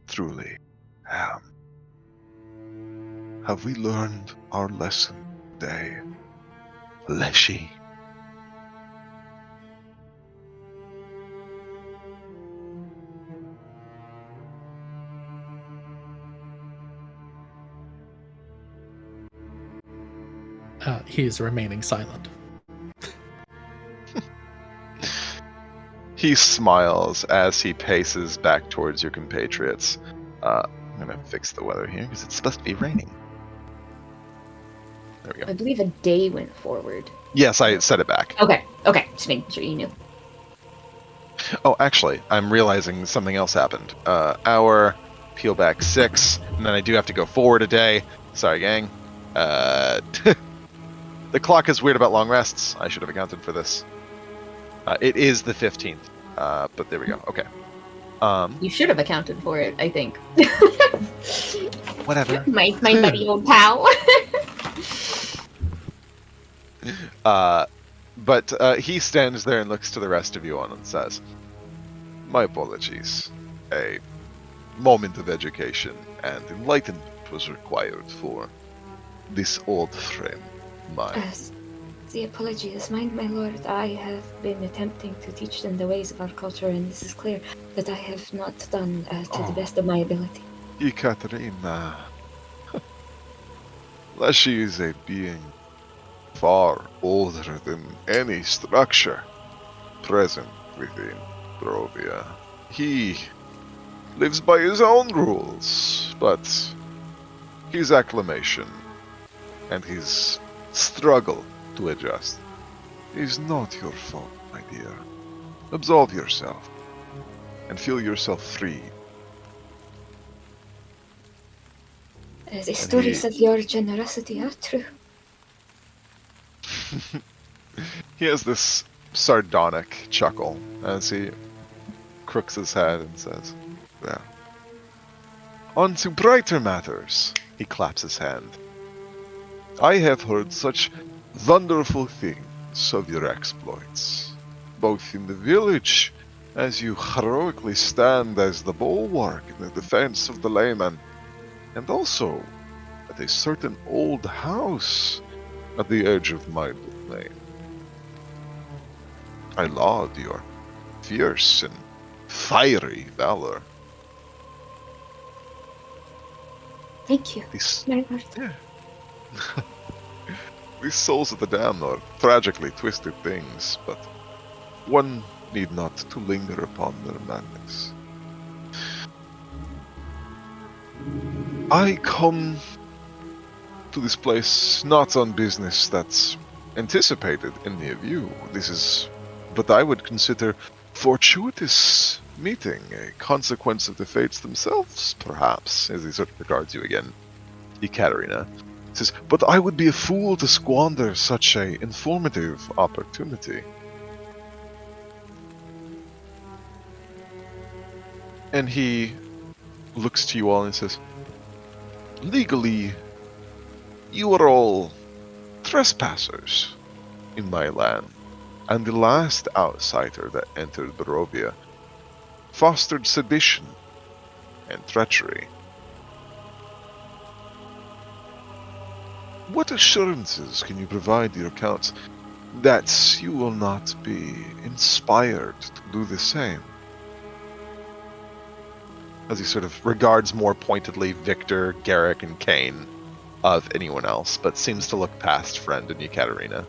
truly am. Have we learned our lesson today, Leshy? He is remaining silent. He smiles as he paces back towards your compatriots. I'm gonna fix the weather here because it's supposed to be raining. There we I go. believe a day went forward. Yes, I set it back. Okay, just making sure you knew. Oh, actually, I'm realizing something else happened. Hour, peel back 6, and then I do have to go forward a day. Sorry, gang. The clock is weird about long rests. I should have accounted for this. It is the 15th, but there we go. Okay. You should have accounted for it, I think. Whatever. my buddy old pal. But he stands there and looks to the rest of you on and says, my apologies. A moment of education and enlightenment was required for this old friend mine. The apology is mine, my lord. I have been attempting to teach them the ways of our culture, and this is clear that I have not done to the best of my ability. Ekaterina. Leshy is a being far older than any structure present within Barovia. He lives by his own rules, but his acclamation and his struggle to adjust is not your fault, my dear. Absolve yourself and feel yourself free. The stories of your generosity are true. He has this sardonic chuckle as he crooks his head and says, well, on to brighter matters. He claps his hand. I have heard such wonderful things of your exploits, both in the village, as you heroically stand as the bulwark in the defense of the layman, and also at a certain old house at the edge of my domain. I laud your fierce and fiery valor. Thank you, my lord. Yeah. These souls of the damned are tragically twisted things, but one need not to linger upon their madness. I come to this place not on business that's anticipated any of you. This is what I would consider fortuitous meeting, a consequence of the fates themselves, perhaps, as he sort of regards you again. Ekaterina says, but I would be a fool to squander such a informative opportunity. And he looks to you all and says, legally, you are all trespassers in my land, and the last outsider that entered Barovia fostered sedition and treachery. What assurances can you provide your accounts that you will not be inspired to do the same? As he sort of regards more pointedly Victor, Garrick, and Kane of anyone else, but seems to look past Friend and Ekaterina.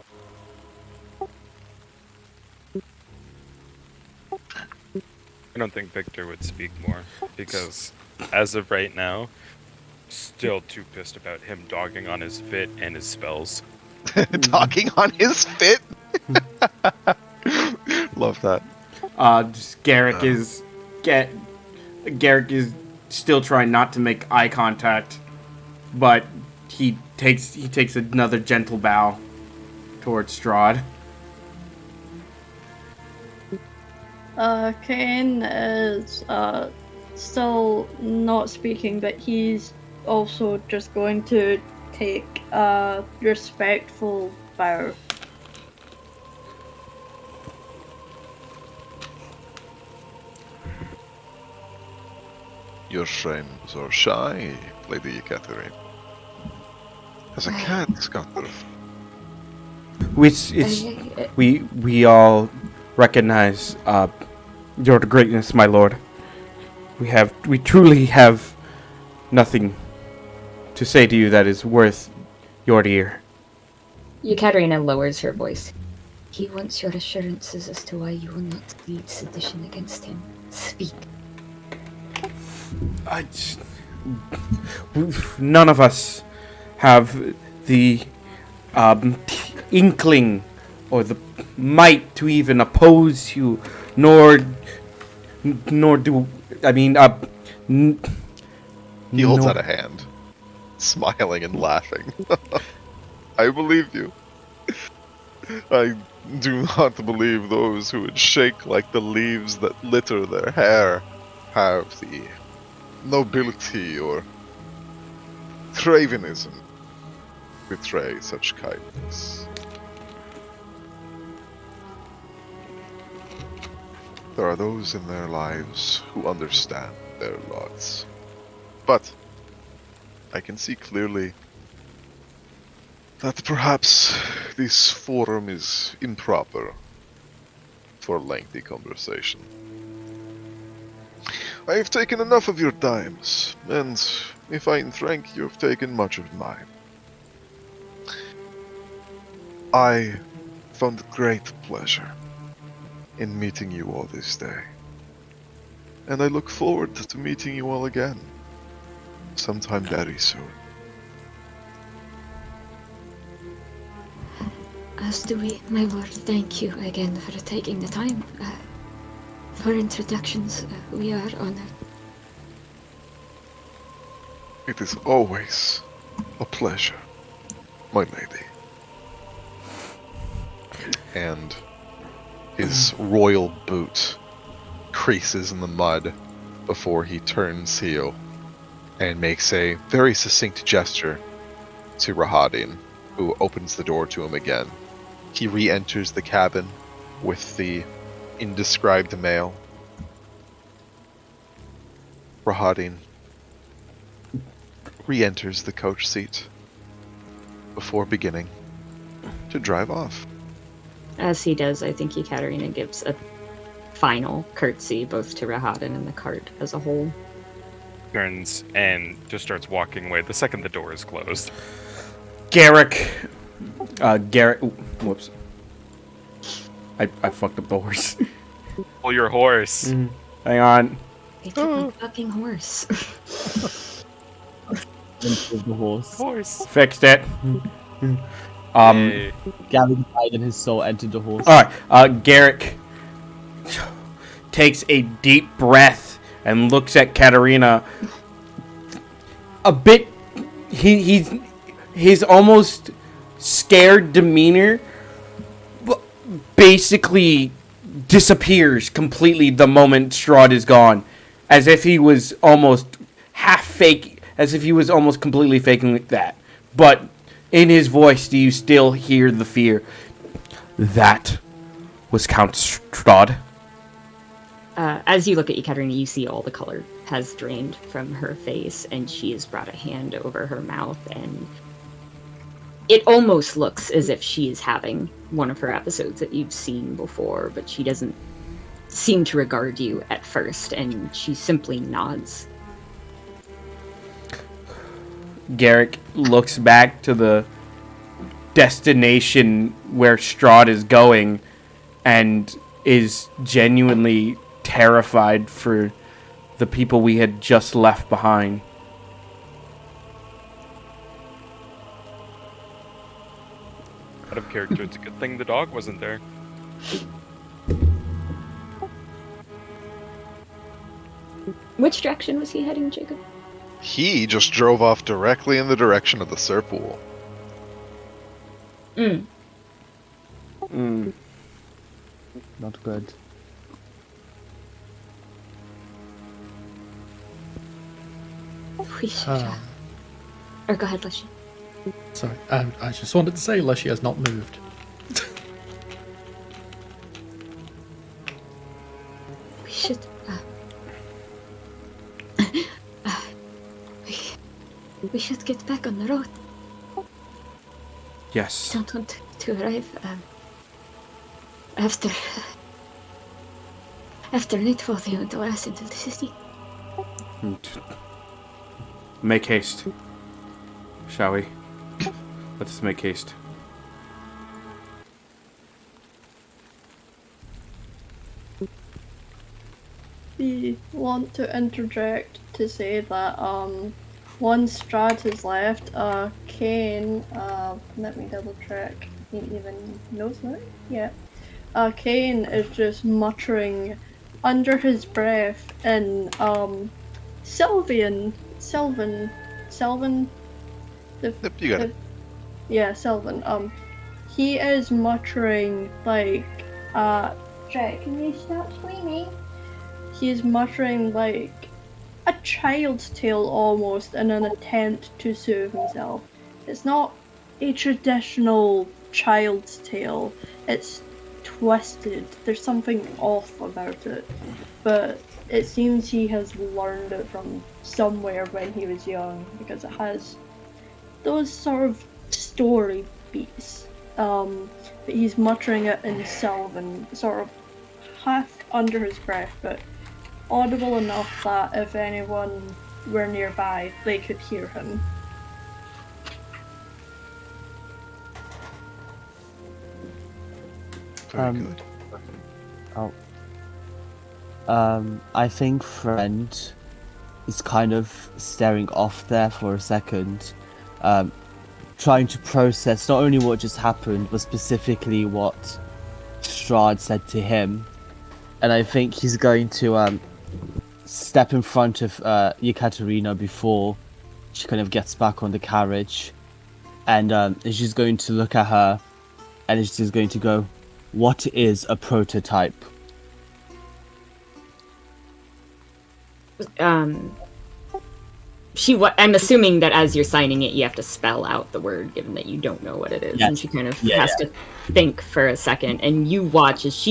I don't think Victor would speak more, because as of right now, still too pissed about him dogging on his fit and his spells. Talking on his fit. Love that. Just Garrick is still trying not to make eye contact, but he takes another gentle bow towards Strahd. Kane is still not speaking, but he's also just going to take a respectful bow. Your frames are shy, Lady Catherine. As a cat, Scotland. We all recognize your greatness, my lord. We truly have nothing to say to you that is worth your ear. Ekaterina lowers her voice. He wants your assurances as to why you will not lead sedition against him. Speak. None of us have the inkling or the might to even oppose you, nor do I mean. He holds out a hand, smiling and laughing. I believe you. I do not believe those who would shake like the leaves that litter their hair have the nobility or cravenism to betray such kindness. There are those in their lives who understand their lots. But I can see clearly that perhaps this forum is improper for lengthy conversation. I have taken enough of your times, and if I am frank, you have taken much of mine. I found great pleasure in meeting you all this day, and I look forward to meeting you all again, sometime very soon. As do we, my lord. Thank you again for taking the time. For introductions, we are honored. It is always a pleasure, my lady. And his royal boot creases in the mud before he turns heel and makes a very succinct gesture to Rahadin, who opens the door to him again. He re-enters the cabin with the indescribed mail. Rahadin re-enters the coach seat before beginning to drive off. As he does, I think Ekaterina gives a final curtsy both to Rahadin and the cart as a whole. Turns and just starts walking away the second the door is closed. Garrick. Whoops. I fucked up the horse. Pull your horse. Hang on. They took my fucking horse. The horse. Horse. Fixed it. Yay. Gavin died and his soul entered the horse. Alright, Garrick takes a deep breath and looks at Katerina. A bit. He's almost scared demeanor basically disappears completely the moment Strahd is gone, as if he was almost completely faking that. But in his voice, do you still hear the fear? That was Count Strahd. As you look at Ekaterina, you see all the color has drained from her face, and she has brought a hand over her mouth, and it almost looks as if she is having one of her episodes that you've seen before, but she doesn't seem to regard you at first, and she simply nods. Garrick looks back to the destination where Strahd is going and is genuinely terrified for the people we had just left behind. Out of character, it's a good thing the dog wasn't there. Which direction was he heading, Jacob? He just drove off directly in the direction of the Serpool. Not good. We should. Or go ahead, Leshy. Sorry, I just wanted to say Leshy has not moved. We should. We should get back on the road. Yes. Don't want to arrive after nightfall. They went to us into the city. Make haste. Shall we? Let us make haste. We want to interject to say that once Strad is left, Kane, let me double check. He even knows that? Yeah. Kane is just muttering under his breath in Sylvan. Yep, you got it. Yeah, Sylvan. He is muttering like, Jack, can you stop screaming? He's muttering like a child's tale almost in an attempt to soothe himself. It's not a traditional child's tale. It's twisted. There's something off about it. But it seems he has learned it from somewhere when he was young, because it has those sort of story beats. But he's muttering it in Sylvan, sort of half under his breath, but audible enough that if anyone were nearby, they could hear him. Very good. I think Friend is kind of staring off there for a second, trying to process not only what just happened, but specifically what Strahd said to him. And I think he's going to step in front of Yekaterina before she kind of gets back on the carriage, and she's going to look at her, and she's going to go, "What is a prototype?" I'm assuming that as you're signing it, you have to spell out the word, given that you don't know what it is. Yes. And she kind of has to think for a second, and you watch as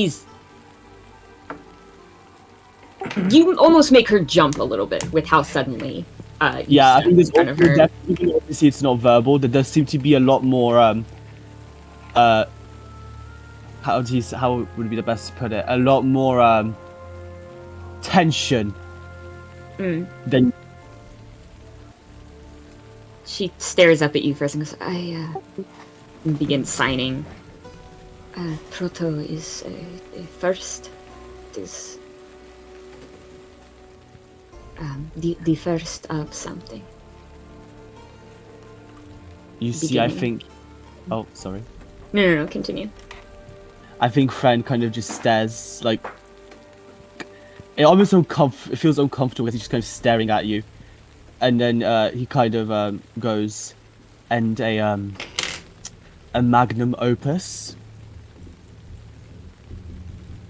you almost make her jump a little bit with how suddenly you I step think there's in front of her. definitely, obviously it's not verbal, there does seem to be a lot more how would be the best to put it, a lot more tension than. She stares up at you first and goes, and begins signing. Proto is first. It is the first of something. You see, I Beginning. think. Oh, sorry. No, continue. I think Friend kind of just stares, like, it almost it feels uncomfortable because he's just kind of staring at you, and then he kind of goes, and a magnum opus.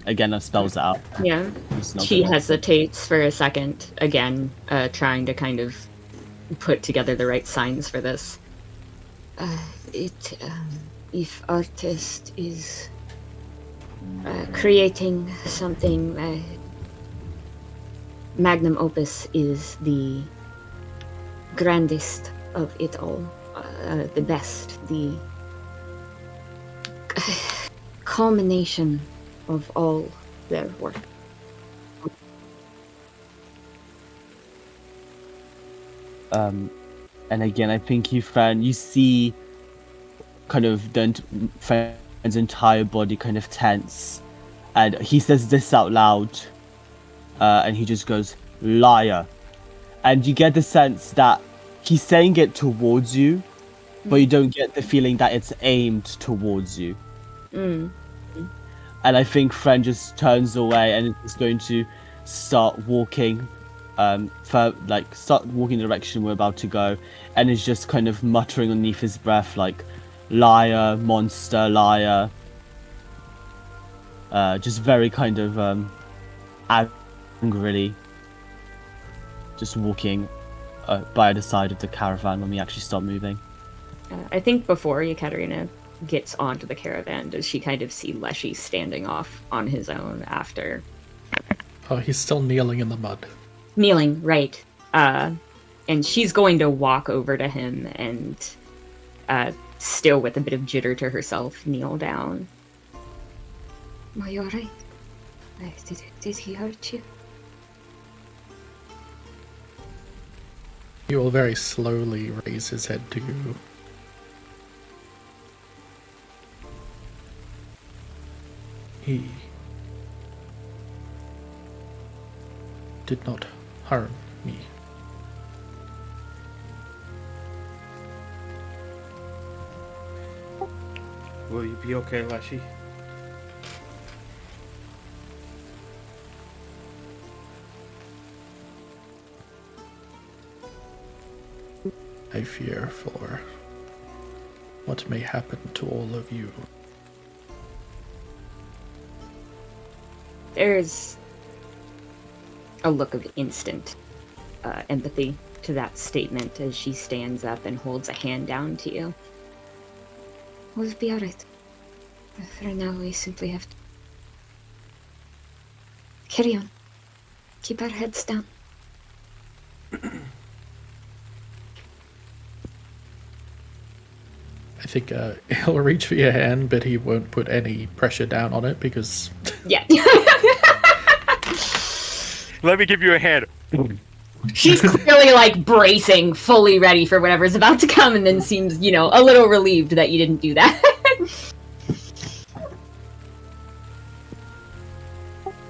Again, that spells it out. Yeah. It's not She gonna- hesitates for a second, again, trying to kind of put together the right signs for this. If artist is creating something, magnum opus is the grandest of it all, the best, the culmination of all their work. And again, I think you see kind of Friend's entire body kind of tense, and he says this out loud, and he just goes, "Liar," and you get the sense that he's saying it towards you, but you don't get the feeling that it's aimed towards you. Mm. And I think Fren just turns away and is going to start walking, start walking the direction we're about to go, and is just kind of muttering underneath his breath like, "Liar, monster, liar." Just very kind of angrily, just walking by the side of the caravan when we actually start moving. I think before Ekaterina gets onto the caravan, does she kind of see Leshy standing off on his own after? Oh, he's still kneeling in the mud. Kneeling, right. And she's going to walk over to him and, still with a bit of jitter to herself, kneel down. Are you alright? Did he hurt you? He will very slowly raise his head to you. He did not harm me. Will you be okay, Leshy? I fear for what may happen to all of you. There's a look of instant empathy to that statement as she stands up and holds a hand down to you. We'll be alright. For now, we simply have to carry on. Keep our heads down. I think he'll reach for your hand, but he won't put any pressure down on it because... Yeah. Let me give you a hand. She's clearly like bracing, fully ready for whatever's about to come, and then seems, a little relieved that you didn't do that.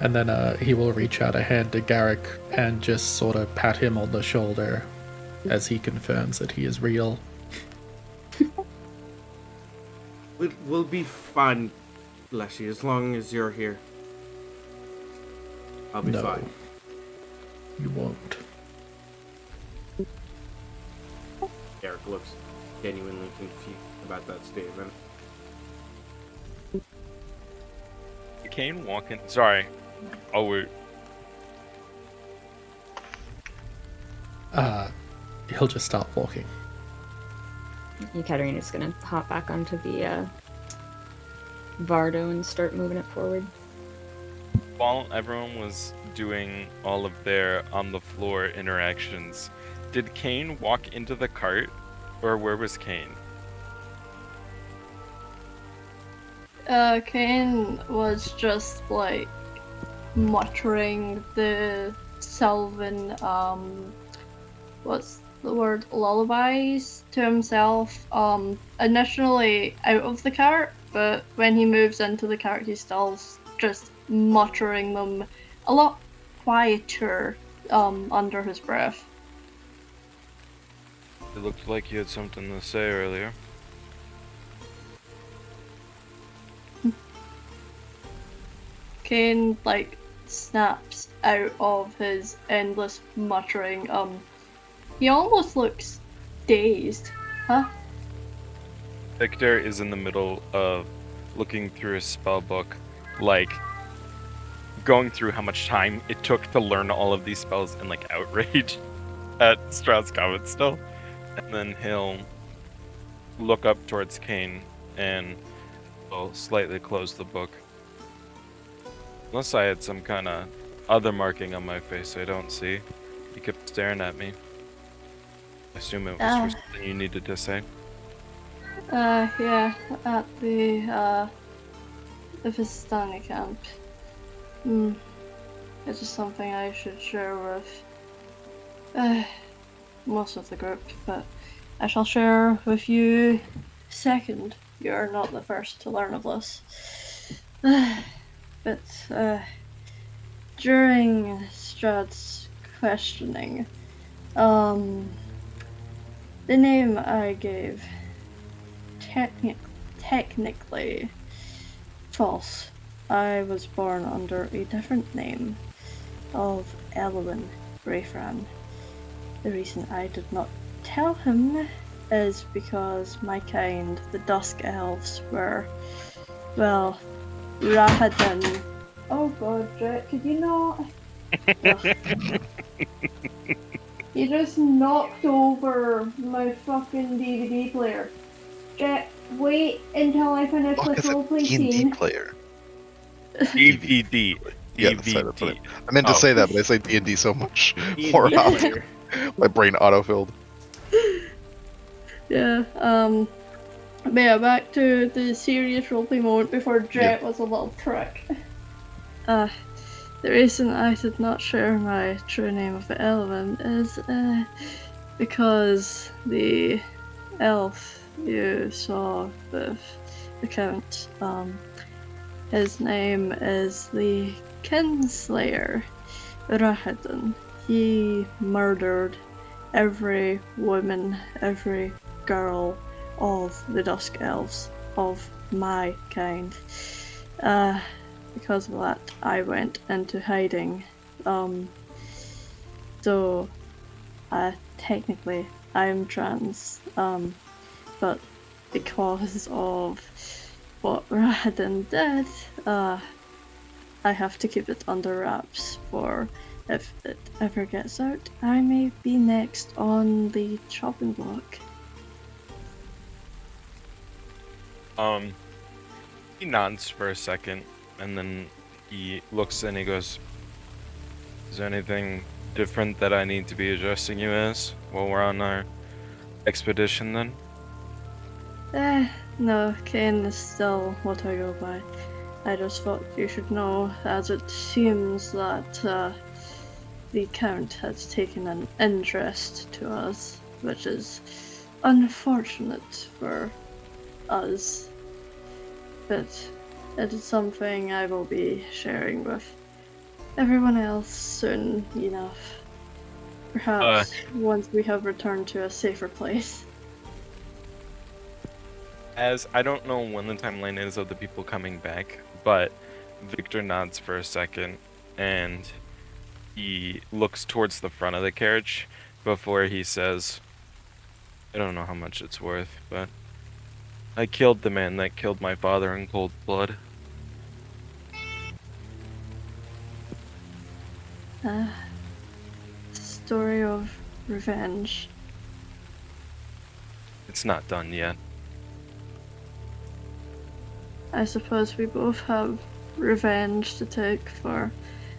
And then he will reach out a hand to Garrick and just sort of pat him on the shoulder as he confirms that he is real. We'll be fine, Leshy, as long as you're here. I'll be No, fine. you won't. Eric looks genuinely confused about that statement. Kane walking. Sorry. Oh, wait. He'll just start walking. Ekaterina's gonna hop back onto the Vardo and start moving it forward. While everyone was doing all of their on the floor interactions, did Kane walk into the cart, or where was Kane? Kane was just like muttering the Sylvan, what's the word, lullabies to himself, initially out of the cart, but when he moves into the cart he's still just muttering them a lot quieter, under his breath. It looked like you had something to say earlier. Kane, like, snaps out of his endless muttering. He almost looks dazed. Huh? Victor is in the middle of looking through his spell book, like going through how much time it took to learn all of these spells and like outrage at Strauss comment still. And then he'll look up towards Kane and will slightly close the book. Unless I had some kind of other marking on my face I don't see. He kept staring at me. I assume it was for something you needed to say. Yeah, at the Vistani camp. It's just something I should share with most of the group, but I shall share with you second. You're not the first to learn of this. But during Strad's questioning, the name I gave technically false. I was born under a different name of Elwyn Brayfran. The reason I did not tell him is because my kind, the Dusk Elves, were, well, Rahadan. Oh god, Jet, could you not? Ugh. You just knocked over my fucking DVD player. Jet, wait until I finish Fuck, this it's a roleplay D&D scene. player. DVD. Yeah, that's right, that's what DVD. I meant to Oh. say that, but I say D&D so much D&D more often. player. My brain autofilled. Yeah, but yeah, back to the serious roleplay moment before Jet was a little prick. The reason I did not share my true name of the Elven is because the elf you saw with the Count, his name is the Kinslayer Rahadon. He murdered every woman, every girl of the Dusk Elves of my kind. Because of that, I went into hiding. So, technically, I'm trans, but because of what Rahadin did, I have to keep it under wraps for if it ever gets out, I may be next on the chopping block. He nods for a second, and then he looks and he goes, "Is there anything different that I need to be addressing you as while we're on our expedition then?" No, Kane is still what I go by. I just thought you should know, as it seems that the Count has taken an interest to us, which is unfortunate for us. But it is something I will be sharing with everyone else soon enough. Perhaps once we have returned to a safer place. As I don't know when the timeline is of the people coming back, but Victor nods for a second and he looks towards the front of the carriage before he says, "I don't know how much it's worth, but I killed the man that killed my father in cold blood." Story of revenge. It's not done yet. I suppose we both have revenge to take, for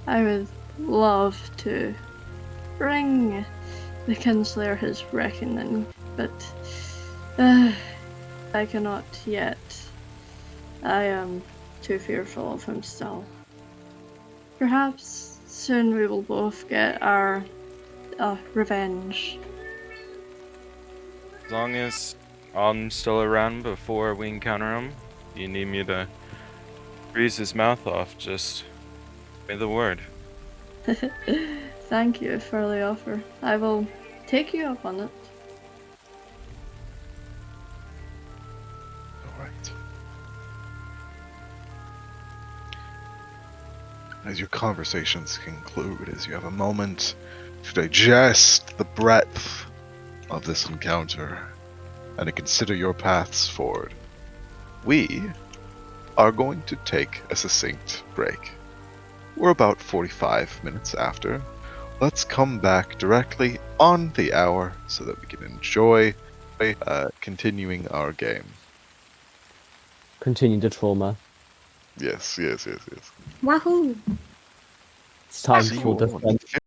I would love to bring the Kinslayer his reckoning, but I cannot yet. I am too fearful of him still. Perhaps soon we will both get our revenge. As long as I'm still around before we encounter him, you need me to freeze his mouth off, just say the word. Thank you for the offer. I will take you up on it. Alright. As your conversations conclude, as you have a moment to digest the breadth of this encounter and to consider your paths forward, we are going to take a succinct break. We're about 45 minutes after. Let's come back directly on the hour so that we can enjoy continuing our game. Continue the trauma. Yes. Wahoo! It's time See for you the all in